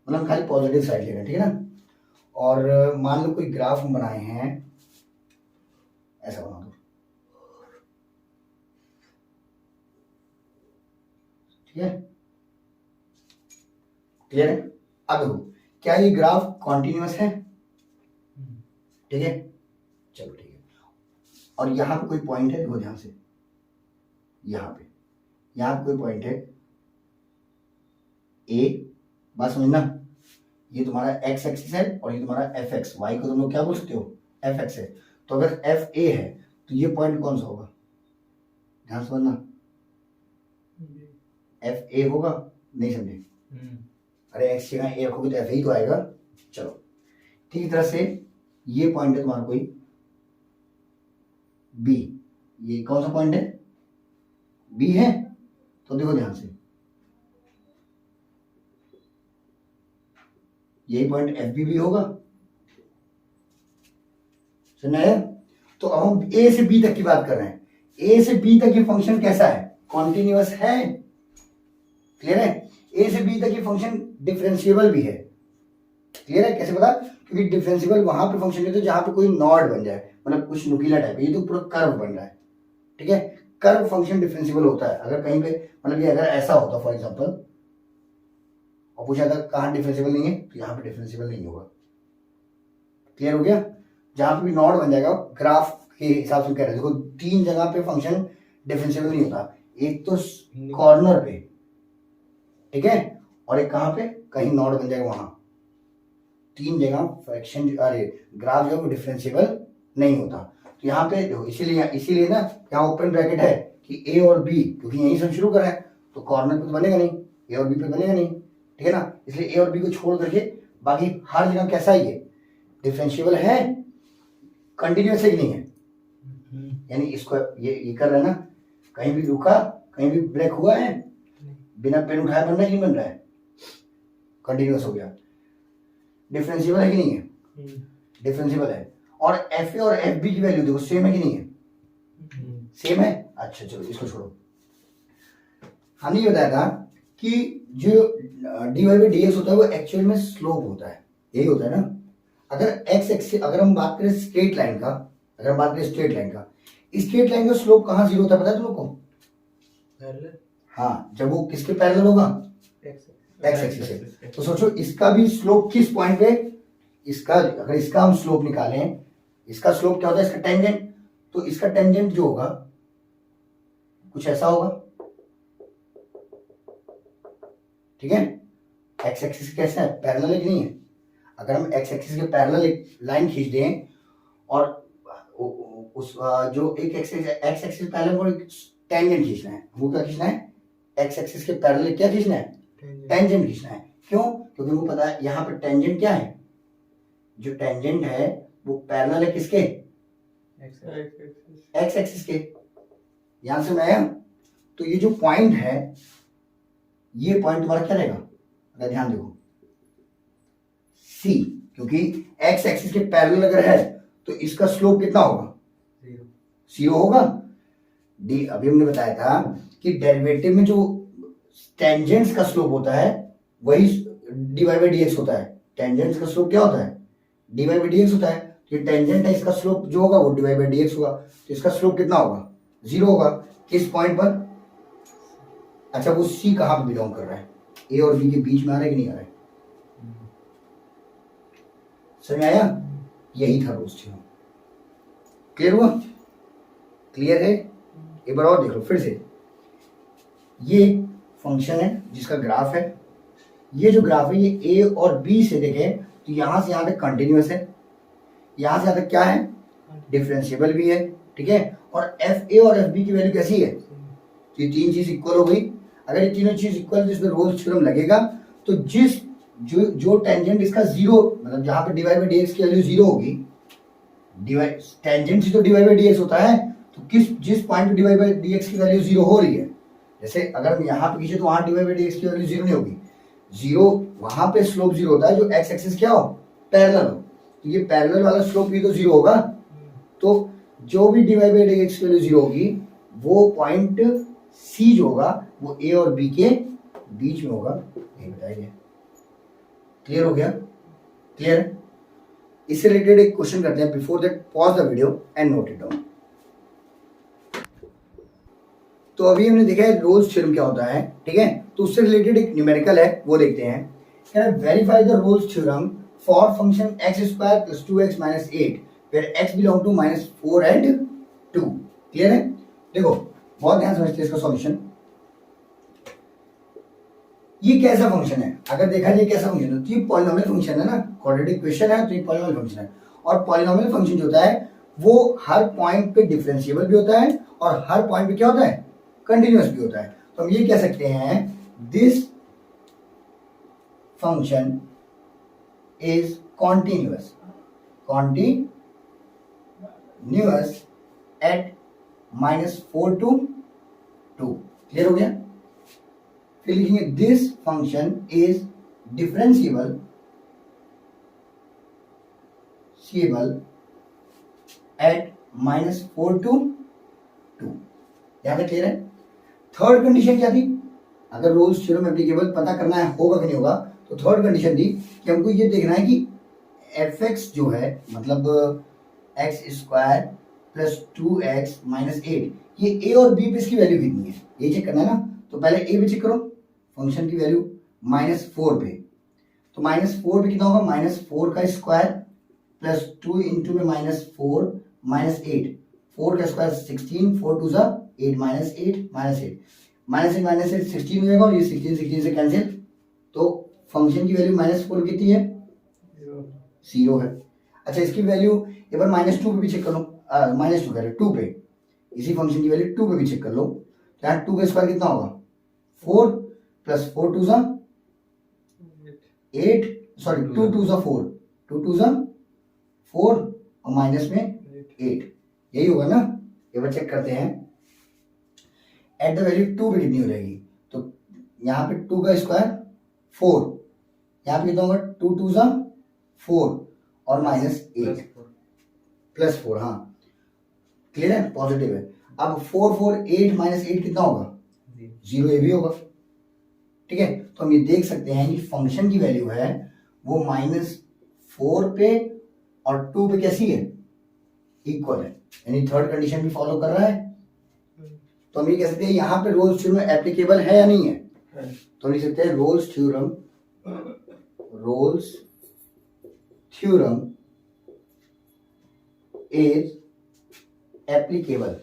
मतलब खाली पॉजिटिव साइड ले रहे हैं। ठीक है ना, और मान लो कोई ग्राफ हम बनाए हैं, ऐसा बना दो। ठीक है, क्लियर है? अब देखो क्या ये ग्राफ कॉन्टिन्यूअस है? ठीक है, चलो ठीक है। और यहां पे कोई पॉइंट है, देखो ध्यान से, यहां पे कोई पॉइंट है ए। बात समझना, ये तुम्हारा x एक्सिस है और ये तुम्हारा एफ एक्स, वाई को तुम लोग क्या बोल सकते हो, एफ एक्स है। तो अगर एफ ए है तो ये पॉइंट कौन सा होगा, ध्यान समझना, एफ ए होगा। नहीं समझे? अरे एक्स जगह ए रखोगे तो एफ ही तो आएगा। चलो, ठीक तरह से ये पॉइंट है तुम्हारा कोई बी, ये कौन सा पॉइंट है, बी है। तो देखो ध्यान से, यही पॉइंट एफ बी भी होगा, सुना है? तो अब हम ए से बी तक की बात कर रहे हैं। ए से बी तक ये फंक्शन कैसा है, कॉन्टिन्यूअस है। क्लियर है? ए से बी तक ये फंक्शन डिफरेंशिएबल भी है। क्लियर है? कैसे पता? क्योंकि डिफरेंशिएबल वहां पे फंक्शन है तो जहां पे कोई नॉड बन जाए, मतलब कुछ नुकीला टाइप, ये तो पूरा कर्व बन रहा है। ठीक है, कर्व फंक्शन डिफरेंशिएबल होता है। अगर कहीं पे मतलब ये अगर ऐसा होता फॉर एग्जांपल और पूछा था कहां डिफरेंशिएबल नहीं है, तो यहाँ पे डिफरेंशिएबल नहीं होगा। क्लियर हो गया? जहां पे भी नॉड बन जाएगा, ग्राफ के हिसाब से कह रहे हैं, देखो 3 जगह पे फंक्शन डिफरेंशिएबल नहीं होता। एक तो कॉर्नर पे, ठीक है, और एक कहां पे, कहीं नॉड बन जाएगा वहां। 3 जगह फ्रैक्शन, अरे ग्राफ जो है वो डिफरेंशिएबल नहीं होता। तो यहाँ पे देखो, इसीलिए ना यहाँ ओपन ब्रैकेट है कि ए और बी, क्योंकि यहीं से हम शुरू कर रहे हैं तो कॉर्नर पे तो बनेगा नहीं, ए और बी पे बनेगा नहीं। ठीक है ना, इसलिए ए और बी को छोड़ करके बाकी हर जगह कैसा ही है, डिफरेंशिएबल है, कंटिन्यूअस है कि नहीं है। यानी इसको ये कर रहे हैं ना, कहीं भी रुका, कहीं भी ब्रेक हुआ है, बिना पेन उठाए बन रहा है कि नहीं बन रहा है, कंटिन्यूअस हो गया। डिफरेंशिएबल है कि नहीं है, डिफरेंशिएबल है। और एफ ए और एफ बी की वैल्यू देखो सेम है कि नहीं है, सेम है। अच्छा चलो इसको छोड़ो। हमने ये बताया था कि जो dy बाई डी एक्स होता है वो एक्चुअल में स्लोप होता है, यही होता है ना। अगर एक्स एक्सिस, अगर हम बात करें स्ट्रेट लाइन का, अगर हम बात करें स्ट्रेट लाइन का, स्ट्रेट लाइन का स्लोप कहाँ जीरो होता है पता है तुम लोग को? पैरेलल हाँ, जब वो किसके पैरेलल होगा? एक्स एक्सिस से। तो सोचो इसका भी स्लोप किस पॉइंट पे, इसका अगर इसका हम स्लोप निकालें, इसका स्लोप क्या होता है? इसका टेंजेंट। तो इसका टेंजेंट जो होगा कुछ ऐसा होगा, ठीक है। एक्स एक्सिस कैसा है? पैरेलल है कि नहीं है? अगर हम एक्स एक्सिस के पैरेलल एक लाइन खींच दें और उस जो एक एक्स एक्सिस पैरेलल को टेंजेंट खींचना है, वो क्या खींचना है? एक्स एक्सिस के पैरेलल क्या खींचना है? टेंजेंट खींचना है। क्यों? क्योंकि वो पता है यहाँ पे टेंजेंट क्या है, जो टेंजेंट है वो पैरेलल है किसके? एक्स एक्सिस के। यहां से मैं, तो ये जो पॉइंट है, ये पॉइंट तुम्हारा क्या रहेगा? अगर ध्यान देखो सी, क्योंकि एक्स एक्सिस के पैरेलल अगर है तो इसका स्लोप कितना होगा? जीरो होगा। डी, अभी हमने बताया था कि डेरिवेटिव में जो टेंजेंट्स का स्लोप होता है वही d Y by D x होता है। टेंजेंट्स का स्लोप क्या होता है? D Y by D x होता है। तो ये टेंजेंट है, इसका स्लोप जो होगा वो d Y by D x होगा। तो इसका स्लोप कितना होगा? जीरो होगा। किस पॉइंट पर? अच्छा, वो सी कहाँ पे बिलोंग कर रहा है? ए और बी के बीच में आ रहा है कि नहीं आ रहा है? समझ आया? यही था रोज थ्योरम। क्लियर हुआ? क्लियर है? एक बार और देख लो फिर से। ये फंक्शन है जिसका ग्राफ है, ये जो ग्राफ है ये ए और बी से देखें तो यहां से यहां तक कंटिन्यूअस है, यहां से यहां तक क्या है? डिफरेंशिएबल भी है, ठीक है। और एफ ए और एफ बी की वैल्यू कैसी है? तो ये तीन चीज इक्वल हो गई। अगर ये तीनों चीज इक्वल तो इसमें रोल्स थ्योरम लगेगा। तो जिस जो टेंजेंट इसका जीरो, मतलब जहां पे d Y by D x की वैल्यू जीरो होगी, टेंजेंट से तो d Y by D x होता है, तो जिस पॉइंट पे d Y by D x की वैल्यू जीरो हो रही है, जैसे अगर हम यहाँ पे खींचे तो वहां d Y by D x की वैल्यू जीरो नहीं होगी। जीरो वहां पे स्लोप जीरो होता है जो एक्स एक्सिस क्या हो? पैरेलल हो। तो ये पैरेलल वाला स्लोप भी तो जीरो होगा। तो जो भी d Y by D x की वैल्यू जीरो होगी वो पॉइंट सी जो होगा वो ए और बी के बीच में होगा, ये बताया गया। क्लियर हो गया? क्लियर है? इससे रिलेटेड एक क्वेश्चन करते हैं। Before that pause the video and note it down. तो अभी हमने देखा है रोल्स थ्योरम क्या होता है, ठीक है। तो उससे रिलेटेड एक न्यूमेरिकल है, वो देखते हैं। Can verify the Rolle's theorem for function x square plus 2x minus 8 where x belong to minus 4 and 2। Clear है? देखो बहुत ध्यान समझते हैं इसका सॉल्यूशन। ये कैसा फंक्शन है? अगर देखा जाए कैसा फंक्शन है तो ये पॉलिनोमियल फंक्शन है ना, क्वाड्रेटिक इक्वेशन है तो ये पॉलिनोमियल फंक्शन है। और पॉलिनोमियल फंक्शन जो होता है वो हर पॉइंट पे डिफरेंशिएबल भी होता है और हर पॉइंट पे क्या होता है? कंटिन्यूअस भी होता है। तो हम ये कह सकते हैं this function is continuous at -4 to 2। Clear हो गया? फिर लिखेंगे this function is differentiable at -4 to 2। यहां तक क्लियर है? थर्ड कंडीशन क्या थी? अगर रोल्स थ्योरम एप्लीकेबल पता करना है होगा कि नहीं होगा, तो थर्ड कंडीशन थी कि हमको ये देखना है कि एफ एक्स जो है, मतलब x square plus 2x minus 8, ये ए और बी पे इसकी वैल्यू कितनी है ये चेक करना है ना। तो पहले ए पे चेक करो, फंक्शन की वैल्यू -4 पे। तो -4 पे कितना होगा? -4 का स्क्वायर प्लस 2 इंटू में -4 माइनस 8, 4 का स्क्वायर 16, 4 2 जा 8 माइनस 8 माइनस 8 माइनस 8 माइनस 8 16 हो जाएगा और ये 16 से कैंसिल। तो फंक्शन की वैल्यू -4 कितनी है? 0 है। अच्छा, इसकी वैल्यू एक बार -2 पे भी चेक कर लो, -2 कह रहे 2 पे, इसी फंक्शन की वैल्यू 2 पे भी चेक कर लो। तो यहाँ 2 का स्क्वायर कितना होगा? 4 प्लस 4 2 जा 8, सॉरी 2 2 जा 4, 2 2 जा 4 और माइनस में 8, यही होगा ना। एक बार चेक करते हैं एट द वैल्यू 2 पे कितनी हो जाएगी। तो यहाँ पे 2 का स्क्वायर 4, यहाँ पे कितना होगा? 2 2 जा 4 और माइनस 8 प्लस 4। हाँ क्लियर है? पॉजिटिव है। अब 4 4 8 माइनस 8 कितना होगा? जीरो ये भी होगा। ठीक है, तो हम ये देख सकते हैं कि फंक्शन की वैल्यू है वो -4 पे और 2 पे कैसी है, इक्वल है, यानी थर्ड कंडीशन भी फॉलो कर रहा है। तो हम ये कह सकते हैं यहाँ पे रोल्स थ्योरम एप्लीकेबल है या नहीं है, तो हम लिख सकते हैं रोल्स थ्योरम इज एप्लीकेबल,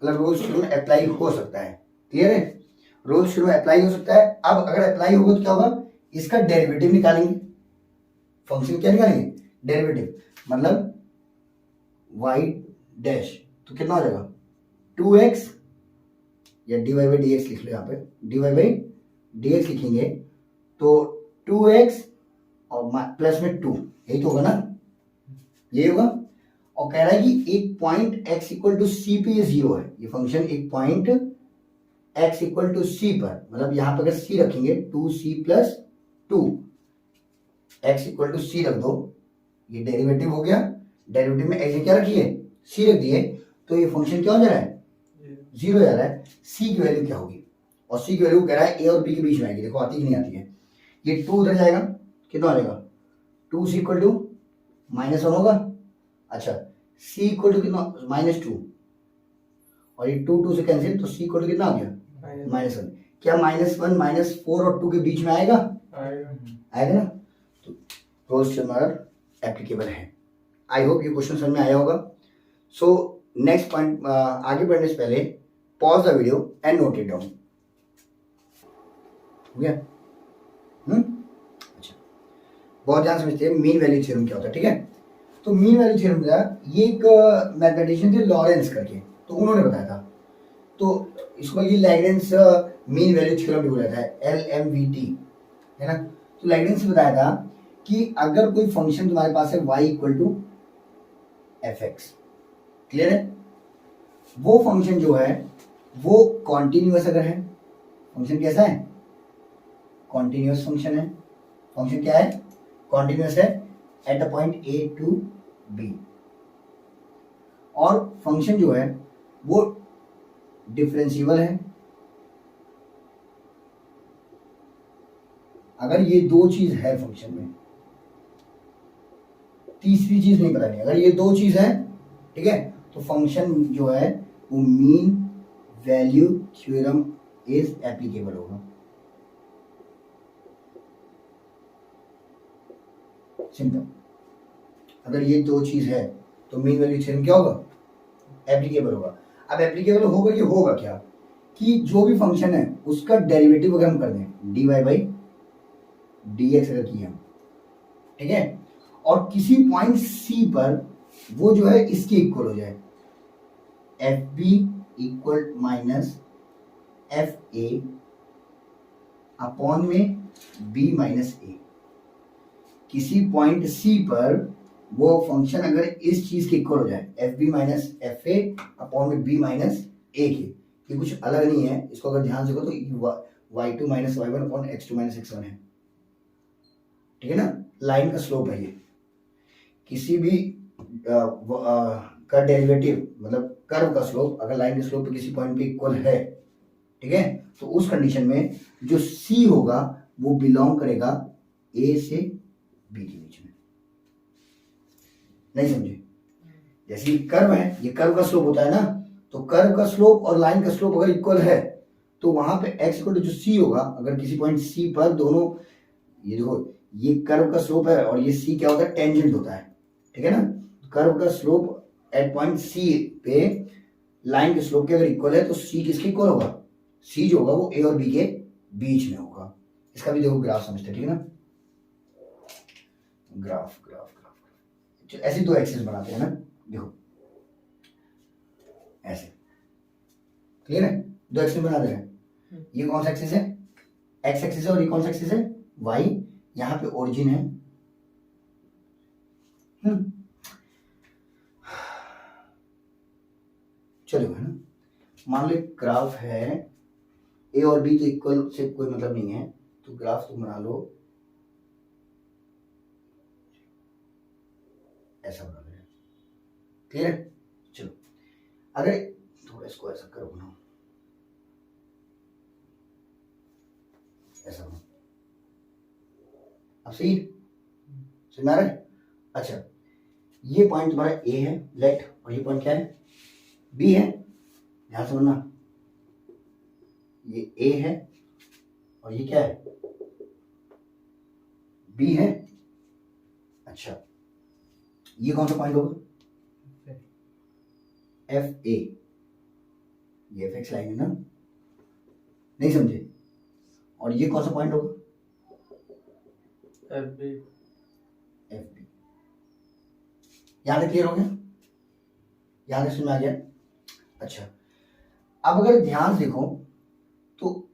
मतलब रोल्स थ्योरम अप्लाई हो सकता है। क्लियर है, रोल्स थ्योरम अप्लाई हो सकता है। अब अगर अप्लाई होगा तो क्या होगा, इसका डेरिवेटिव निकालेंगे। फंक्शन क्या निकालेंगे, डेरिवेटिव, मतलब y डैश, तो कितना हो जाएगा 2x, या dy बाई डी एक्स लिख लो, यहाँ पे dy बाई डी एक्स लिखेंगे तो 2x और प्लस में 2, यही तो होगा ना, यही होगा। और कह रहा है कि एक point x equal to c पे ये जीरो है, ये फंक्शन एक point x equal to c पर, मतलब यहां पर अगर c रखेंगे 2c plus 2, x equal to c रख दो, ये डेरिवेटिव हो गया। डेरिवेटिव में x क्या रखिए, c रख दिए, तो ये फंक्शन क्या हो जा रहा है, जीरो जा रहा है। c की वैल्यू क्या होगी, और c की वैल्यू कह रहा है a और b के बीच में आएगी, देखो आती कि नहीं आती है। ये 2 उधर जाएगा, कितना हो जाएगा 2c इक्वल टू -1 होगा। अच्छा, c इक्वल टू कितना -2, और ये 2 से कैंसिल, तो c इक्वल टू कितना आ गया -1। क्या -1 -4 और 2 के बीच में आएगा, आएगा ना, तो रोल्स थ्योरम एप्लीकेबल है। आई होप ये क्वेश्चन समझ में आया होगा। सो नेक्स्ट पॉइंट, आगे बढ़ने से पहले pause the video and note it down. हो गया? अच्छा, बहुत ध्यान समझते हैं मीन वैल्यू थ्योरम क्या होता है। ठीक है, तो मीन वैल्यू थ्योरम का ये एक मैथमेटिशियन थे लॉरेंस करके, तो उन्होंने बताया था, तो इसको ये लैग्रेंज मीन वैल्यू थ्योरम भी बोला जाता है, LMVT, है ना। तो लैग्रेंज ने बताया था कि अगर कोई फंक्शन तुम्हारे पास है y equal to fx, clear है, वो फंक्शन जो है वो कॉन्टिन्यूअस अगर है, फंक्शन कैसा है, कॉन्टिन्यूअस फंक्शन है, फंक्शन क्या है, कॉन्टिन्यूअस है at the point a to b, और फंक्शन जो है वो डिफरेंशिएबल है। अगर ये दो चीज है फंक्शन में, तीसरी चीज नहीं बतानी, अगर ये दो चीज है, ठीक है, तो फंक्शन जो है वो mean value theorem is applicable होगा। सिंपल, अगर ये दो चीज है तो मीन वैल्यू थ्योरम क्या होगा, एप्लीकेबल होगा। अब एप्लीकेबल होगा कि होगा क्या, कि जो भी फंक्शन है उसका डेरिवेटिव अगर हम कर दें dy बाई डी एक्स अगर किया, ठीक है, और किसी पॉइंट c पर वो जो है इसके इक्वल हो जाए, f b equal minus f a upon में b माइनस ए, किसी पॉइंट c पर वो फंक्शन अगर इस चीज के इक्वल हो जाए, f b minus f a upon में b माइनस ए के, ये कुछ अलग नहीं है, इसको अगर ध्यान से देखो तो y2 minus y1 upon x2 minus x1 है, ठीक है ना, लाइन का स्लोप है ये। किसी भी का डेरिवेटिव मतलब कर्व का स्लोप अगर लाइन के स्लोप पे किसी पॉइंट पे इक्वल है, ठीक है, तो उस कंडीशन में जो c होगा वो बिलोंग करेगा a से b के बीच में। नहीं समझे, जैसे कर्व है, ये कर्व का स्लोप होता है ना, तो कर्व का स्लोप और लाइन का स्लोप अगर इक्वल है तो वहां पे x इक्वल टू जो c होगा, अगर किसी पॉइंट c पर दोनों, ये देखो ये कर्व का स्लोप है और ये c क्या होता है, टेंजेंट होता है, ठीक है ना, कर्व का स्लोप एट पॉइंट c पे लाइन के स्लोप के अगर इक्वल है तो c किसके इक्वल होगा, c जो होगा वो a और b के बीच में होगा। इसका भी देखो ग्राफ समझते, ठीक है ना, ग्राफ ग्राफ ग्राफ ऐसे दो एक्सिस बनाते हैं ना, देखो ऐसे, क्लियर है, दो एक्सिस बना दे रहे हैं। ये कौन सा एक्सिस है, एक्स एक्सिस है, और ये कौन सा एक्सिस है, वाई, यहां पे ओरिजिन है। चलो है ना, मान लो ग्राफ है ए और बी तो इक्वल से कोई मतलब नहीं है, तो ग्राफ तुम बना लो ऐसा बना लो, क्लियर है। चलो अगर थोड़ा इसको ऐसा करो बनाओ, ऐसा बनाओ। अब सही समझ में आ रहा है? अच्छा, ये पॉइंट तुम्हारा ए है लेट, और ये पॉइंट क्या है? बी है। ध्यान से समझना, ये ए है और ये क्या है? बी है। अच्छा, ये कौन सा पॉइंट होगा? F A. ये एफ एक्स लाइन है ना, नहीं समझे? और ये कौन सा पॉइंट होगा? F b. F b. यहां तक क्लियर हो गया? यहां तक समझ में आ गया? अच्छा, अब अगर ध्यान से देखो तो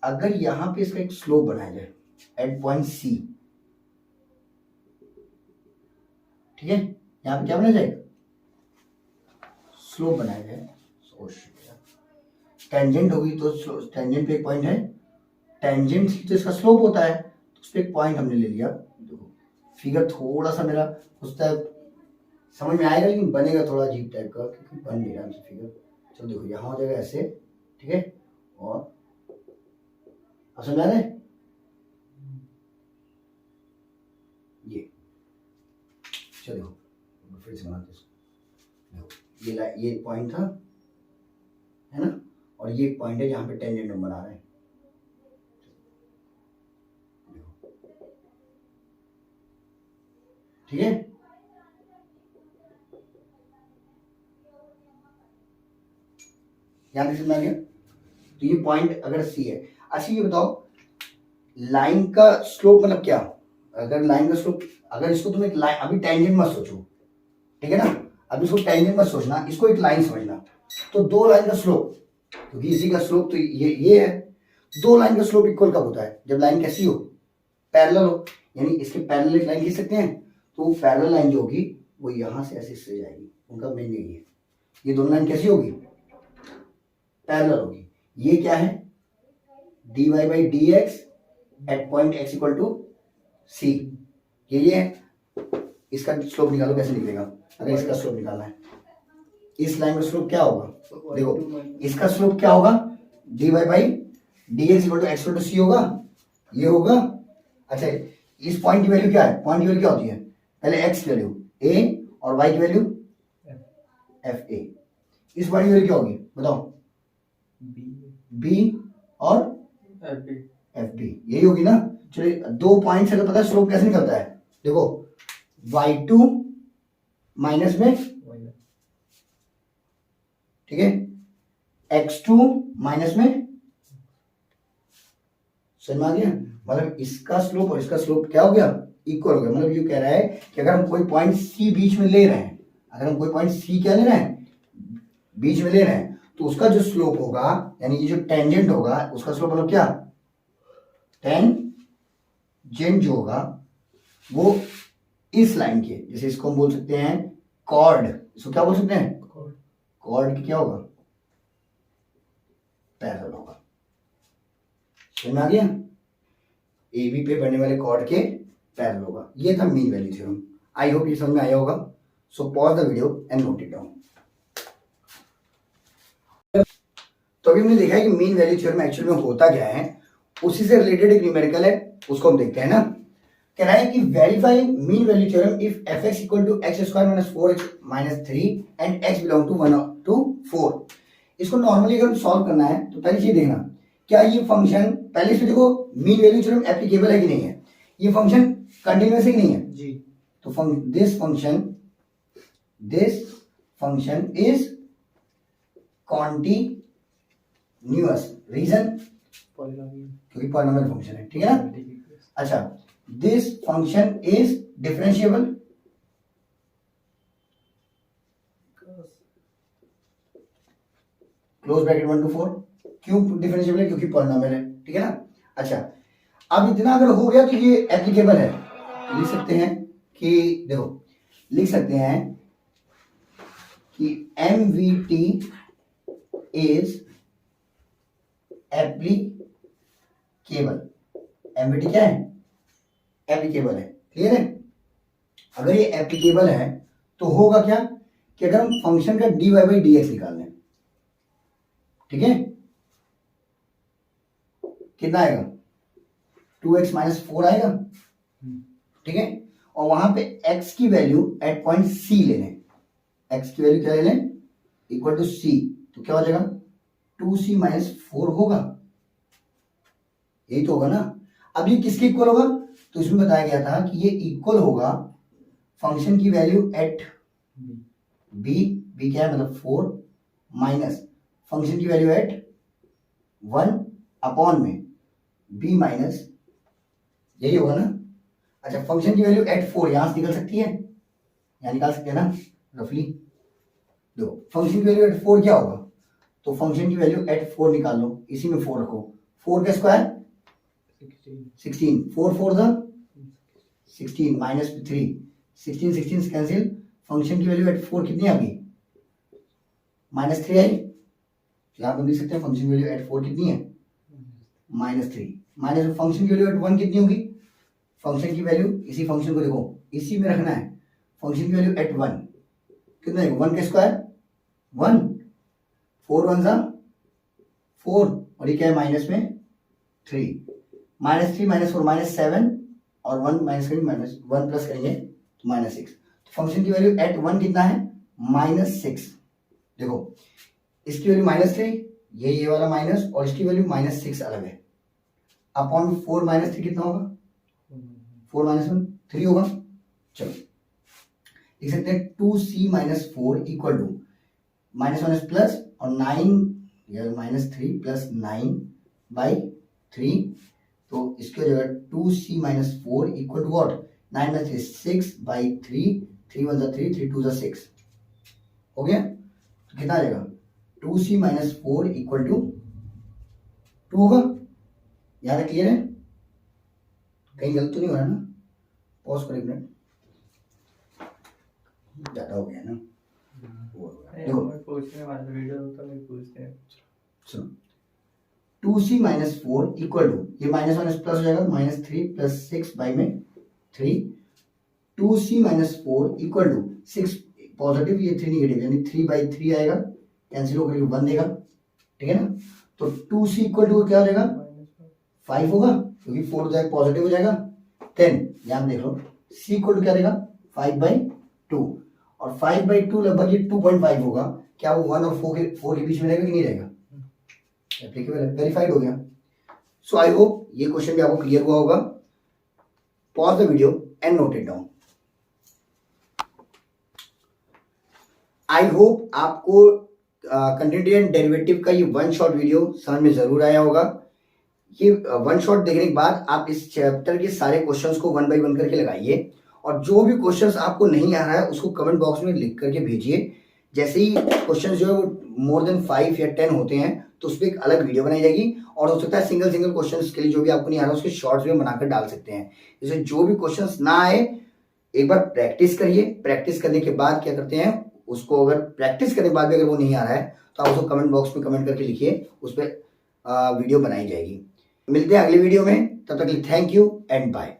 अगर यहां पे इसका एक स्लोप बनाया जाए एट पॉइंट सी, ठीक है, यहां पे क्या बनाया जाएगा? स्लोप बनाया जाए। टेंजेंट होगी तो टेंजेंट पे एक पॉइंट है, टेंजेंट तो इसका स्लोप होता है, तो उस पर एक पॉइंट हमने ले लिया। देखो फिगर थोड़ा सा मेरा उस तक समझ में आएगा, लेकिन बनेगा थोड़ा अजीब टाइप का क्योंकि बन नहीं रहा हमसे फिगर। चलो देखो यहाँ हो जाएगा ऐसे, ठीक है, और अब समझ आ रहा है? ये चलो देखो फिर से बनाते हैं। देखो ये पॉइंट था, है ना, और ये पॉइंट है जहां पे टेंजेंट हम बना रहे हैं। ठीक है, यहां समझ में आ गया? तो ये पॉइंट अगर सी है। अच्छा ये बताओ, लाइन का स्लोप मतलब क्या? अगर लाइन का स्लोप, अगर इसको तुम एक लाइन, अभी टेंजेंट मत सोचो, ठीक है ना, अभी इसको टेंजेंट मत सोचना, इसको एक लाइन समझना। तो दो लाइन का स्लोप, क्योंकि इसी का स्लोप तो ये है, दो लाइन का स्लोप इक्वल कब होता है? जब लाइन कैसी हो? पैरेलल हो, यानी इसके पैरेलल एक लाइन खींच सकते हैं, तो पैरेलल लाइन जो होगी वो यहां से ऐसे से जाएगी, उनका मेन यही है। ये दोनों लाइन कैसी होगी? पैरेलल होगी। ये क्या है? dy by D x at point x equal to c, ये है। इसका स्लोप निकालो, कैसे निकलेगा? अगर इसका स्लोप निकालना है, इस लाइन का स्लोप क्या होगा? देखो इसका स्लोप क्या होगा? dy by D x equal to x equal to c होगा, ये होगा। अच्छा, इस पॉइंट की वैल्यू क्या है? पॉइंट की वैल्यू क्या होती है? पहले एक्स की वैल्यू ए और वाई की वैल्यू एफ ए। इस पॉइंट की वैल्यू क्या होगी बताओ? बी और एफ बी, यही होगी ना। चलिए, दो पॉइंट से तो पता है स्लोप कैसे निकलता है। देखो y2 माइनस में, ठीक है, x2 माइनस में, समझ में आ गया? मतलब इसका स्लोप और इसका स्लोप क्या हो गया? इक्वल हो गया। मतलब ये कह रहा है कि अगर हम कोई पॉइंट सी बीच में ले रहे हैं, अगर हम कोई पॉइंट सी क्या ले रहे हैं? बीच में ले रहे हैं, तो उसका जो स्लोप होगा, यानी ये जो टेंजेंट होगा, उसका स्लोप मतलब क्या? टेंजेंट जो होगा वो इस लाइन के, जैसे इसको हम बोल सकते हैं कॉर्ड, इसको क्या बोल सकते हैं? कॉर्ड की क्या होगा? पैरेलल होगा। समझ में आ गया? ए बी पे बनने वाले कॉर्ड के पैरेलल होगा। ये था मीन वैल्यू थ्योरम। आई होप ये समझ में आया होगा। So pause the video and note it down. तो अभी हमने देखा है कि मीन वैल्यू थ्योरम एक्चुअल में होता क्या है, उसी से रिलेटेड एक न्यूमेरिकल है, उसको हम देखते हैं ना। कह रहा है कि verify mean value theorem if f x equal to x square minus 4x minus 3 and x belong to 1 to 4। इसको नॉर्मली अगर सॉल्व करना है तो पहले चीज देखना, क्या ये फंक्शन, पहले इसमें देखो मीन वैल्यू थ्योरम एप्लीकेबल है कि नहीं है, ये फंक्शन कंटिन्यूअस है कि नहीं है जी। तो this function is continuous. Reason? क्योंकि पॉलिनोमियल फंक्शन है, ठीक है ना। अच्छा, this function is differentiable, close bracket 1 to 4। क्यों डिफरेंशिएबल है? क्योंकि पॉलिनोमियल है, ठीक है ना। अच्छा, अब इतना अगर हो गया तो ये एप्लीकेबल है। लिख सकते हैं कि देखो, लिख सकते हैं कि MVT इज एप्लीकेबल। MVT क्या है? एप्लीकेबल है। क्लियर है? अगर ये एप्लीकेबल है तो होगा क्या कि अगर हम फंक्शन का dy बाई डी एक्स निकाल लें, ठीक है, कितना आएगा 2x माइनस 4 आएगा, ठीक है, और वहां पे x की वैल्यू एट पॉइंट c ले लें, x की वैल्यू क्या ले लें इक्वल टू c, तो क्या हो जाएगा 2c माइनस 4 होगा, यही तो होगा ना। अब ये किसके इक्वल होगा, तो इसमें बताया गया था कि ये इक्वल होगा फंक्शन की वैल्यू एट b क्या है मतलब 4 माइनस फंक्शन की वैल्यू एट 1 अपॉन में b माइनस, यही होगा ना। अच्छा फंक्शन की वैल्यू एट 4 यहां से निकल सकती है, यहां निकाल सकते हैं ना रफली, देखो फंक्शन की वैल्यू एट 4 क्या होगा, तो फंक्शन की वैल्यू एट 4 निकाल लो, इसी में 4 रखो, 4 का square 16, 4 4 the 16 minus 3, 16 cancel, function की वैल्यू एट 4 कितनी आ गई माइनस 3 आई, यहां पर देख सकते हैं फंक्शन की वैल्यू एट 4 कितनी है -3, माइनस फंक्शन की वैल्यू एट 1 कितनी होगी, फंक्शन की वैल्यू इसी फंक्शन को देखो इसी में रखना है, फंक्शन की वैल्यू एट 1 कितना है 1 का स्क्वायर 1, 4 1 जा 4 और ये क्या है माइनस में 3, -3 -4 -7 और 1 माइनस करेंगे माइनस 1 प्लस करेंगे तो -6, तो फंक्शन की वैल्यू एट 1 कितना है -6, देखो इसकी वैल्यू -3, ये वाला माइनस और इसकी वैल्यू -6 अलग है, अपॉन 4 -3 कितना होगा 4 -1 3 होगा। चलो लिख सकते हैं 2c minus 4 equal to -1 plus और 9 -3 प्लस 9 बाई 3, तो इसकी जगह 2c minus 4 equal to what 9 में 3 6 बाई 3, 3 1 3 3 2 6 हो गया, तो कितना आ जाएगा 2c माइनस 4 इक्वल टू 2 होगा, यहाँ तक क्लियर है, कहीं गलत तो नहीं हो रहा ना, पॉज करो एक मिनट, ज्यादा हो गया ना, चलो 2c माइनस 4 इक्वल टू ये -1 प्लस हो जाएगा -3 प्लस 6 बाई में 3, 2c minus 4 equal to 6 positive ये 3 निगेटिव यानी 3 बाई 3 आएगा, कैंसिल होकर 1 देगा, ठीक है ना, तो 2c इक्वल टू क्या हो जाएगा 5 होगा क्योंकि 4 हो जाएगा पॉजिटिव हो जाएगा, 10 ध्यान देख लो c इक्वल टू क्या देगा 5/2 और 5/2 लगभग ये 2.5 होगा, क्या वो 1 और 4 के बीच में रहेगा कि नहीं रहेगा, एप्लीकेबल है, वेरीफाइड हो गया। सो आई होप ये क्वेश्चन भी आपको क्लियर हुआ होगा, pause the video and note it down. I hope आपको कंटिन्यूटी एंड डेरिवेटिव का ये वन शॉट वीडियो समझ में जरूर आया होगा। ये वन शॉट देखने के बाद आप इस चैप्टर के सारे क्वेश्चंस को 1 बाय 1 करके लगाइए और जो भी क्वेश्चंस आपको नहीं आ रहा है उसको कमेंट बॉक्स में लिख करके भेजिए। जैसे ही क्वेश्चंस जो है वो मोर देन 5 या 10 होते हैं तो उस पर एक अलग वीडियो बनाई जाएगी और हो सकता है सिंगल क्वेश्चंस के लिए जो भी आपको नहीं आ रहा उसके शॉर्ट्स में बनाकर डाल सकते हैं। जैसे जो भी क्वेश्चंस ना आए एक बार प्रैक्टिस करिए, प्रैक्टिस करने के बाद क्या करते हैं उसको, अगर प्रैक्टिस करने के बाद भी अगर वो नहीं आ रहा है तो आप उसको कमेंट बॉक्स में कमेंट करके लिखिए, उस पर वीडियो बनाई जाएगी। मिलते हैं अगली वीडियो में, तब तक के लिए थैंक यू एंड बाय।